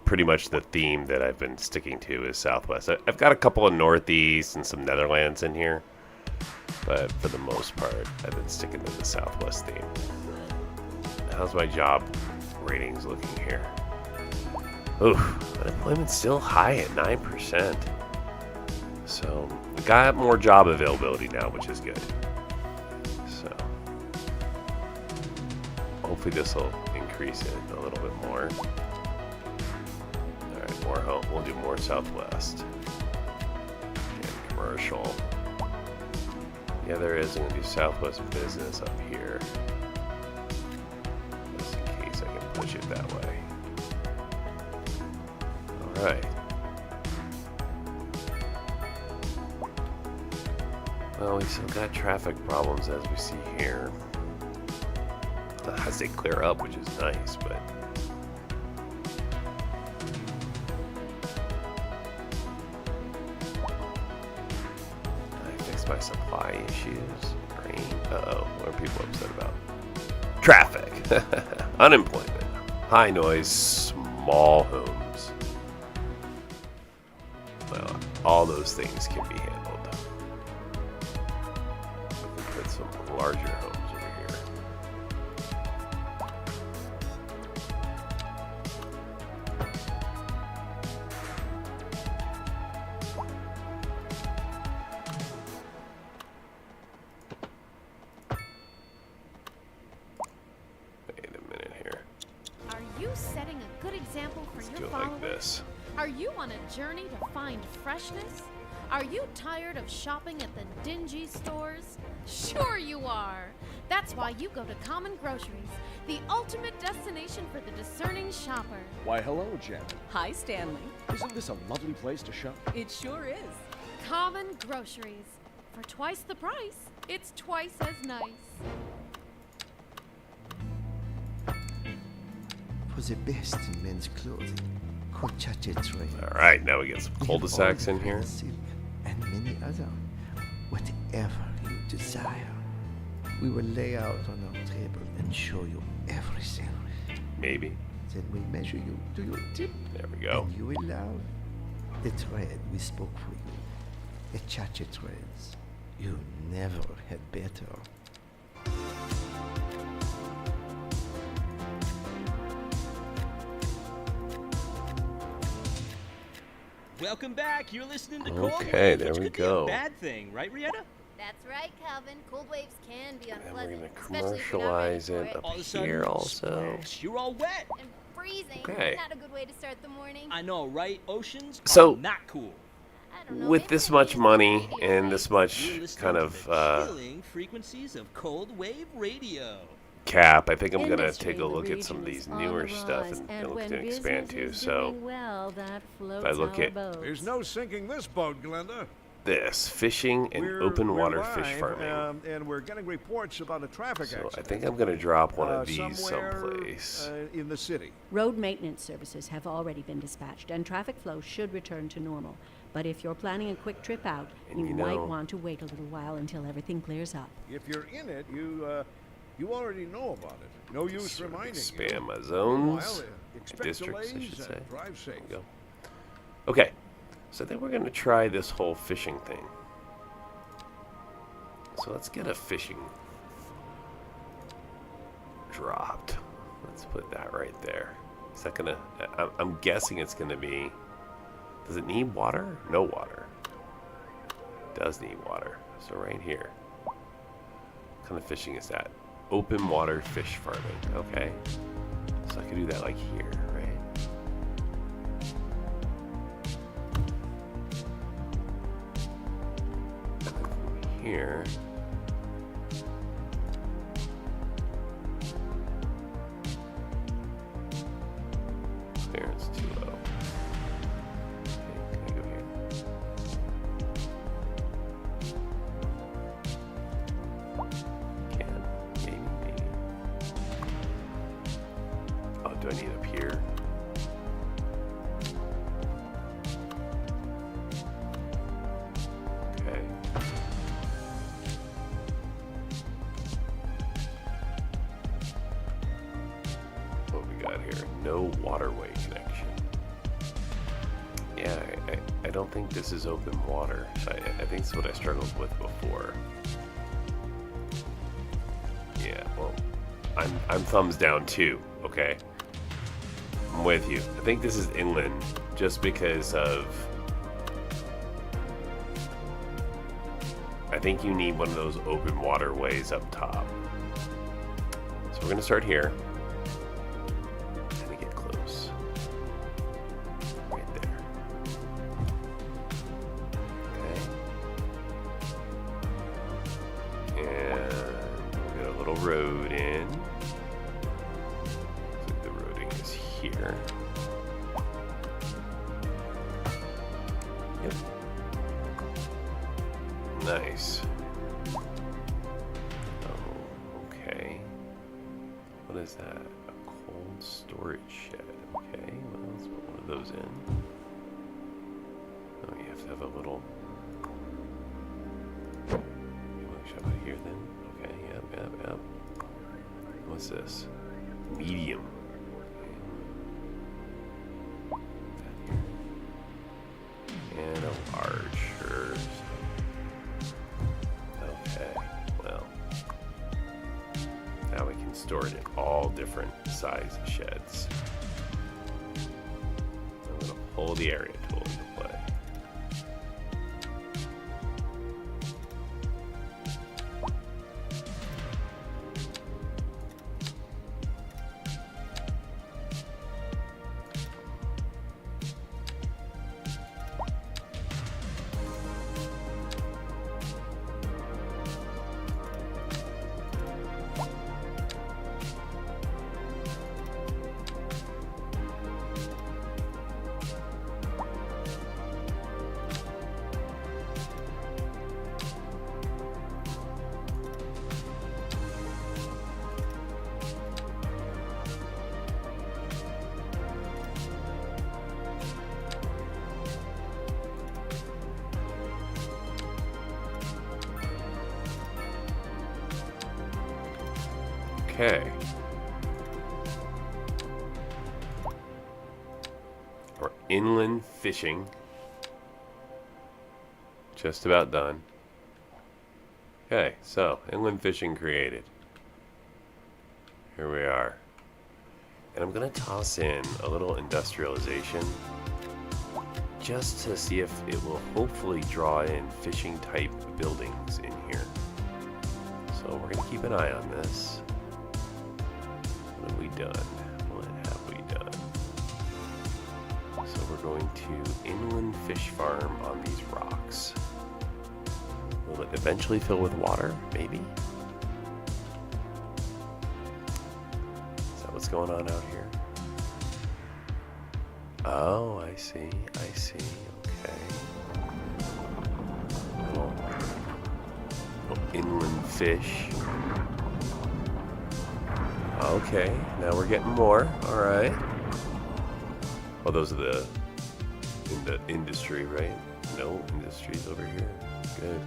S2: Pretty much the theme that I've been sticking to is Southwest. I've got a couple of Northeast and some Netherlands in here, but for the most part, I've been sticking to the Southwest theme. How's my job ratings looking here? Oof, unemployment's still high at 9%. So, we got more job availability now, which is good. So, hopefully this will increase it a little bit more. Alright, more home. We'll do more Southwest. And commercial. Yeah, there is. I'm going to do Southwest business up here. Just in case I can push it that way. Alright. Well, we still got traffic problems as we see here. As they clear up, which is nice, but I fixed my supply issues. Rain. Uh-oh. What are people upset about? Traffic. Unemployment. High noise. Small homes. Well, all those things can be handled. We can put some larger homes over here. Wait a minute here.
S6: Are you setting a good example for
S2: Let's
S6: your
S2: do it
S6: followers?
S2: like this.
S6: Are you on a journey to find freshness? Are you tired of shopping at the dingy stores? Sure you are. That's why you go to Common Groceries, the ultimate destination for the discerning shopper.
S17: Why, hello, Jen.
S18: Hi, Stanley.
S17: Isn't this a lovely place to shop?
S18: It sure is.
S6: Common Groceries. For twice the price, it's twice as nice.
S8: For the best in men's clothing, Cochache Trade.
S2: Alright, now we get some cul-de-sacs in here.
S8: Silk and many other. Whatever you desire. We will lay out on our table and show you everything.
S2: Maybe.
S8: Then we measure you to your tip.
S2: There we go.
S8: And you will love the thread we spoke for you. The Chache threads. You never had better.
S13: Welcome back. You're listening to
S2: Okay,
S13: Cold Wave,
S2: there
S13: which
S2: we
S13: could be
S2: go.
S13: a bad thing, right, Rietta?
S12: That's right, Calvin. Cold waves can be
S2: And we're
S12: unpleasant,
S2: going to
S12: especially if you're not ready
S2: commercialize
S12: for
S2: it
S12: it.
S2: up
S13: All of a sudden,
S2: here also.
S13: splash, you're all wet.
S12: And freezing.
S2: Okay.
S12: Not a good way to start the morning.
S13: I know, right? Oceans
S2: So-
S13: are not cool.
S12: I
S2: with this much money and this much
S13: You're listening
S2: kind
S13: to
S2: of
S13: the chilling frequencies of cold wave radio.
S2: cap, I think I'm gonna
S3: Industry
S2: take a
S3: in the
S2: look at some of
S3: region is
S2: these
S3: on
S2: newer
S3: the
S2: stuff
S3: rise,
S2: and look
S3: when
S2: to expand
S3: business
S2: to.
S3: is
S2: So
S3: doing well, that floats
S2: I look
S3: our
S2: at
S3: boats.
S4: There's no sinking this boat, Glenda.
S2: this fishing and open water fish
S4: live,
S2: farming.
S4: and we're getting reports about a traffic
S2: So I
S4: accident.
S2: think I'm gonna drop one of these
S4: somewhere,
S2: someplace.
S4: in the city.
S3: Road maintenance services have already been dispatched, and traffic flow should return to normal. But if you're planning a quick trip out,
S2: And
S3: you
S2: you
S3: might
S2: know-
S3: want to wait a little while until everything clears up.
S4: If you're in it, you already know about it. No use
S2: Sort of
S4: reminding
S2: expand
S4: you.
S2: my zones,
S4: Meanwhile,
S2: my
S4: expect
S2: districts, I
S4: delays
S2: should say.
S4: and drive safe.
S2: There you go. Okay, so then we're gonna try this whole fishing thing. So let's get a fishing dropped. Let's put that right there. Is that gonna? I'm guessing it's gonna be. Does it need water? No water. It does need water. So right here. What kind of fishing is that? Open water fish farming. Okay. So I could do that like here, right? Here. Clearance too low. Okay, can I go here? Can. Maybe. Oh, do I need up here? Okay. What we got here? No waterway connection. Yeah, I don't think this is open water. I think it's what I struggled with before. Yeah, well, I'm thumbs down too, okay? I'm with you. I think this is inland just because of... I think you need one of those open waterways up top. So we're gonna start here. And get close. Right there. Okay. And we'll get a little road in. Looks like the roading is here. Yep. Nice. Oh, okay. What is that? A cold storage shed. Okay, well, let's put one of those in. Oh, you have to have a little... You want to shove it here then? Okay, yep. What's this? Medium. And a large, sure. Okay, well. Now we can store it in all different size sheds. I'm going to pull the area tool into play. Okay. Or inland fishing. Just about done. Okay, so inland fishing created. Here we are. And I'm gonna toss in a little industrialization just to see if it will hopefully draw in fishing type buildings in here. So we're gonna keep an eye on this. What have we done? What have we done? So we're going to inland fish farm on these rocks. Will it eventually fill with water? Maybe? Is that what's going on out here? Oh, I see. I see. Okay. Little inland fish. Okay, now we're getting more. All right. Oh, those are the industry, right? No industries over here. Good.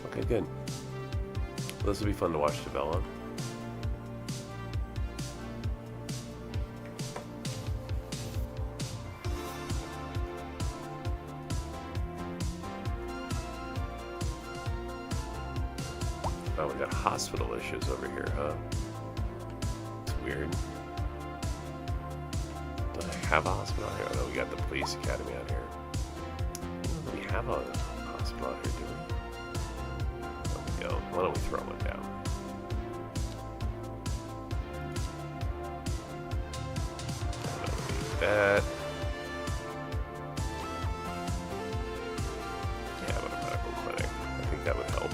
S2: Okay, good. This will be fun to watch develop. Oh, we got hospital issues over here, huh? It's weird. Do I have a hospital out here? Oh no, we got the police academy out here. Do we have a hospital out here, do we? There we go. Why don't we throw one down? That. Yeah, but a medical clinic. I think that would help.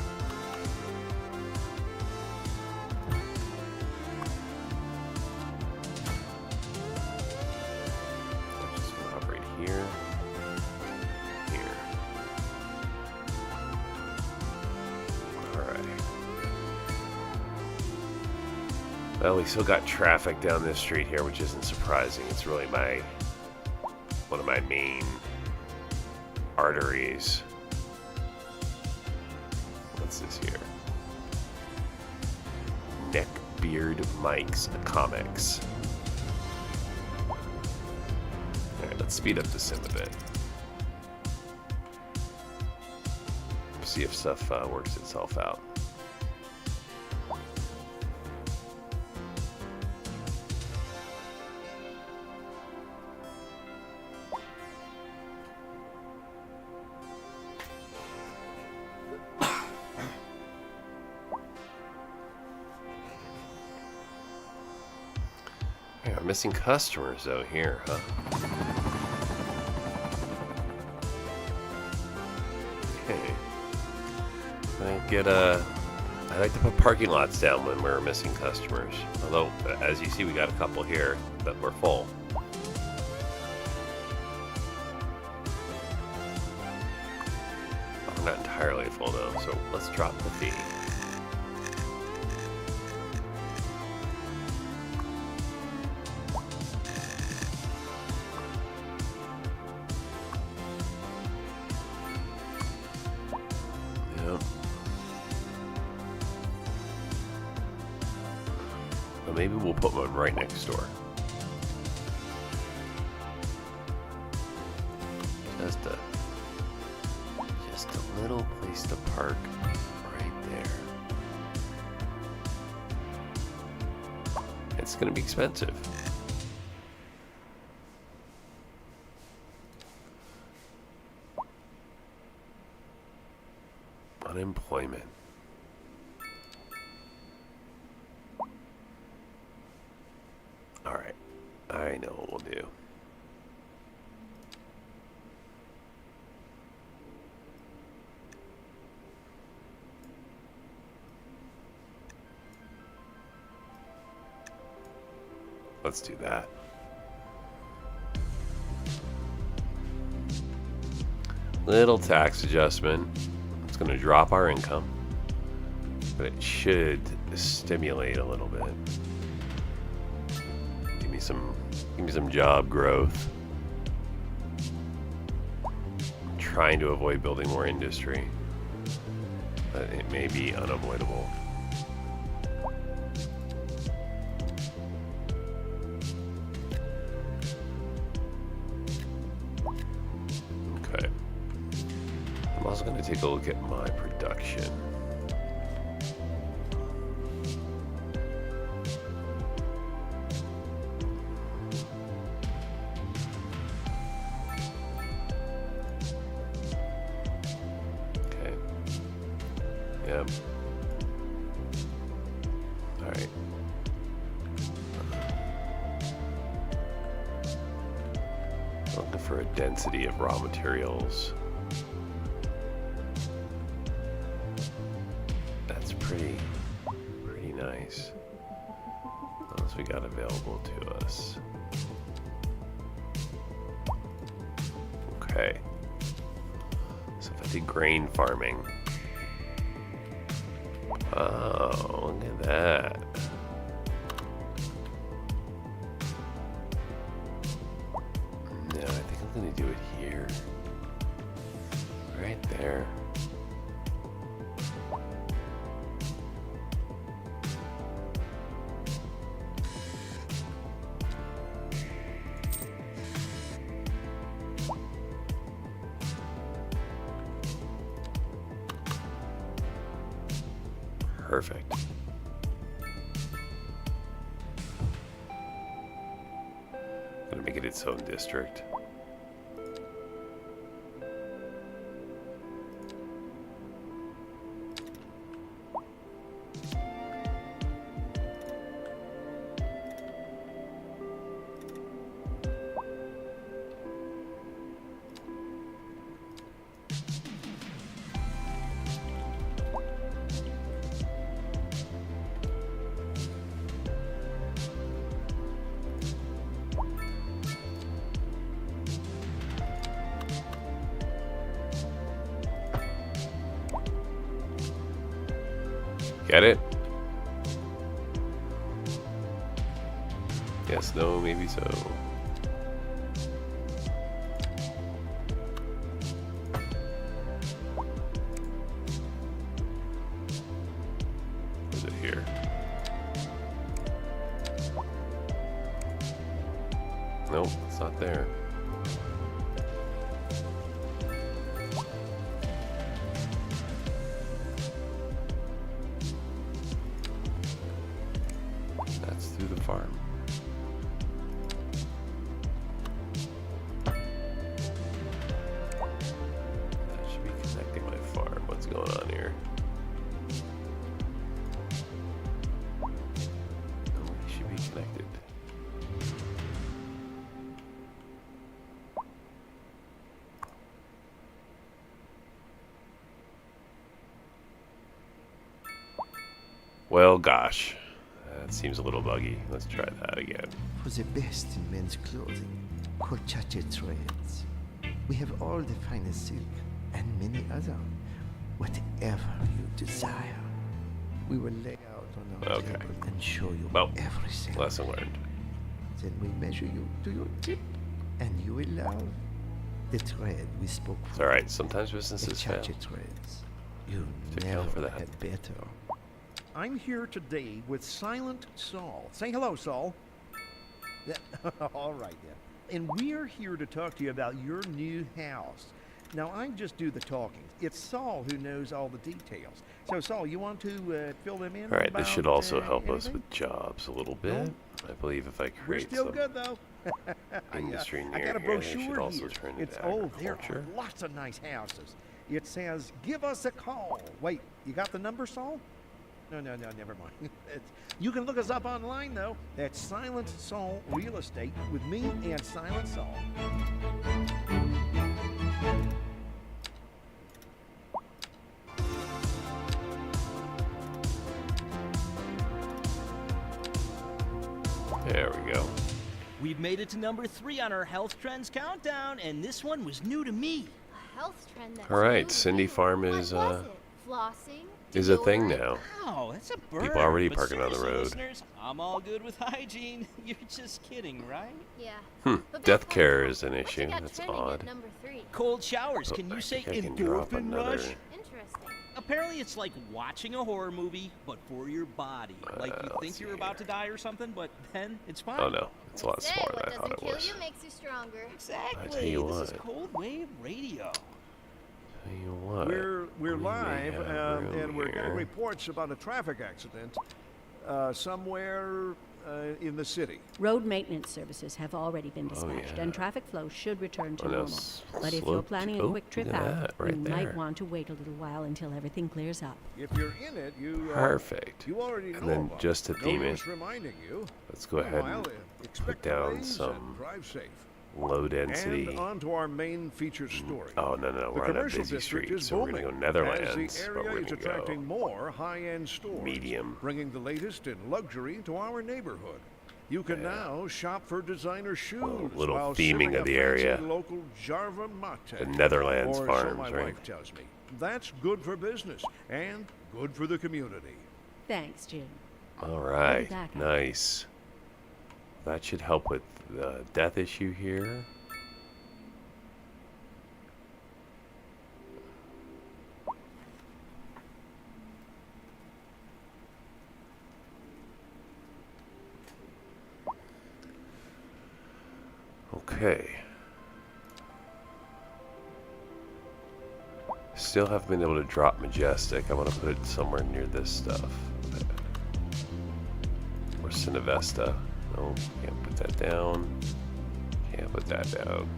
S2: Well, we still got traffic down this street here, which isn't surprising. It's really one of my main arteries. What's this here? Neckbeard Mike's Comics. Alright, let's speed up the sim a bit. See if stuff works itself out. Missing customers though here, huh? Okay. I like to put parking lots down when we're missing customers. Although, as you see, we got a couple here that were full. We're not entirely full though, so let's drop the fee. Maybe we'll put one right next door. Just a little place to park right there. It's gonna be expensive. Unemployment. Alright, I know what we'll do. Let's do that. Little tax adjustment. It's going to drop our income, but it should stimulate a little bit. Give me some job growth. I'm trying to avoid building more industry, but it may be unavoidable. Okay. I'm also going to take a look at my production. Yep. All right. for a density of raw materials. That's pretty nice. What else we got available to us? Okay. So if I did grain farming. Oh, look at that. No, I think I'm gonna do it here. Right there. Perfect. Gonna make it its own district. Get it? Yes, no, maybe so. Is it here? Nope, it's not there. That's through the farm. That should be connecting my farm. What's going on here? Oh, they should be connected. Well, gosh. That seems a little buggy. Let's try that again.
S8: For the best in men's clothing, Colchate Trades. We have all the finest silk and many other, whatever you desire. We will lay out on our table and show you everything.
S2: Lesson learned.
S8: Then we measure you to your tip, and you will love the thread we spoke
S2: It's
S8: for.
S2: alright. Sometimes businesses fail.
S8: Colchate Trades. You
S2: To account for
S8: never
S2: that.
S8: had better.
S4: I'm here today with Silent Saul. Say hello, Saul. All right, then. And we're here to talk to you about your new house. Now, I just do the talking. It's Saul who knows all the details. So, Saul, you want to fill them in?
S2: Alright, this should also help us
S4: anything?
S2: with jobs a little bit. I believe if I
S4: We're
S2: create
S4: still
S2: some
S4: good, though.
S2: industry
S4: I
S2: near
S4: got a
S2: here, they should
S4: brochure
S2: also
S4: here.
S2: turn
S4: It's
S2: into
S4: there are
S2: agriculture.
S4: lots of nice houses. It says, "Give us a call." Wait, you got the number, Saul? No, never mind. You can look us up online, though. That's Silent Saul Real Estate with me and Silent Saul.
S2: There we go.
S13: We've made it to number 3 on our health trends countdown, and this one was new to me.
S12: A health trend that's
S2: Alright,
S12: new to
S2: Cindy
S12: you.
S2: Farm
S12: What
S2: is
S12: was it? Flossing?
S2: is a
S12: Deodorant?
S2: thing now.
S13: Oh, that's a bird.
S2: People already
S13: but
S2: parking on the
S13: seriously,
S2: road.
S13: Listeners, I'm all good with hygiene. You're just kidding, right?
S12: Yeah. But
S2: Death
S12: back
S2: care
S12: home,
S2: is an
S12: what you
S2: issue.
S12: got
S2: That's
S12: trending at
S2: odd.
S12: number 3?
S13: Cold showers.
S2: Oh,
S13: Can
S2: I
S13: you say
S2: think I can drop
S13: endorphin
S2: another.
S13: rush?
S12: Interesting.
S13: Apparently, it's like watching a horror movie, but for your body. Like you
S2: let's
S13: think
S2: see
S13: you're about to die or something, but then it's fine.
S2: Oh no, it's a lot
S12: Say,
S2: smaller
S12: what
S2: than I thought
S12: doesn't
S2: it
S12: kill
S2: was.
S12: you makes you stronger.
S13: Exactly.
S2: I tell you
S13: This is
S2: what.
S13: cold wave radio.
S2: Tell you what.
S4: We're
S2: we may
S4: live,
S2: have room
S4: and we're getting
S2: here.
S4: reports about a traffic accident somewhere in the city.
S3: Road maintenance services have already been dispatched,
S2: yeah.
S3: and traffic flow should return to
S2: Oh, no,
S3: normal. But if you're
S2: slope
S3: planning
S2: to-
S3: a
S2: oh,
S3: quick trip
S2: look at
S3: out,
S2: that, right
S3: you
S2: there.
S3: might want to wait a little while until everything clears up.
S4: If you're in it, you
S2: Perfect.
S4: You already know
S2: And then
S4: about
S2: just to
S4: it.
S2: theme
S4: No
S2: it,
S4: use reminding you.
S2: Let's go ahead and
S4: Expect
S2: down
S4: delays
S2: some
S4: and drive safe.
S2: Low density.
S4: And on to our main featured story.
S2: Oh, no,
S4: The
S2: we're on a
S4: commercial
S2: busy
S4: district
S2: street,
S4: is
S2: so we're
S4: booming,
S2: going to go Netherlands,
S4: as the
S2: but
S4: area
S2: we're
S4: is
S2: going to
S4: attracting
S2: go
S4: more high-end stores,
S2: medium.
S4: bringing the latest in luxury to our neighborhood. You can now shop for designer shoes,
S2: little
S4: while
S2: theming
S4: sipping
S2: of
S4: a
S2: the
S4: fancy
S2: area.
S4: local Jarva mate.
S2: The Netherlands
S4: or
S2: farms,
S4: so my
S2: right?
S4: wife tells me. That's good for business and good for the community.
S3: Thanks, Jim.
S2: All right,
S3: back up.
S2: nice. That should help with the death issue here. Okay. Still haven't been able to drop Majestic. I want to put it somewhere near this stuff. Or Cinevesta. No, can't put that down. Can't put that down.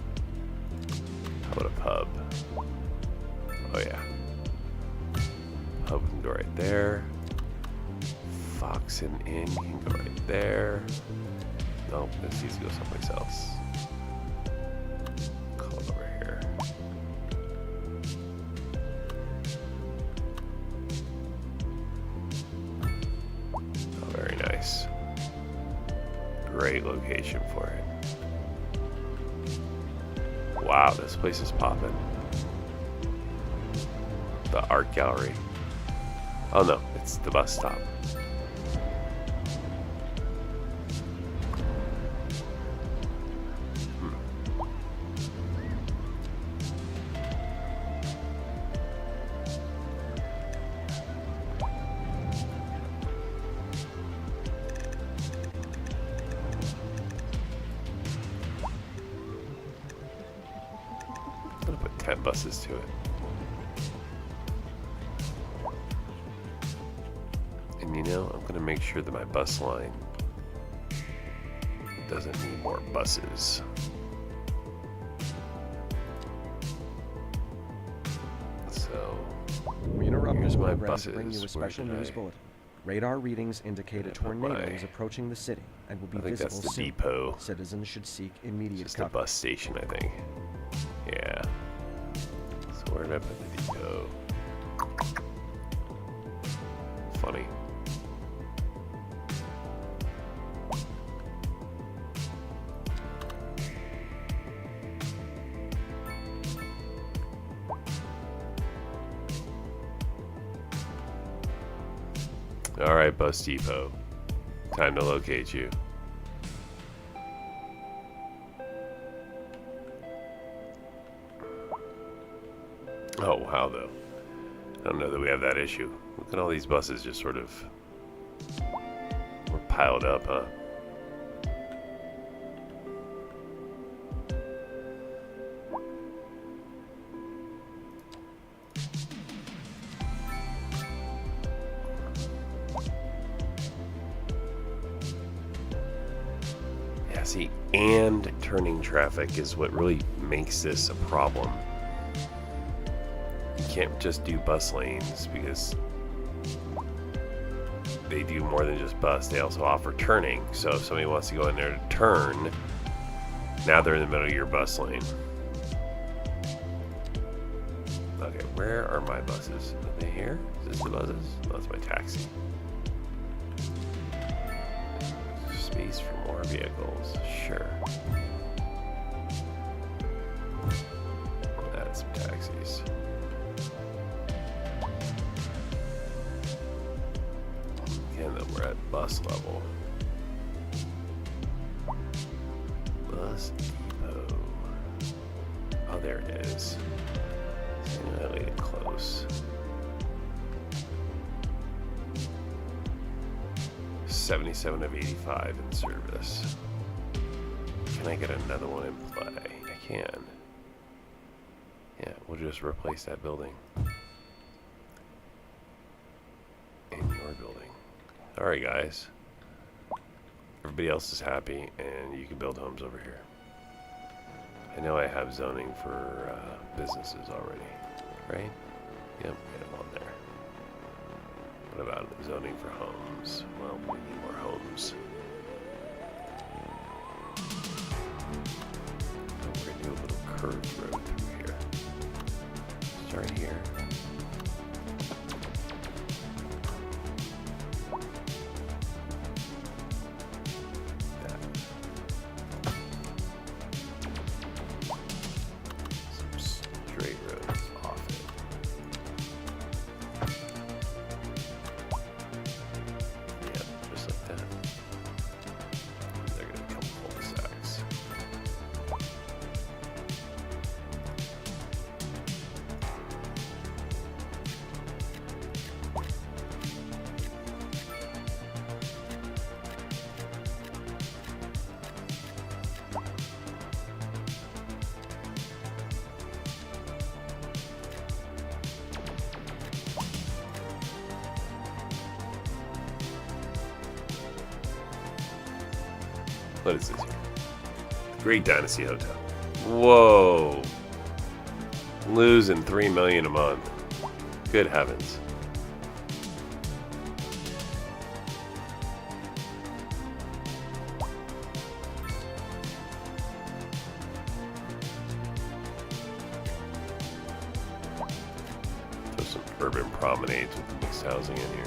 S2: How about a pub? Oh yeah. Pub can go right there. Fox and Inn can go right there. No, this needs to go someplace else. Call it over here. Oh, very nice. Great location for it. Wow, this place is popping. The art gallery. Oh no, it's the bus stop. I'm gonna put 10 buses to it. And you know, I'm gonna make sure that my bus line doesn't need more buses. So,
S5: We interrupt
S2: here's
S5: this
S2: my
S5: program to bring you a
S2: buses. Where
S5: special
S2: did
S5: news
S2: I-
S5: bulletin. Radar readings indicate a
S2: I put
S5: tornado
S2: my-
S5: is approaching the city and will be
S2: I think
S5: visible
S2: that's the
S5: soon.
S2: depot.
S5: Citizens should seek immediate
S2: Just a
S5: cover.
S2: bus station, I think. Yeah. So where did I put the depot? Funny. All right, bus depot. Time to locate you. Oh, wow, though. I don't know that we have that issue. Look at all these buses just sort of were piled up, huh? Yeah, see, and turning traffic is what really makes this a problem. You can't just do bus lanes because they do more than just bus. They also offer turning. So if somebody wants to go in there to turn, now they're in the middle of your bus lane. Okay, where are my buses? Are they here? Is this the buses? No, that's my taxi. Space for more vehicles. Sure. Add some taxis. Again, though, we're at bus level. Bus depot. Oh, there it is. I laid it close. 77 of 85 in service. Can I get another one in play? I can. Yeah, we'll just replace that building. In your building. Alright, guys. Everybody else is happy, and you can build homes over here. I know I have zoning for businesses already, right? Yep, get them on there. What about zoning for homes? Well, we need more homes. curved road through here. Start here. Some straight roads off it. Yep, just like that. They're gonna become cul-de-sacs. What is this here? Great Dynasty Hotel. Whoa. Losing $3 million a month. Good heavens. There's some urban promenades with mixed housing in here.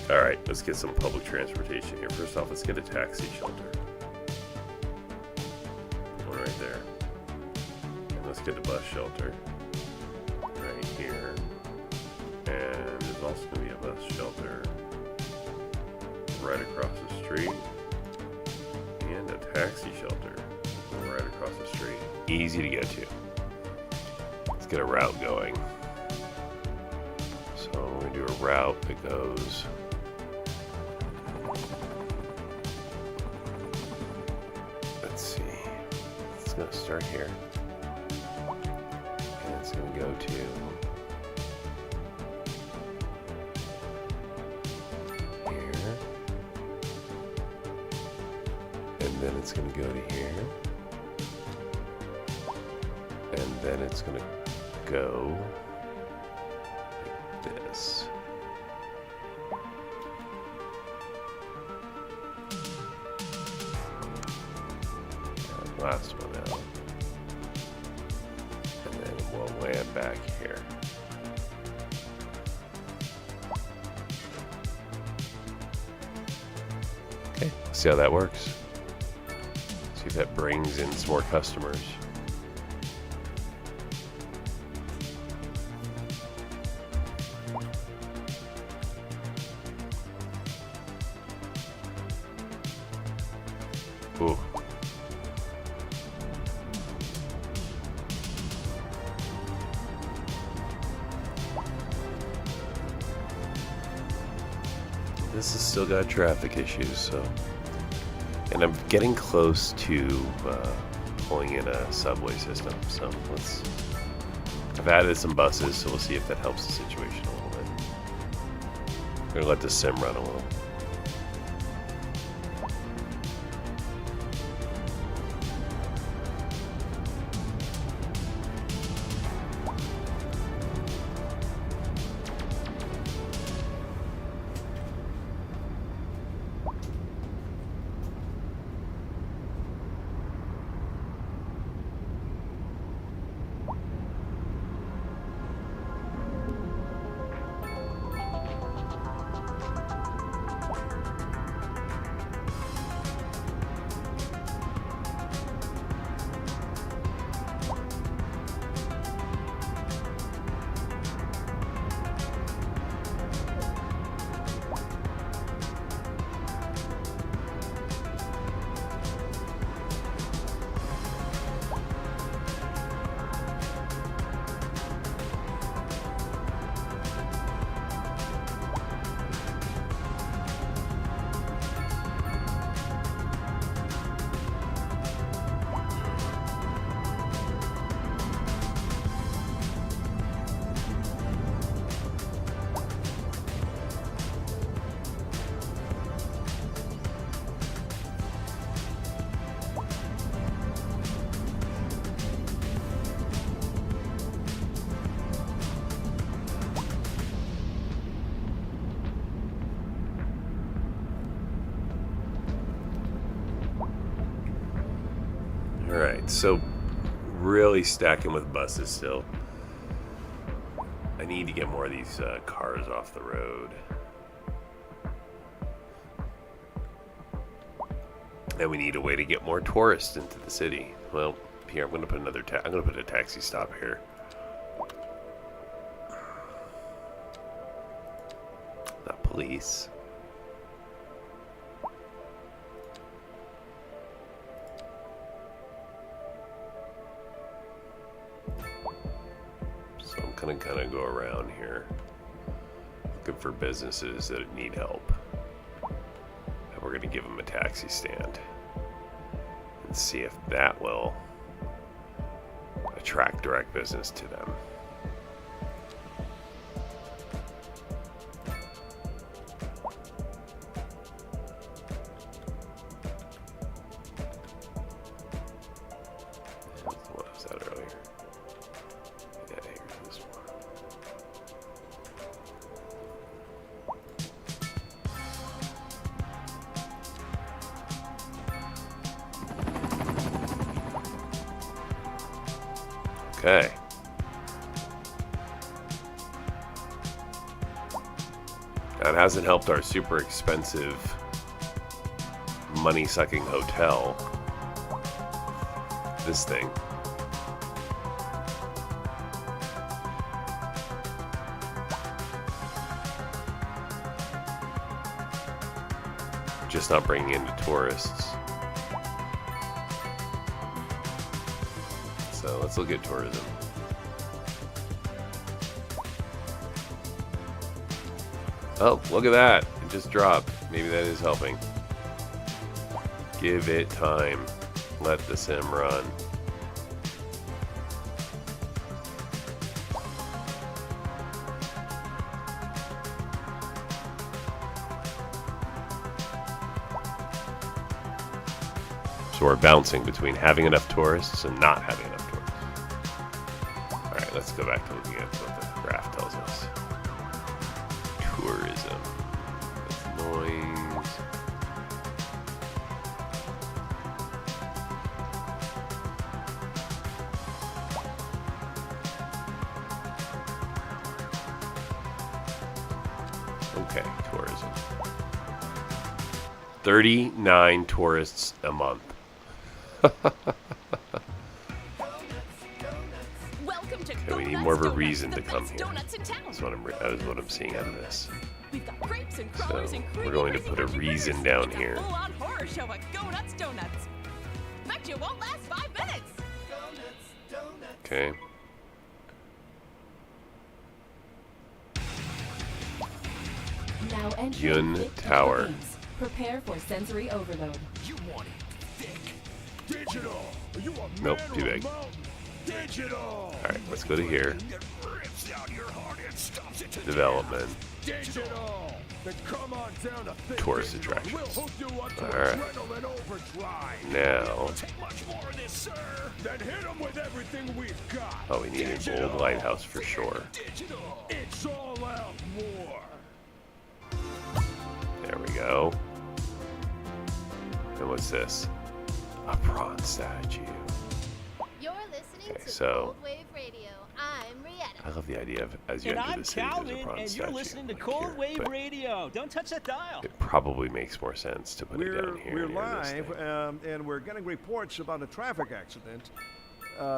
S2: Alright, let's get some public transportation here. First off, let's get a taxi shelter. One right there. And let's get a bus shelter. Right here. And there's also going to be a bus shelter right across the street. And a taxi shelter right across the street. Easy to get to. Let's get a route going. So we're going to do a route that goes... Let's see. It's going to start here. And it's going to go to... here. And then it's going to go to here. And then it's going to go like this. Last one out. And then we'll land back here. Okay, let's see how that works. See if that brings in some more customers. Ooh. This has still got traffic issues, so... And I'm getting close to pulling in a subway system, so let's... I've added some buses, so we'll see if that helps the situation a little bit. I'm gonna let the sim run a little. Alright, so really stacking with buses still. I need to get more of these cars off the road. And we need a way to get more tourists into the city. Well, here I'm going to put another I'm going to put a taxi stop here. Not police. So I'm going to kind of go around here looking for businesses that need help. And we're going to give them a taxi stand and see if that will attract direct business to them. What was that earlier? Yeah, here's this one. Okay. That hasn't helped our super expensive money-sucking hotel. This thing. Just not bringing in the tourists. So let's look at tourism. Oh, look at that. It just dropped. Maybe that is helping. Give it time. Let the sim run. So we're bouncing between having enough tourists and not having enough tourists. Alright, let's go back to looking at what the graph tells us. Tourism. That's noise. Okay, tourism. 39 tourists a month.
S7: Welcome to
S2: Okay, we need more of a reason to come here. That's what I'm seeing out of this.
S7: We've got crepes and
S2: So
S7: crawlers and
S2: we're going to put a reason down here.
S7: full-on horror show at Go Nuts Donuts. Bet you won't last 5 minutes.
S2: Okay.
S15: Now entering
S2: Yun
S15: thick
S2: Tower.
S15: games. Prepare for sensory overload.
S9: You want it thick. Digital. Are you a
S2: Nope,
S9: man
S2: too
S9: or a
S2: big.
S9: mountain? Digital.
S2: Alright, let's go to here.
S9: That rips out your heart and stops it to
S2: Development.
S9: Digital. Then come on down to thick
S2: Tourist
S9: digital, and
S2: attractions.
S9: We'll hook you up to
S2: Alright.
S9: adrenaline overdrive.
S2: Now.
S9: Take much more of this, sir. Then hit 'em with everything we've got.
S2: Oh, we need an old lighthouse for sure.
S9: Digital. It's all out war.
S2: There we go. And what's this? A prawn statue.
S12: You're listening
S2: Okay,
S12: to
S2: so-
S12: Cold Wave Radio. I'm Rietta.
S2: I love the idea of as you
S13: And
S2: enter
S13: I'm
S2: the city, there's a
S13: Calvin,
S2: prawn
S13: and
S2: statue.
S13: you're listening to
S2: like
S13: Cold
S2: here,
S13: Wave
S2: but
S13: Radio. Don't touch that dial.
S2: it probably makes more sense to put it down here.
S4: We're
S2: near this
S4: live,
S2: thing.
S4: and we're getting reports about a traffic accident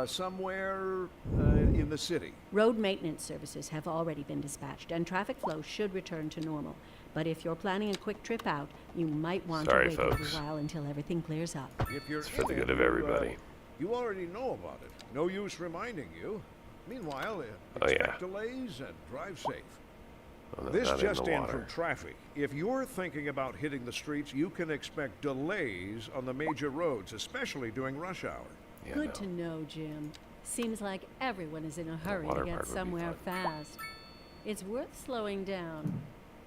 S4: somewhere in the city.
S3: Road maintenance services have already been dispatched, and traffic flow should return to normal. But if you're planning a quick trip out, you might want
S2: Sorry,
S3: to wait a
S2: folks.
S3: little while until everything clears up.
S4: If you're
S2: It's for the
S4: in
S2: good
S4: it,
S2: of everybody.
S4: You already know about it. No use reminding you. Meanwhile,
S2: Oh,
S4: expect
S2: yeah.
S4: delays and drive safe.
S2: Oh, no,
S4: This
S2: not
S4: just
S2: the
S4: in
S2: water.
S4: from traffic. If you're thinking about hitting the streets, you can expect delays on the major roads, especially during rush hour.
S2: Yeah,
S3: Good
S2: no.
S3: to know, Jim. Seems like everyone is in a hurry
S2: water
S3: to
S2: part
S3: get
S2: would be
S3: somewhere
S2: fun.
S3: fast. It's worth slowing down.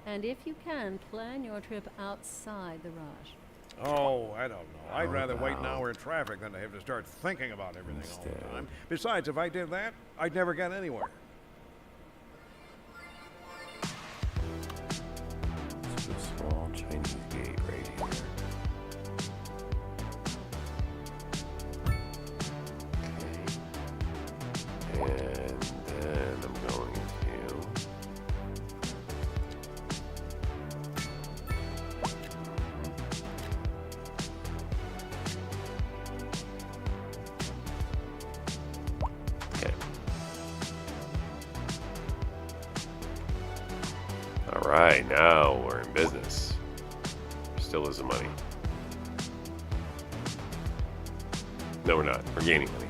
S3: And if you can, plan your trip outside the rush.
S4: Oh, I don't know. I'd
S2: How
S4: rather wait an
S2: about
S4: hour in traffic than to have to start thinking about everything all
S2: instead-
S4: the time. Besides, if I did that, I'd never get anywhere.
S2: It's a small Chinese gate right here. Alright, now we're in business. Still losing money. No, we're not. We're gaining money.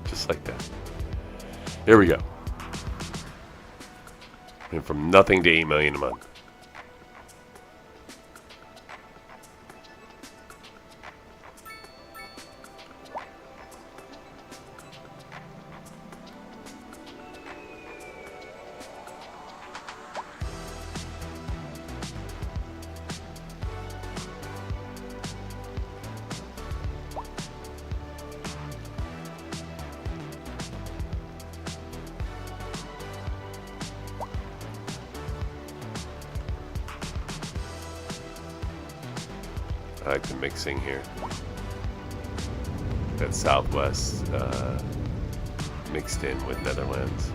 S2: Just like that. Here we go. And from nothing to 8 million a month. I like the mixing here. That Southwest mixed in with Netherlands.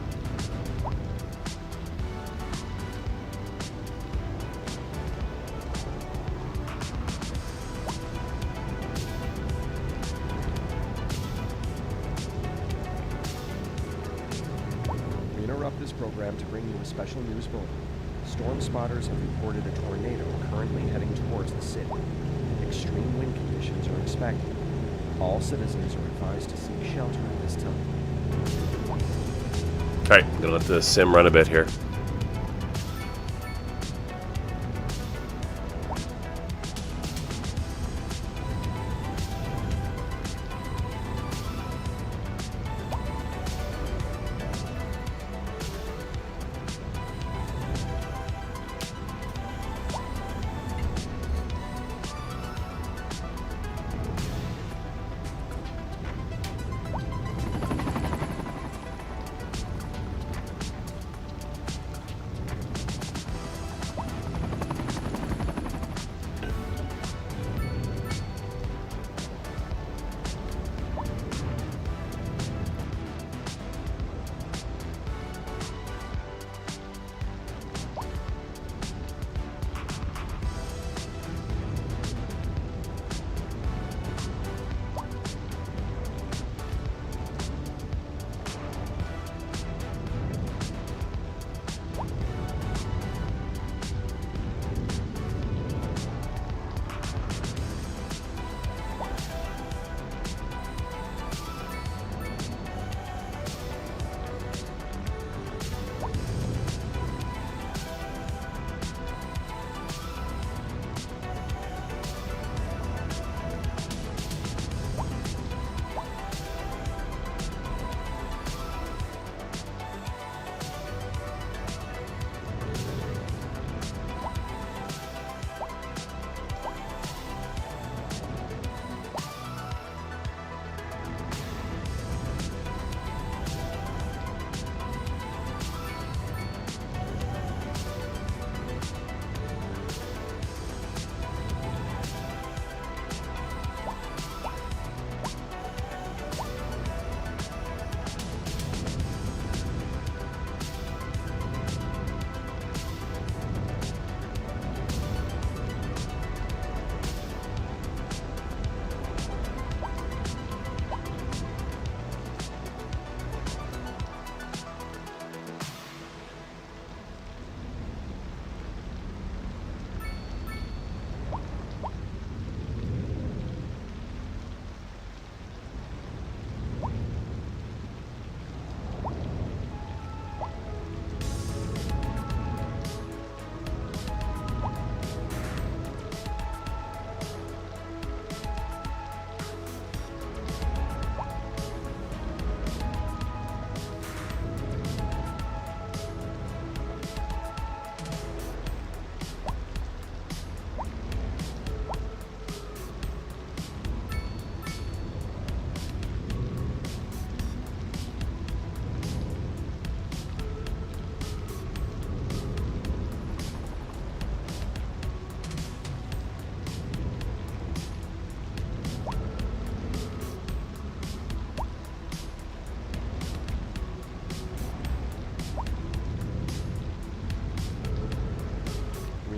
S5: We interrupt this program to bring you a special news bulletin. Storm spotters have reported a tornado currently heading towards the city. Extreme wind conditions are expected. All citizens are advised to seek shelter at this time.
S2: Alright, I'm gonna let the sim run a bit here.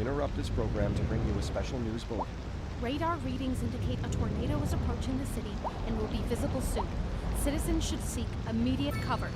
S5: Interrupt this program to bring you a special news bulletin.
S6: Radar readings indicate a tornado is approaching the city and will be visible soon. Citizens should seek immediate cover.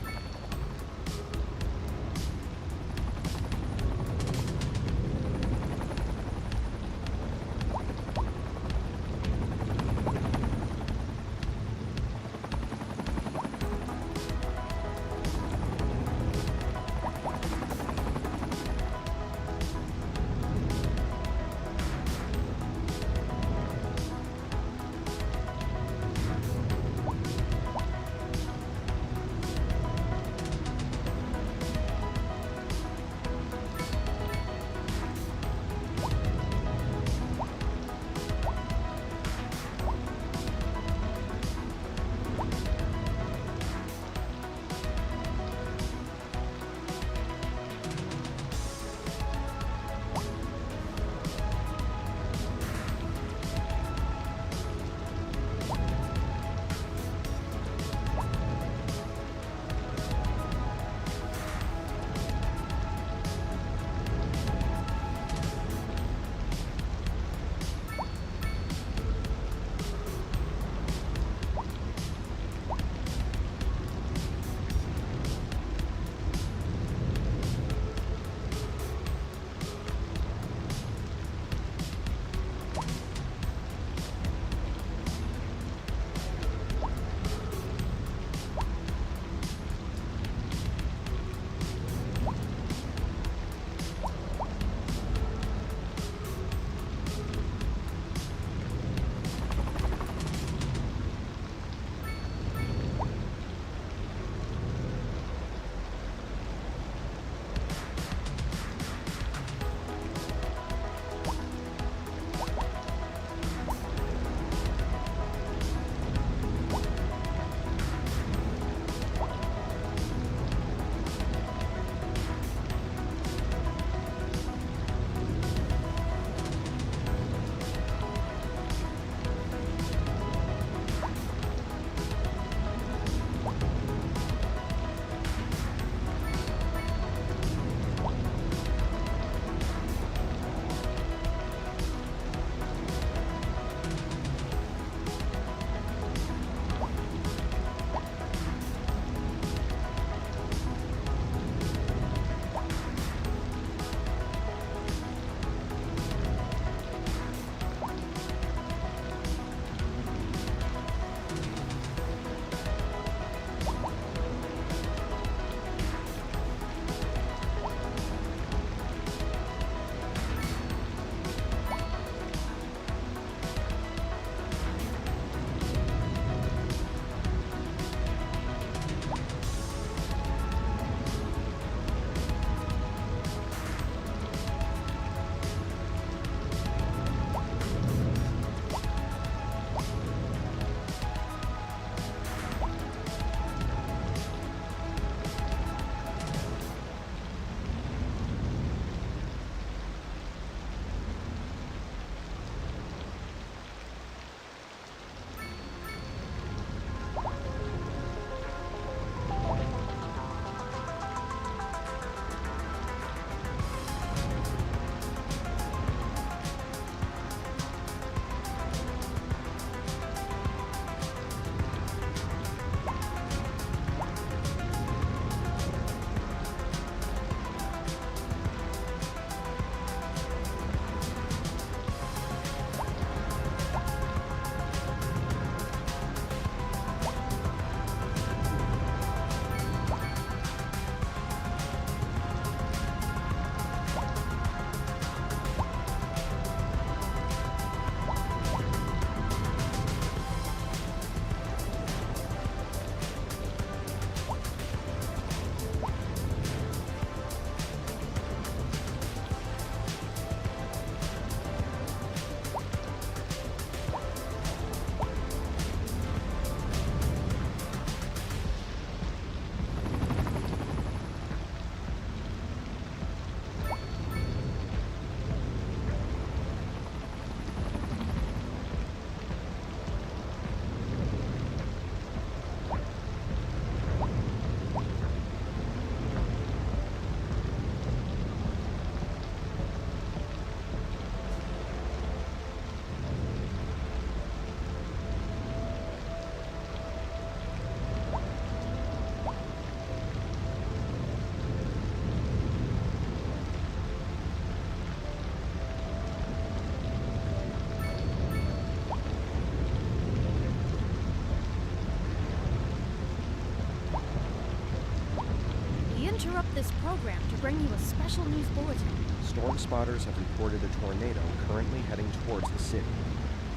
S6: up this program to bring you a special news bulletin.
S5: Storm spotters have reported a tornado currently heading towards the city.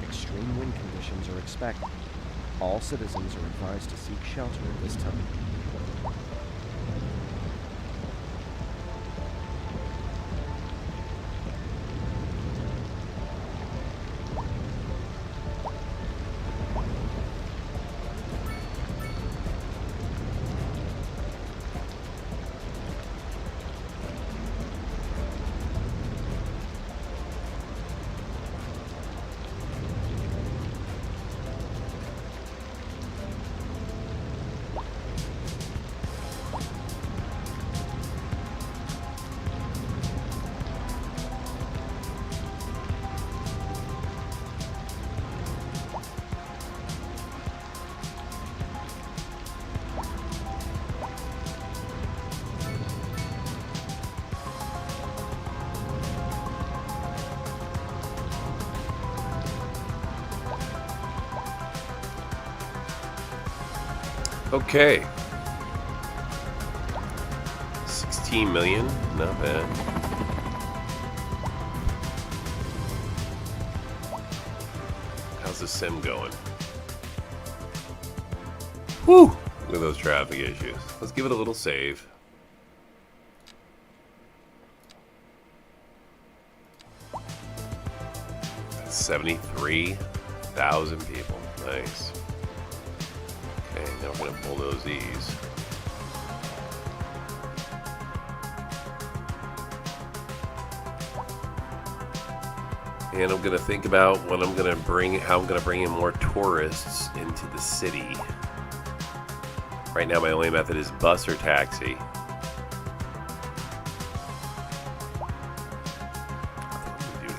S5: Extreme wind conditions are expected. All citizens are advised to seek shelter at this time.
S2: Okay. 16 million, not bad. How's the sim going? Whew! Look at those traffic issues. Let's give it a little save. That's 73,000 people. Nice. Okay, now we're gonna bulldoze these. And I'm gonna think about what I'm gonna bring, how I'm gonna bring in more tourists into the city. Right now, my only method is bus or taxi.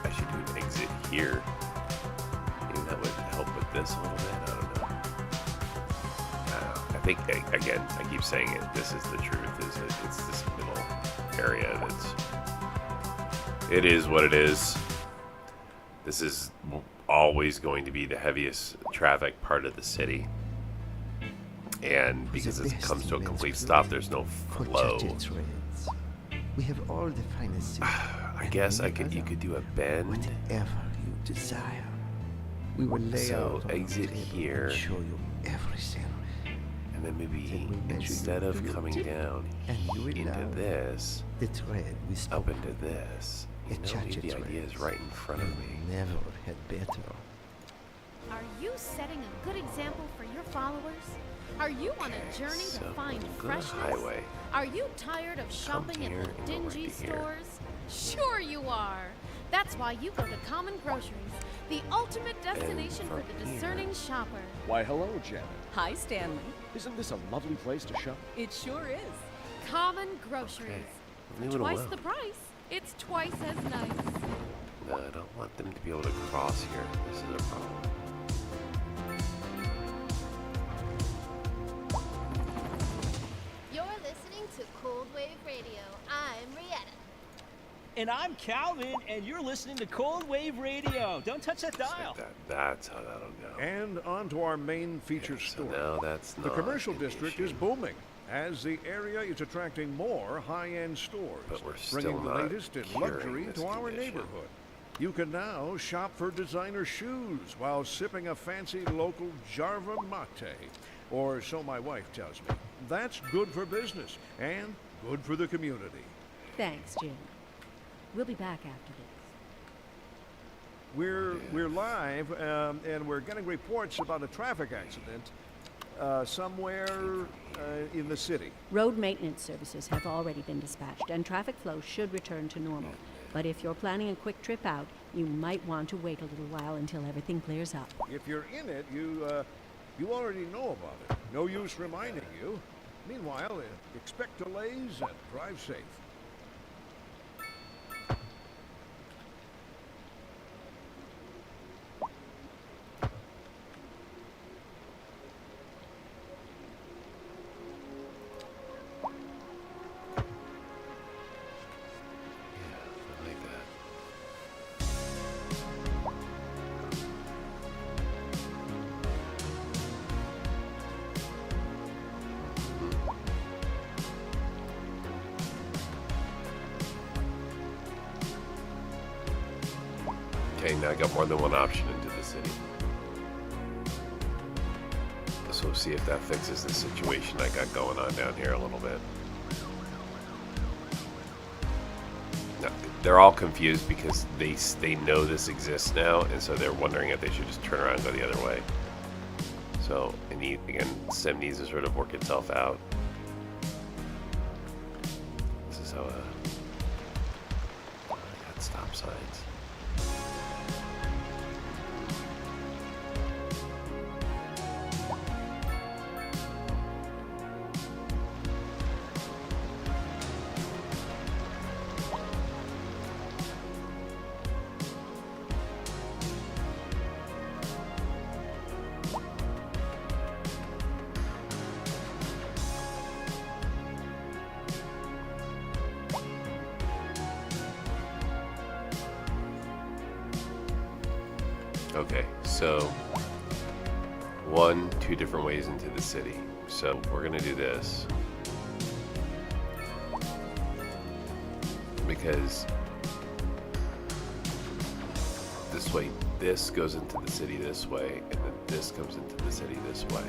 S2: I should do an exit here. Maybe that would help with this a little bit. I don't know. I think, again, I keep saying it. This is the truth. It's this middle area that's. It is what it is. This is always going to be the heaviest traffic part of the city. And because it comes to a complete stop, there's no flow.
S8: We have all the finest
S2: I guess you could do a bend.
S8: whatever you desire. We will lay
S2: So
S8: out on
S2: exit
S8: our table
S2: here.
S8: and show you everything.
S2: And then maybe
S8: Then
S2: instead of coming down
S8: and you will
S2: into
S8: love
S2: this,
S8: the thread we spoke
S2: up into this, you know, maybe the idea is right in front of me.
S8: Never had better.
S6: Are you setting a good example for your followers? Are you on a journey
S2: so
S6: to find
S2: go to
S6: freshness?
S2: highway.
S6: Are you tired of shopping
S2: here
S6: at
S2: and
S6: the
S2: go right
S6: dingy
S2: to here.
S6: stores? Sure you are. That's why you go to Common Groceries, the ultimate destination for the discerning shopper.
S17: Why, hello, Janet.
S14: Hi, Stanley.
S17: Isn't this a lovely place to shop?
S14: It sure is.
S6: Common Groceries.
S2: Leave
S6: For
S2: it
S6: twice
S2: alone.
S6: the price, it's twice as nice.
S2: No, I don't want them to be able to cross here. This is a problem.
S12: You're listening to Cold Wave Radio. I'm Rietta.
S13: And I'm Calvin, and you're listening to Cold Wave Radio. Don't touch that dial.
S2: That's how that'll go.
S4: And on to our main feature story.
S2: No, that's
S4: The
S2: not
S4: commercial
S2: an
S4: district
S2: issue.
S4: is booming, as the area is attracting more high-end stores,
S2: But we're still
S4: bringing the
S2: not
S4: latest in
S2: curing
S4: luxury
S2: this
S4: to our
S2: condition.
S4: neighborhood. You can now shop for designer shoes while sipping a fancy local Jarva mate, or so my wife tells me. That's good for business and good for the community.
S3: Thanks, Jim. We'll be back after this.
S4: We're live, and we're getting reports about a traffic accident somewhere in the city.
S3: Road maintenance services have already been dispatched, and traffic flow should return to normal. But if you're planning a quick trip out, you might want to wait a little while until everything clears up.
S4: If you're in it, you already know about it. No use reminding you. Meanwhile, expect delays and drive safe.
S2: I like that. now I got more than one option into the city. So we'll see if that fixes the situation I got going on down here a little bit. Now, they're all confused because they know this exists now, and so they're wondering if they should just turn around and go the other way. So, again, Sim needs to sort of work itself out. This is how I got stop signs. Okay, so two different ways into the city. So we're gonna do this because this way, this goes into the city this way, and then this comes into the city this way.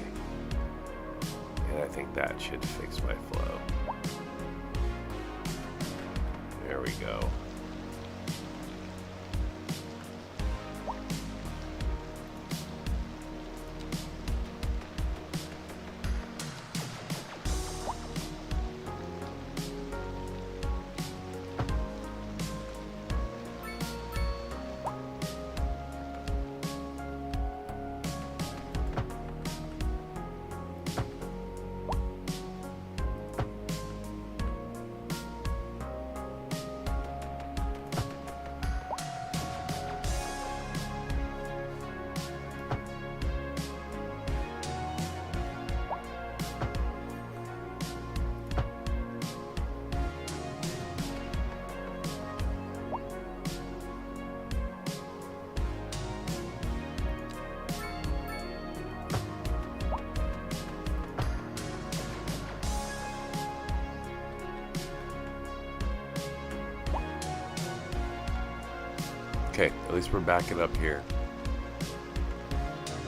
S2: And I think that should fix my flow. There we go. Okay, at least we're backing up here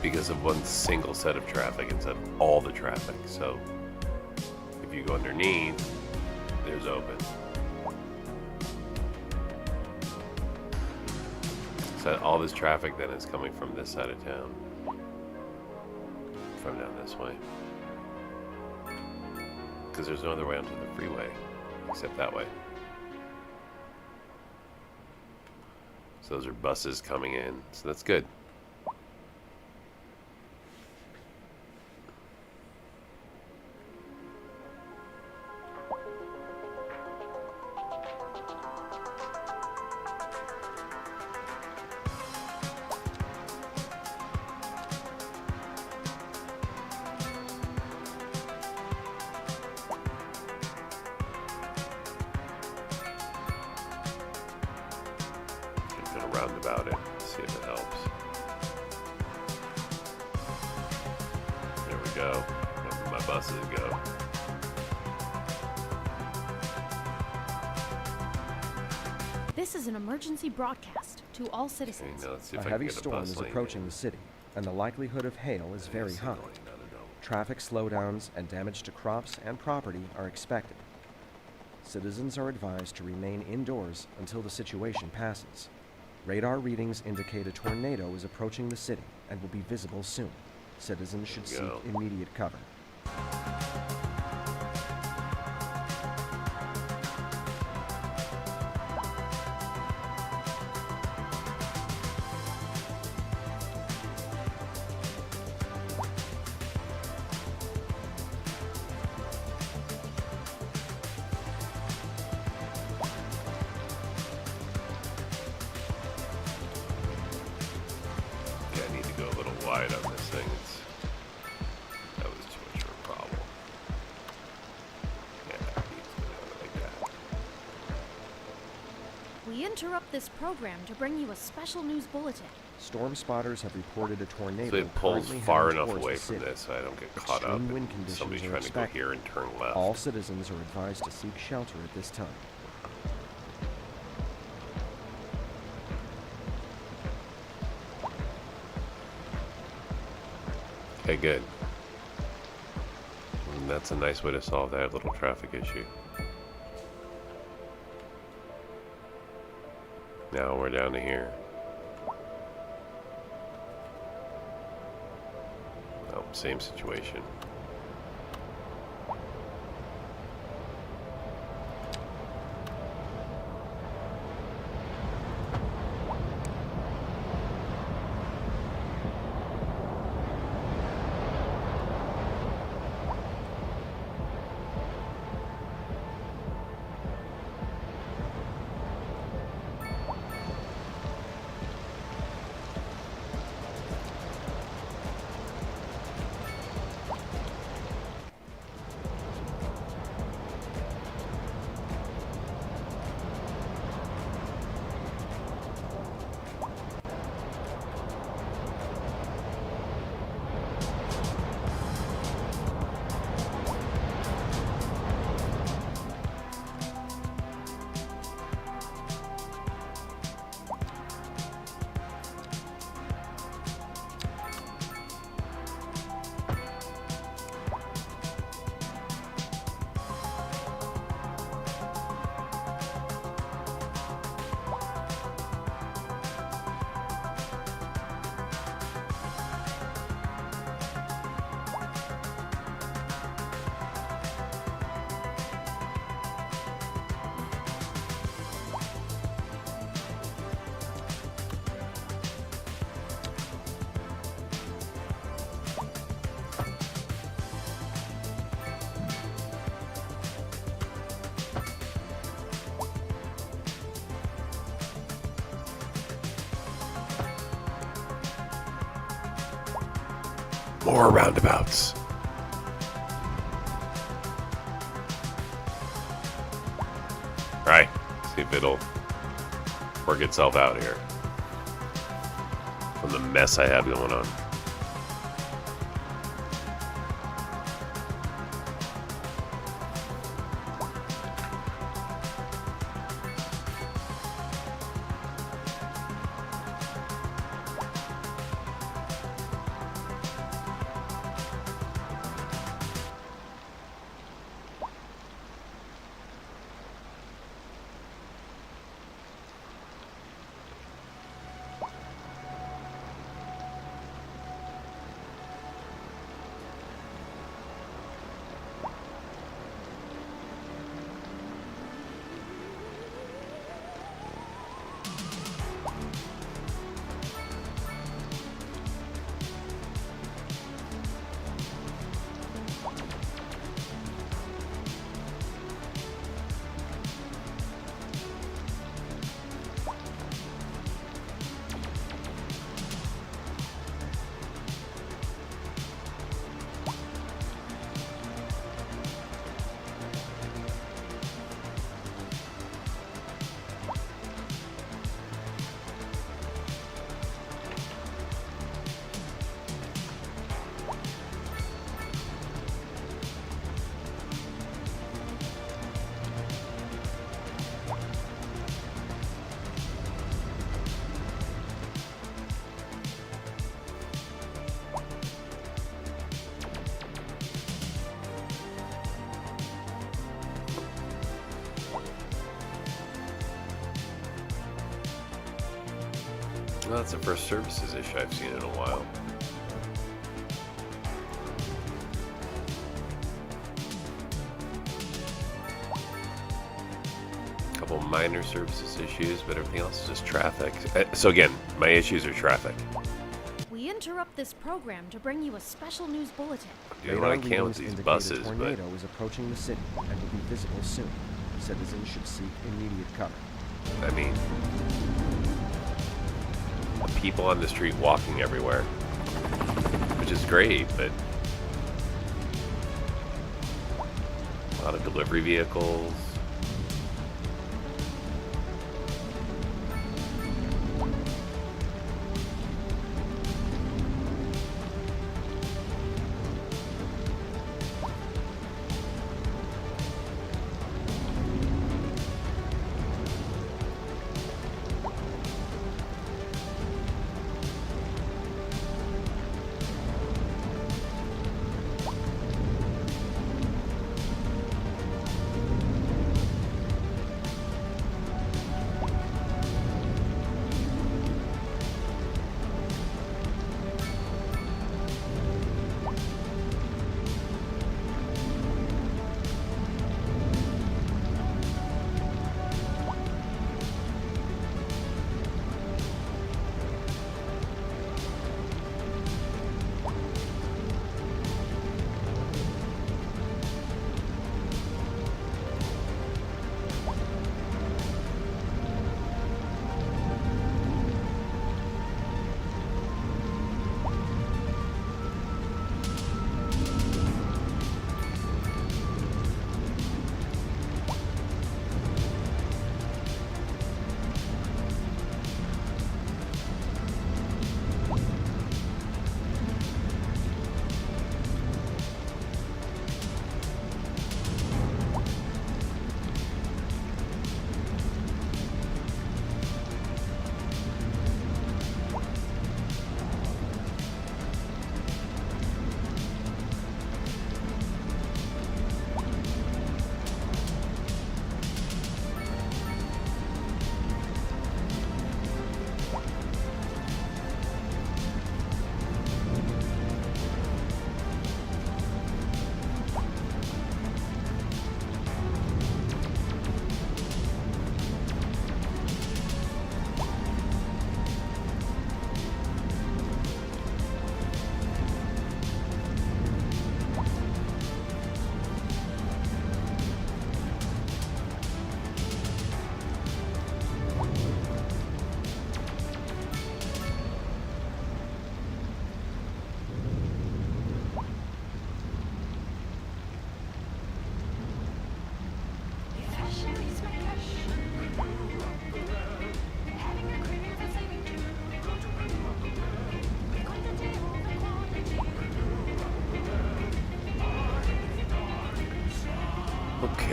S2: because of one single set of traffic instead of all the traffic. So if you go underneath, there's open. So all this traffic then is coming from this side of town, from down this way, because there's no other way onto the freeway except that way. So those are buses coming in, so that's good. Roundabout it, see if it helps. There we go. Where my buses go.
S6: This is an emergency broadcast to all citizens.
S2: Okay, now let's see
S5: A
S2: if I
S5: heavy
S2: can get a
S5: storm
S2: bus
S5: is
S2: lane
S5: approaching
S2: in.
S5: the city, and the likelihood of hail is very high. Traffic slowdowns and damage to crops and property are expected. Citizens are advised to remain indoors until the situation passes. Radar readings indicate a tornado is approaching the city and will be visible soon. Citizens should seek immediate cover.
S2: Wide on this thing. That was too much of a problem. Yeah, it needs to go like that.
S6: We interrupt this program to bring you a special news bulletin.
S5: Storm spotters have reported a tornado.
S2: So it pulls
S5: currently
S2: far
S5: heading
S2: enough
S5: towards
S2: away
S5: the
S2: from
S5: city.
S2: this so I don't get caught
S5: Extreme
S2: up
S5: wind
S2: in
S5: conditions
S2: somebody
S5: are
S2: trying to go
S5: expected.
S2: here and turn left.
S5: All citizens are advised to seek shelter at this time.
S2: Okay, good. And that's a nice way to solve that little traffic issue. Now we're down to here. Oh, same situation. More roundabouts. Alright, see if it'll work itself out here. From the mess I have going on. Well, that's the first services issue I've seen in a while. A couple minor services issues, but everything else is just traffic. So again, my issues are traffic.
S6: We interrupt this program to bring you a special news bulletin.
S2: Doing what I can with these buses,
S5: a tornado is approaching the city and will be visible soon. Citizens should seek immediate cover.
S2: I mean, people on the street walking everywhere, which is great, but a lot of delivery vehicles.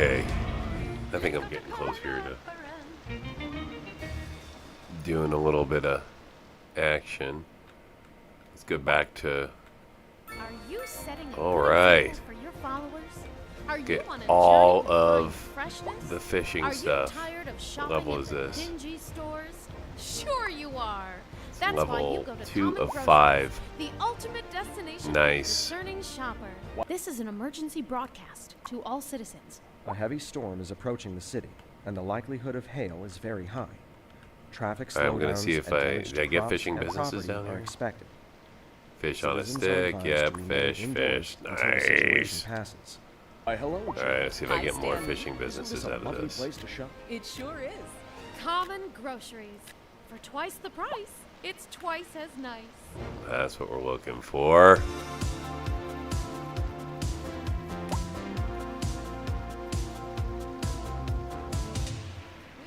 S2: Okay. I think I'm getting close here to doing a little bit of action. Let's go back to...
S6: Are you setting a
S2: All
S6: good
S2: right.
S6: example for your followers? Are you
S2: Get
S6: on a
S2: all
S6: journey
S2: of
S6: freshness?
S2: the fishing
S6: Are
S2: stuff.
S6: you tired of
S2: What
S6: shopping
S2: level
S6: at
S2: is
S6: the
S2: this?
S6: dingy stores? Sure you are. That's why you
S2: Level
S6: go to
S2: 2
S6: Common
S2: of
S6: Groceries,
S2: 5.
S6: the ultimate destination
S2: Nice.
S6: for the discerning shopper. This is an emergency broadcast to all citizens.
S5: A heavy storm is approaching the city, and the likelihood of hail is very high. Traffic
S2: I'm gonna
S5: slowdowns
S2: see if
S5: and damage
S2: did
S5: to
S2: I get
S5: crops
S2: fishing
S5: and
S2: businesses
S5: property
S2: down
S5: are
S2: here?
S5: expected.
S2: Fish on a
S5: Citizens are
S2: stick.
S5: advised
S2: Yep,
S5: to remain
S2: fish,
S5: indoors
S2: fish.
S5: until the situation
S2: Nice.
S5: passes.
S17: Why, hello, Jim.
S2: Alright, let's see if I
S6: Hi,
S2: get more
S6: Stanley.
S2: fishing
S17: Isn't
S2: businesses
S17: this a
S2: out of
S17: lovely
S2: this.
S17: place to shop?
S16: It sure is.
S6: Common Groceries. For twice the price, it's twice as nice.
S2: That's what we're looking for.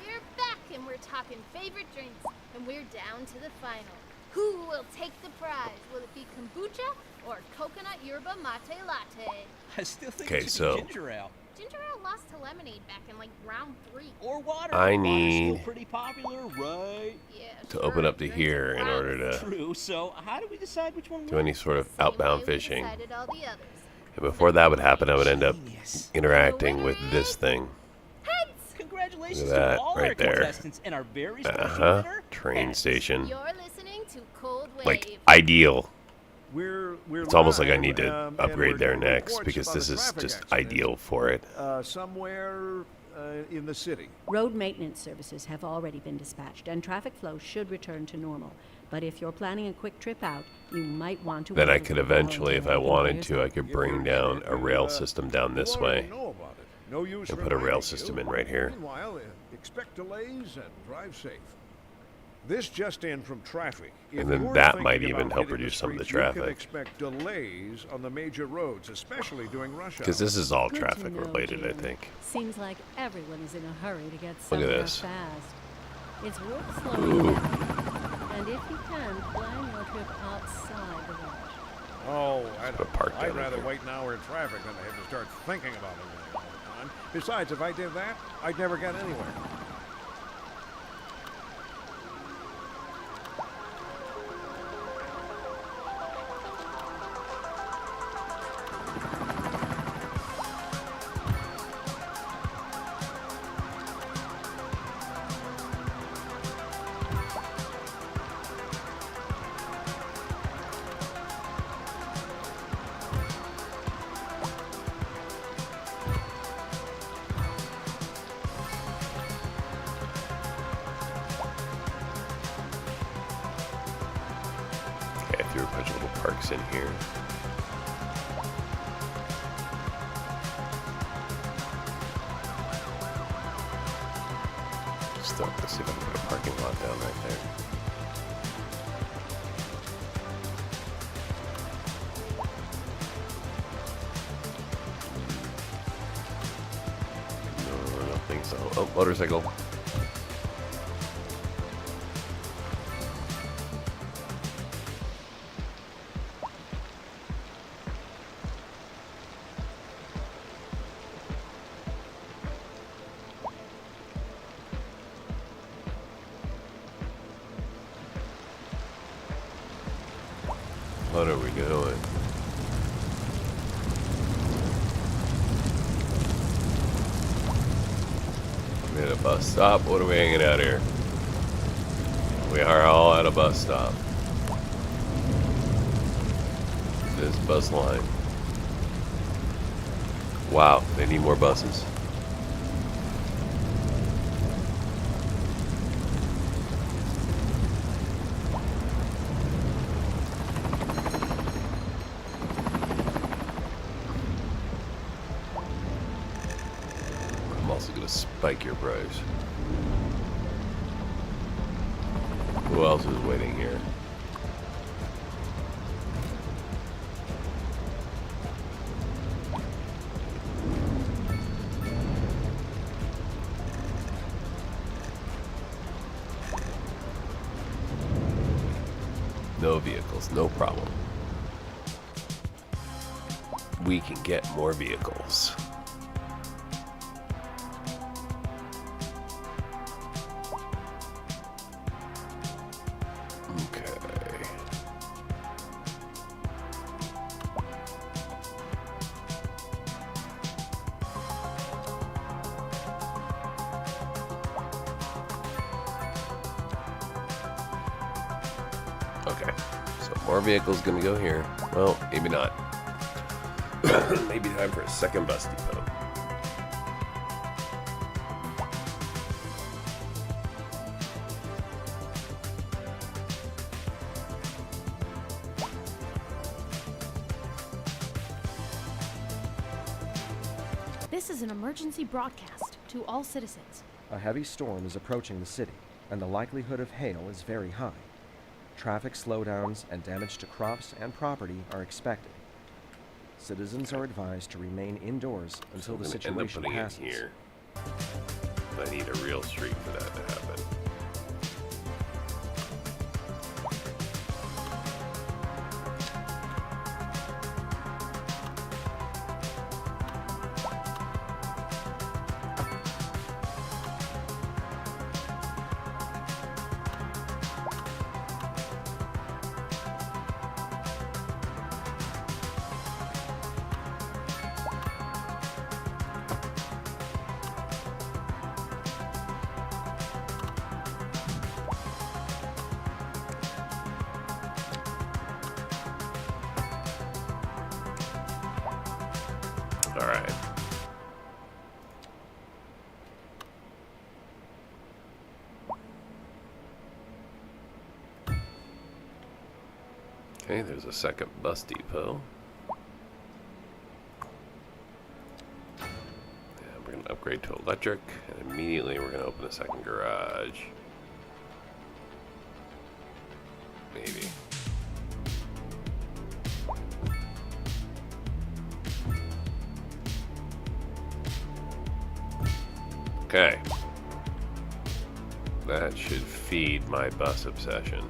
S12: We're back and we're talking favorite drinks, and we're down to the final. Who will take the prize? Will it be kombucha or coconut yerba mate latte?
S13: I still think
S2: Okay,
S13: it should
S2: so-
S13: be ginger ale.
S12: Ginger ale lost to lemonade back in like round 3.
S13: Or water.
S2: I
S13: Water's
S2: need
S13: still pretty popular, right?
S12: Yeah,
S2: to
S12: sure,
S2: open up to
S12: drinks
S2: here
S12: are
S2: in order to
S13: True. So how do we decide which one
S2: do any
S13: wins?
S2: sort of
S12: Same
S2: outbound
S12: way we
S2: fishing.
S12: decided all the others.
S2: And before that would happen, I would end up
S13: Genius.
S2: interacting with this thing.
S13: Congratulations
S2: Look at that,
S13: to all
S2: right
S13: our
S2: there.
S13: contestants and our very special
S2: Uh-huh.
S13: winner.
S2: Train
S13: Heads.
S2: station.
S12: You're listening to Cold Wave.
S2: Like, ideal.
S4: We're
S2: It's almost like I
S4: live,
S2: need to
S4: and
S2: upgrade
S4: we're
S2: there
S4: getting
S2: next
S4: reports
S2: because
S4: about
S2: this
S4: a
S2: is
S4: traffic
S2: just
S4: accident,
S2: ideal for it.
S4: somewhere in the city.
S3: Road maintenance services have already been dispatched, and traffic flow should return to normal. But if you're planning a quick trip out, you might want to...
S2: Then I
S3: wait a
S2: could
S3: little while
S2: eventually, if
S3: until
S2: I
S3: everything
S2: wanted
S3: clears
S2: to, I
S3: up.
S2: could bring down a rail system down this
S4: You already
S2: way.
S4: know about it. No use
S2: And put a rail
S4: reminding
S2: system
S4: you.
S2: in right here.
S4: Meanwhile, expect delays and drive safe. This just in from traffic. If
S2: And then
S4: you're
S2: that
S4: thinking
S2: might even
S4: about
S2: help
S4: hitting
S2: reduce some of the
S4: streets, You can
S2: traffic.
S4: expect delays on the major roads, especially during rush hour.
S2: Because this is all
S3: Good to
S2: traffic
S3: know,
S2: related, I
S3: Jim.
S2: think.
S3: Seems like everyone is in a hurry to get
S2: Look at
S3: somewhere
S2: this.
S3: fast. It's worth slowing down. And if you can, plan your trip outside the rush.
S4: Oh,
S2: Put a park
S4: I'd
S2: down
S4: rather
S2: here.
S4: wait an hour in traffic than to have to start thinking about everything all the time. Besides, if I did that, I'd never get anywhere.
S2: Okay, I threw a bunch of little parks in here. Let's see if I can put a parking lot down right there. No, I don't think so. Oh, motorcycle. What are we doing? We at a bus stop? What are we hanging out here? We are all at a bus stop. This bus line. Wow, they need more buses. I'm also gonna spike your price. Who else is waiting here? No vehicles, no problem. We can get more vehicles. More vehicles gonna go here. Well, maybe not. Maybe time for a second bus depot.
S6: This is an emergency broadcast to all citizens.
S5: A heavy storm is approaching the city, and the likelihood of hail is very high. Traffic slowdowns and damage to crops and property are expected. Citizens are advised to remain indoors until the situation passes.
S2: Here. I need a real street for that to happen. All right. Okay, there's a second bus depot. And we're going to upgrade to electric, and immediately we're going to open a second garage. Maybe. Okay. That should feed my bus obsession.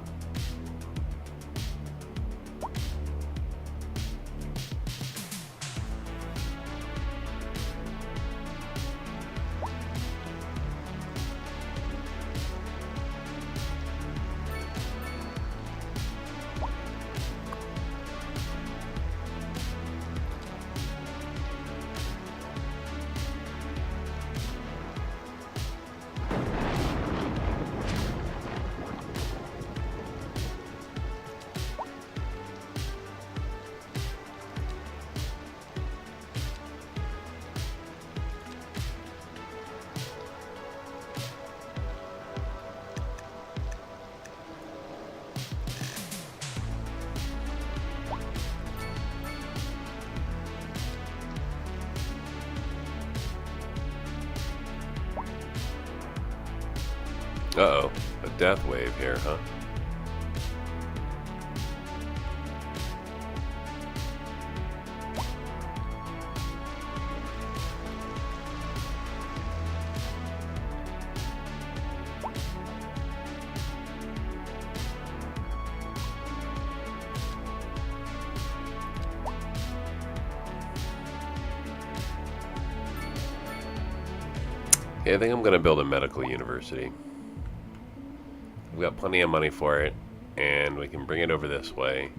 S2: Uh-oh, a death wave here, huh? Yeah, I think I'm gonna build a medical university. We've got plenty of money for it, and we can bring it over this way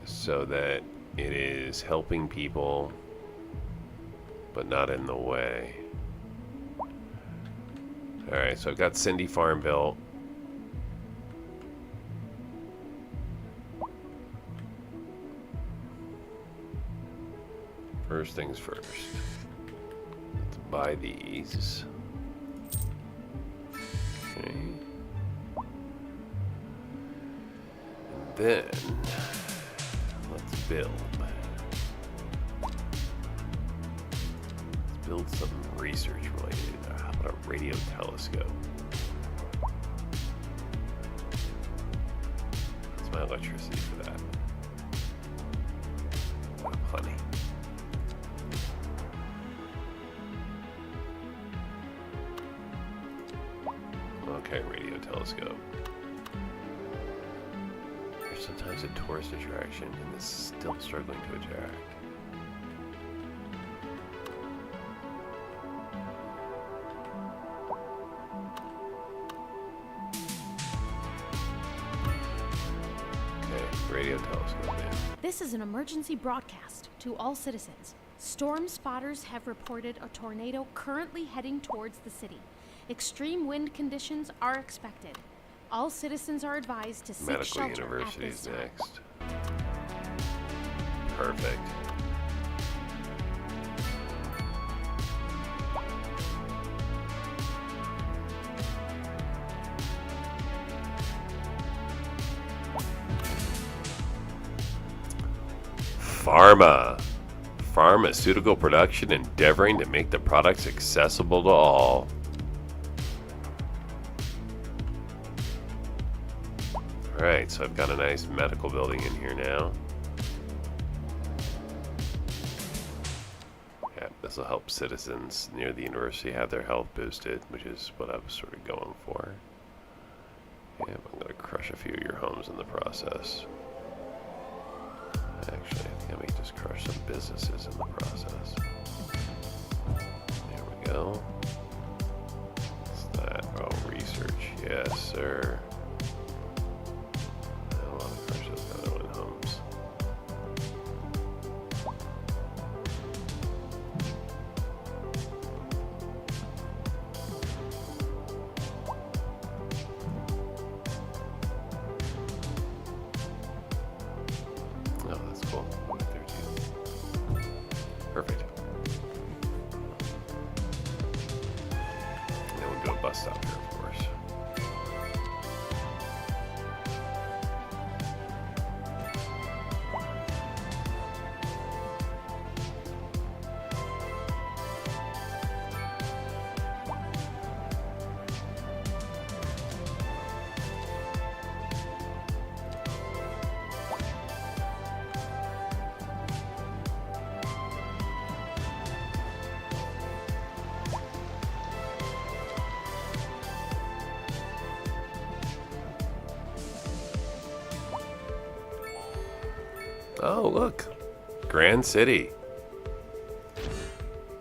S2: so that it is helping people, but not in the way. Alright, so I've got Cindy Farm built. First things first. Let's buy these. Okay. Then, let's build. Let's build some research related. How about a radio telescope? What's my electricity for that? Plenty. Okay, radio telescope. Sometimes a tourist attraction and it's still struggling to attract. Okay, radio telescope in.
S6: This is an emergency broadcast to all citizens. Storm spotters have reported a tornado currently heading towards the city. Extreme wind conditions are expected. All citizens are advised to seek
S2: Medical
S6: shelter
S2: University
S6: at
S2: is
S6: this time.
S2: next. Perfect. Pharmaceutical production endeavoring to make the products accessible to all. Alright, so I've got a nice medical building in here now. Yeah, this will help citizens near the university have their health boosted, which is what I was sort of going for. Yeah, I'm going to crush a few of your homes in the process. Actually, I think I may just crush some businesses in the process. There we go. What's that? Oh, research. Yes, sir. I don't want to crush those other homes. Oh, that's cool. There too. Perfect. And then we'll do a bus stop here, of course. Oh, look. Grand City.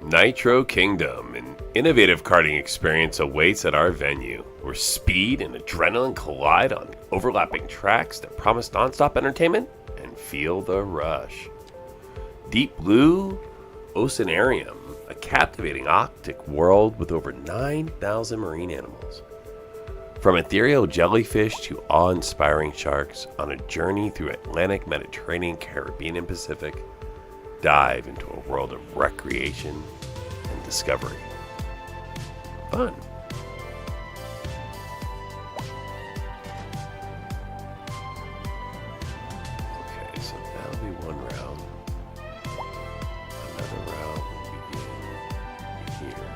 S2: Nitro Kingdom, an innovative karting experience awaits at our venue, where speed and adrenaline collide on overlapping tracks that promise nonstop entertainment and feel the rush. Deep Blue Oceanarium, a captivating Arctic world with over 9,000 marine animals. From ethereal jellyfish to awe-inspiring sharks, on a journey through Atlantic, Mediterranean, Caribbean, and Pacific, dive into a world of recreation and discovery. Fun. Okay, so that'll be one round. Another round will begin here.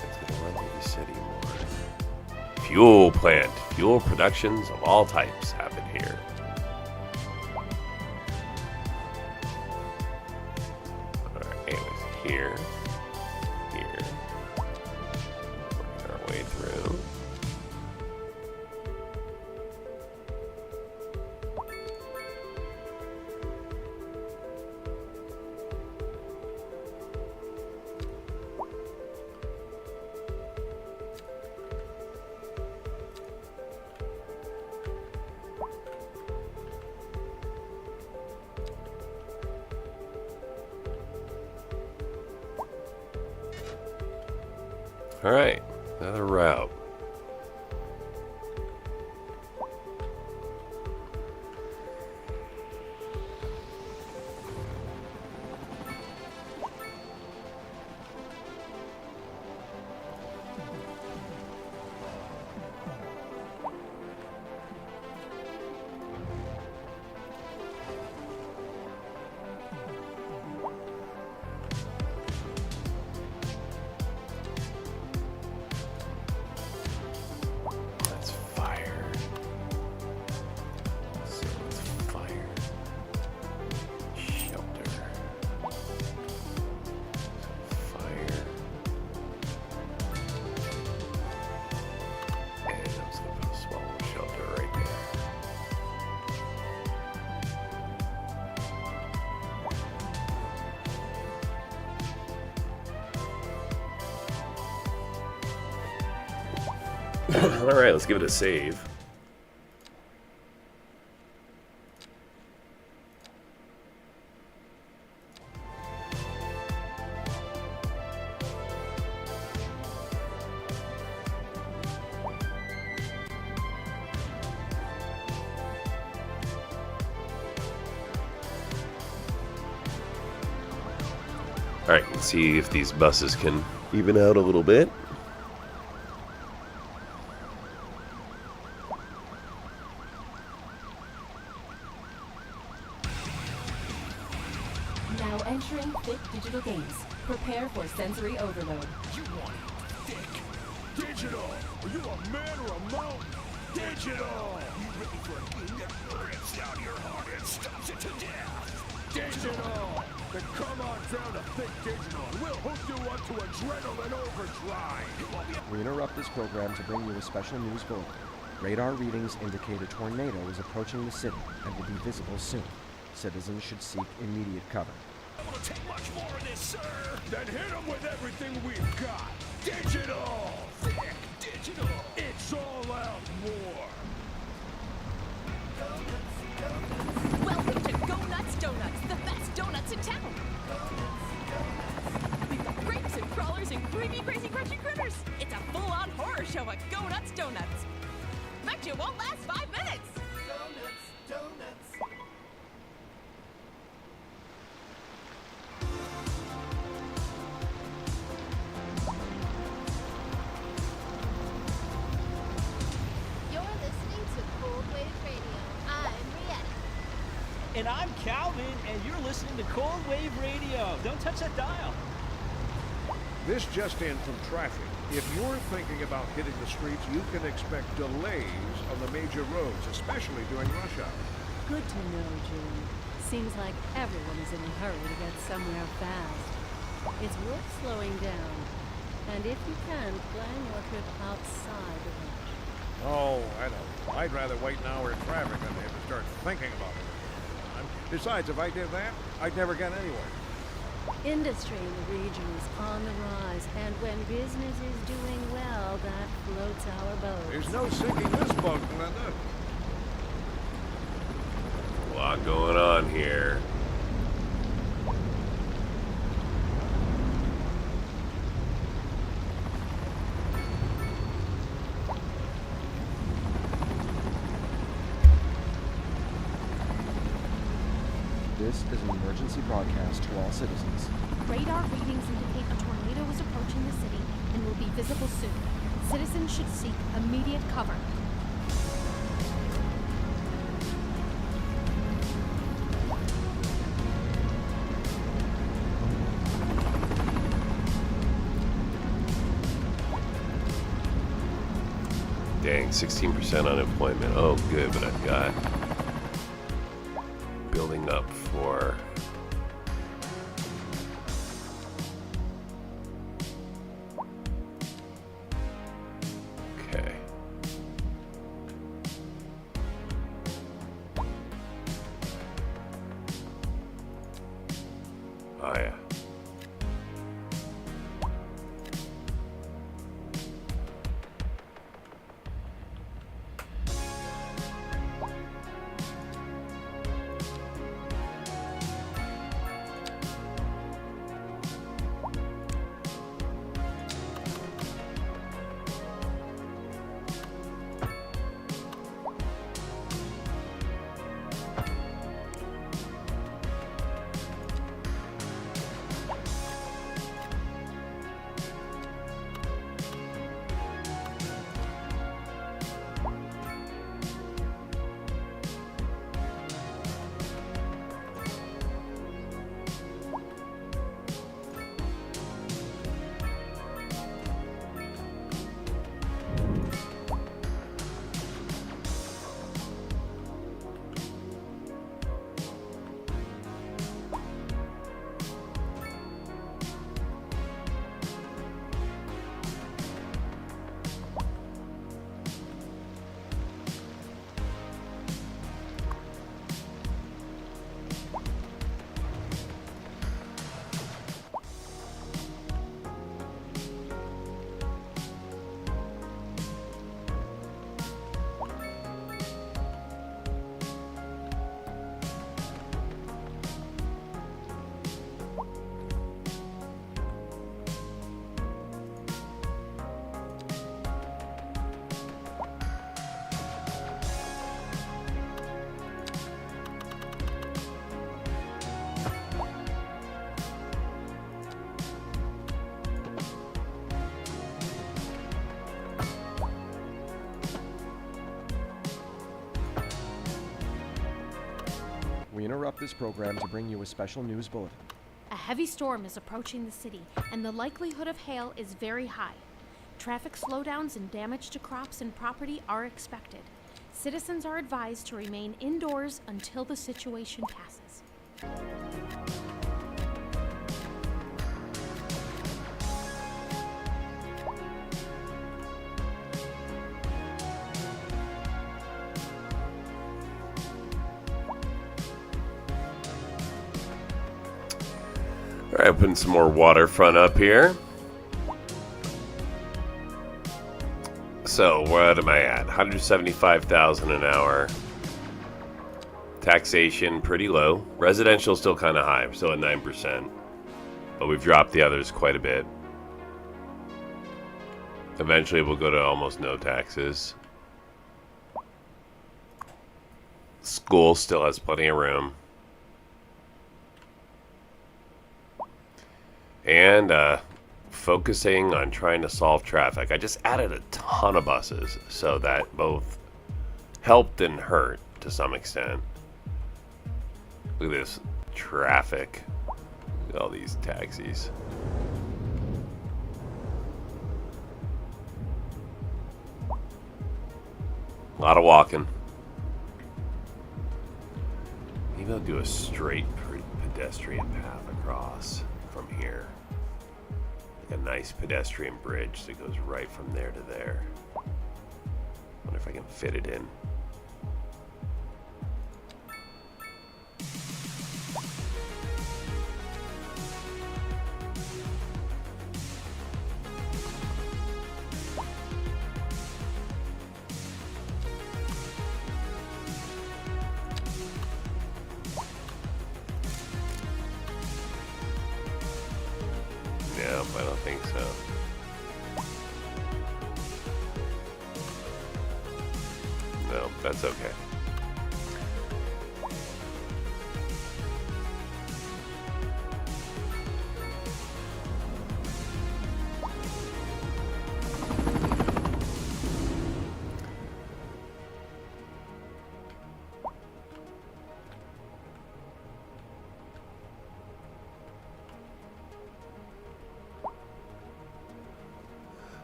S2: It's going to run through the city more. Fuel plant. Fuel productions of all types happen here. Alright, here. Here. Working our way through. Alright, another route. That's fire. So it's fire. Shelter. Fire. And I'm just gonna put a small little shelter right there. Alright, let's give it a save. Alright, let's see if these buses can even out a little bit.
S15: Now entering thick digital games. Prepare for sensory overload.
S9: You want it thick? Digital! Are you a man or a mountain? Digital! You ready for a game that rips out your heart and stops it to death? Digital! Then come on down to Thick Digital and we'll hook you up to adrenaline overdrive!
S5: We interrupt this program to bring you a special news bulletin. Radar readings indicate a tornado is approaching the city and will be visible soon. Citizens should seek immediate cover.
S9: I won't take much more of this, sir! Then hit them with everything we've got! Digital! Thick Digital! It's all out war!
S7: Welcome to Go Nuts Donuts, the best donuts in town. We've got grapes and crawlers and creamy, crazy, crunchy critters. It's a full-on horror show at Go Nuts Donuts. Bet you won't last 5 minutes.
S12: You're listening to Cold Wave Radio. I'm Rietta.
S13: And I'm Calvin, and you're listening to Cold Wave Radio. Don't touch that dial.
S4: This just in from traffic. If you're thinking about hitting the streets, you can expect delays on the major roads, especially during rush hour.
S3: Good to know, Jim. Seems like everyone is in a hurry to get somewhere fast. It's worth slowing down. And if you can, plan your trip outside the rush.
S4: Oh, I don't know. I'd rather wait an hour in traffic than to have to start thinking about it all the time. Besides, if I did that, I'd never get anywhere.
S3: Industry in the region is on the rise, and when business is doing well, that floats our boat.
S4: There's no sinking this boat, Glenda.
S2: A lot going on here.
S5: This is an emergency broadcast to all citizens.
S6: Radar readings indicate a tornado is approaching the city and will be visible soon. Citizens should seek immediate cover.
S2: Dang, 16% unemployment. Oh, good, but I've got building up for okay. Oh yeah.
S5: We interrupt this program to bring you a special news bulletin.
S6: A heavy storm is approaching the city, and the likelihood of hail is very high. Traffic slowdowns and damage to crops and property are expected. Citizens are advised to remain indoors until the situation passes.
S2: All right, putting some more waterfront up here. So what am I at? 175,000 an hour. Taxation pretty low. Residential still kind of high, still at 9%, but we've dropped the others quite a bit. Eventually, we'll go to almost no taxes. School still has plenty of room. And focusing on trying to solve traffic. I just added a ton of buses, so that both helped and hurt to some extent. Look at this traffic. Look at all these taxis. A lot of walking. Maybe I'll do a straight pedestrian path across from here. Like a nice pedestrian bridge that goes right from there to there. Wonder if I can fit it in. No, I don't think so. No, that's okay.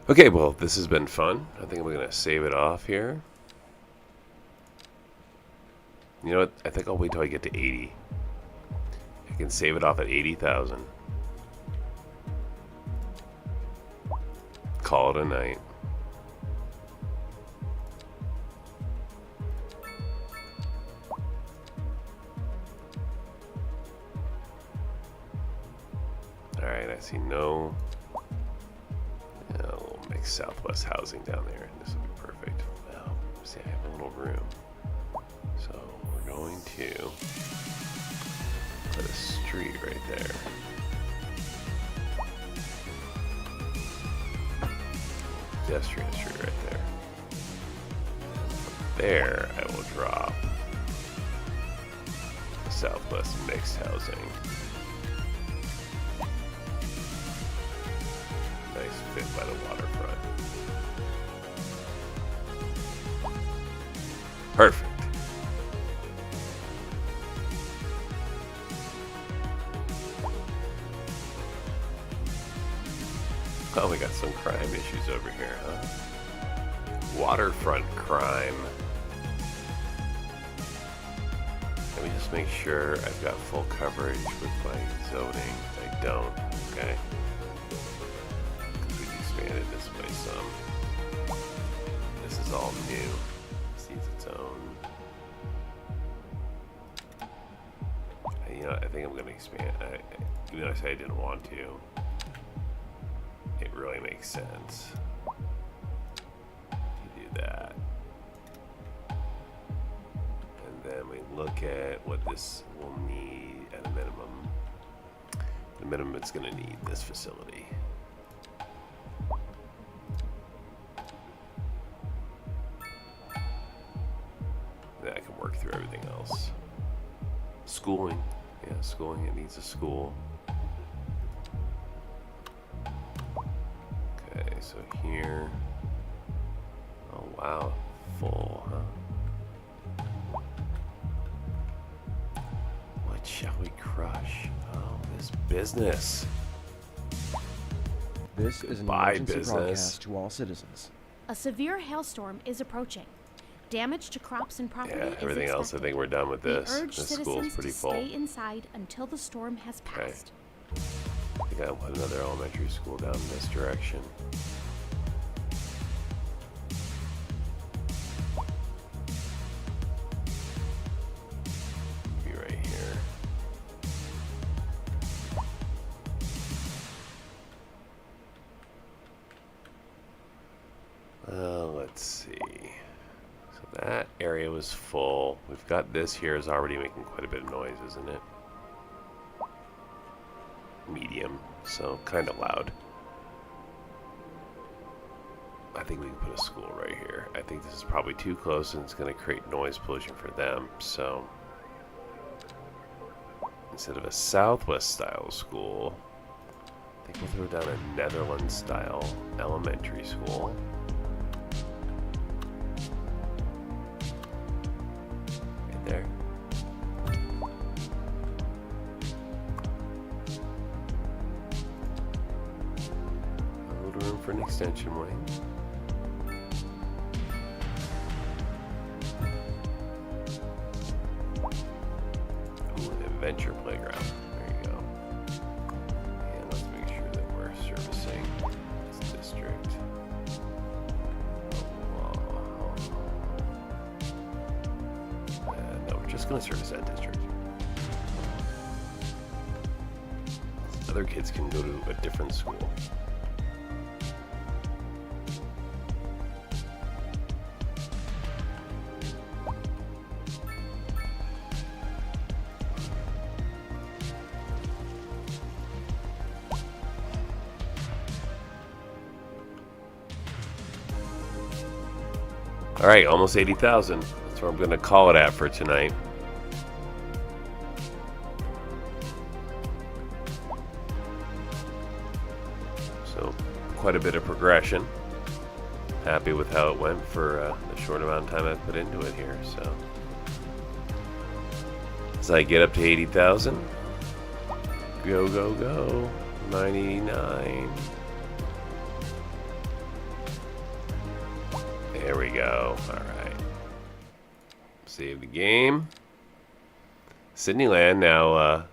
S2: Okay, well, this has been fun. I think I'm going to save it off here. You know what? I think I'll wait till I get to 80. I can save it off at 80,000. Call it a night. Alright, I see no... Southwest housing down there. This will be perfect. Well, see, I have a little room. So we're going to put a street right there. Pedestrian street right there. There, I will drop the Southwest mixed housing. Nice fit by the waterfront. Perfect. Oh, we got some crime issues over here, huh? Waterfront crime. Let me just make sure I've got full coverage with my zoning. I don't, okay? Because we expanded this by some. This is all new. This needs its own. You know, I think I'm going to expand. Even though I said I didn't want to, it really makes sense to do that. And then we look at what this will need at a minimum. The minimum it's going to need this facility. Then I can work through everything else. Schooling. Yeah, schooling. It needs a school. Okay, so here. Oh, wow. Full, huh? Shall we crush? Oh, this business.
S5: This is an
S2: Goodbye,
S5: emergency
S2: business.
S5: broadcast to all citizens.
S6: A severe hailstorm is approaching. Damage to crops and property
S2: Yeah,
S6: is
S2: everything else, I think we're done with this.
S6: We urge
S2: This school's
S6: citizens
S2: pretty
S6: to
S2: full.
S6: stay inside until the storm has passed.
S2: I think I put another elementary school down in this direction. Be right here. Let's see. So that area was full. We've got this here is already making quite a bit of noise, isn't it? Medium, so kind of loud. I think we can put a school right here. I think this is probably too close and it's going to create noise pollution for them, so instead of a Southwest style school, I think we'll throw down a Netherlands style elementary school. Right there. A little room for an extension wing. Ooh, an adventure playground. There you go. And let's make sure that we're servicing this district. No, we're just going to service that district. Other kids can go to a different school. All right, almost 80,000. That's where I'm going to call it at for tonight. So, quite a bit of progression. Happy with how it went for the short amount of time I put into it here. So, as I get up to 80,000, go, go, go. 989. There we go. All right. Save the game. Cindyland now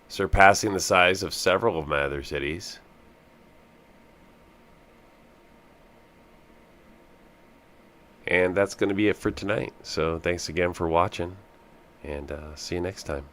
S2: surpassing the size of several of my other cities. And that's going to be it for tonight. So thanks again for watching, and see you next time.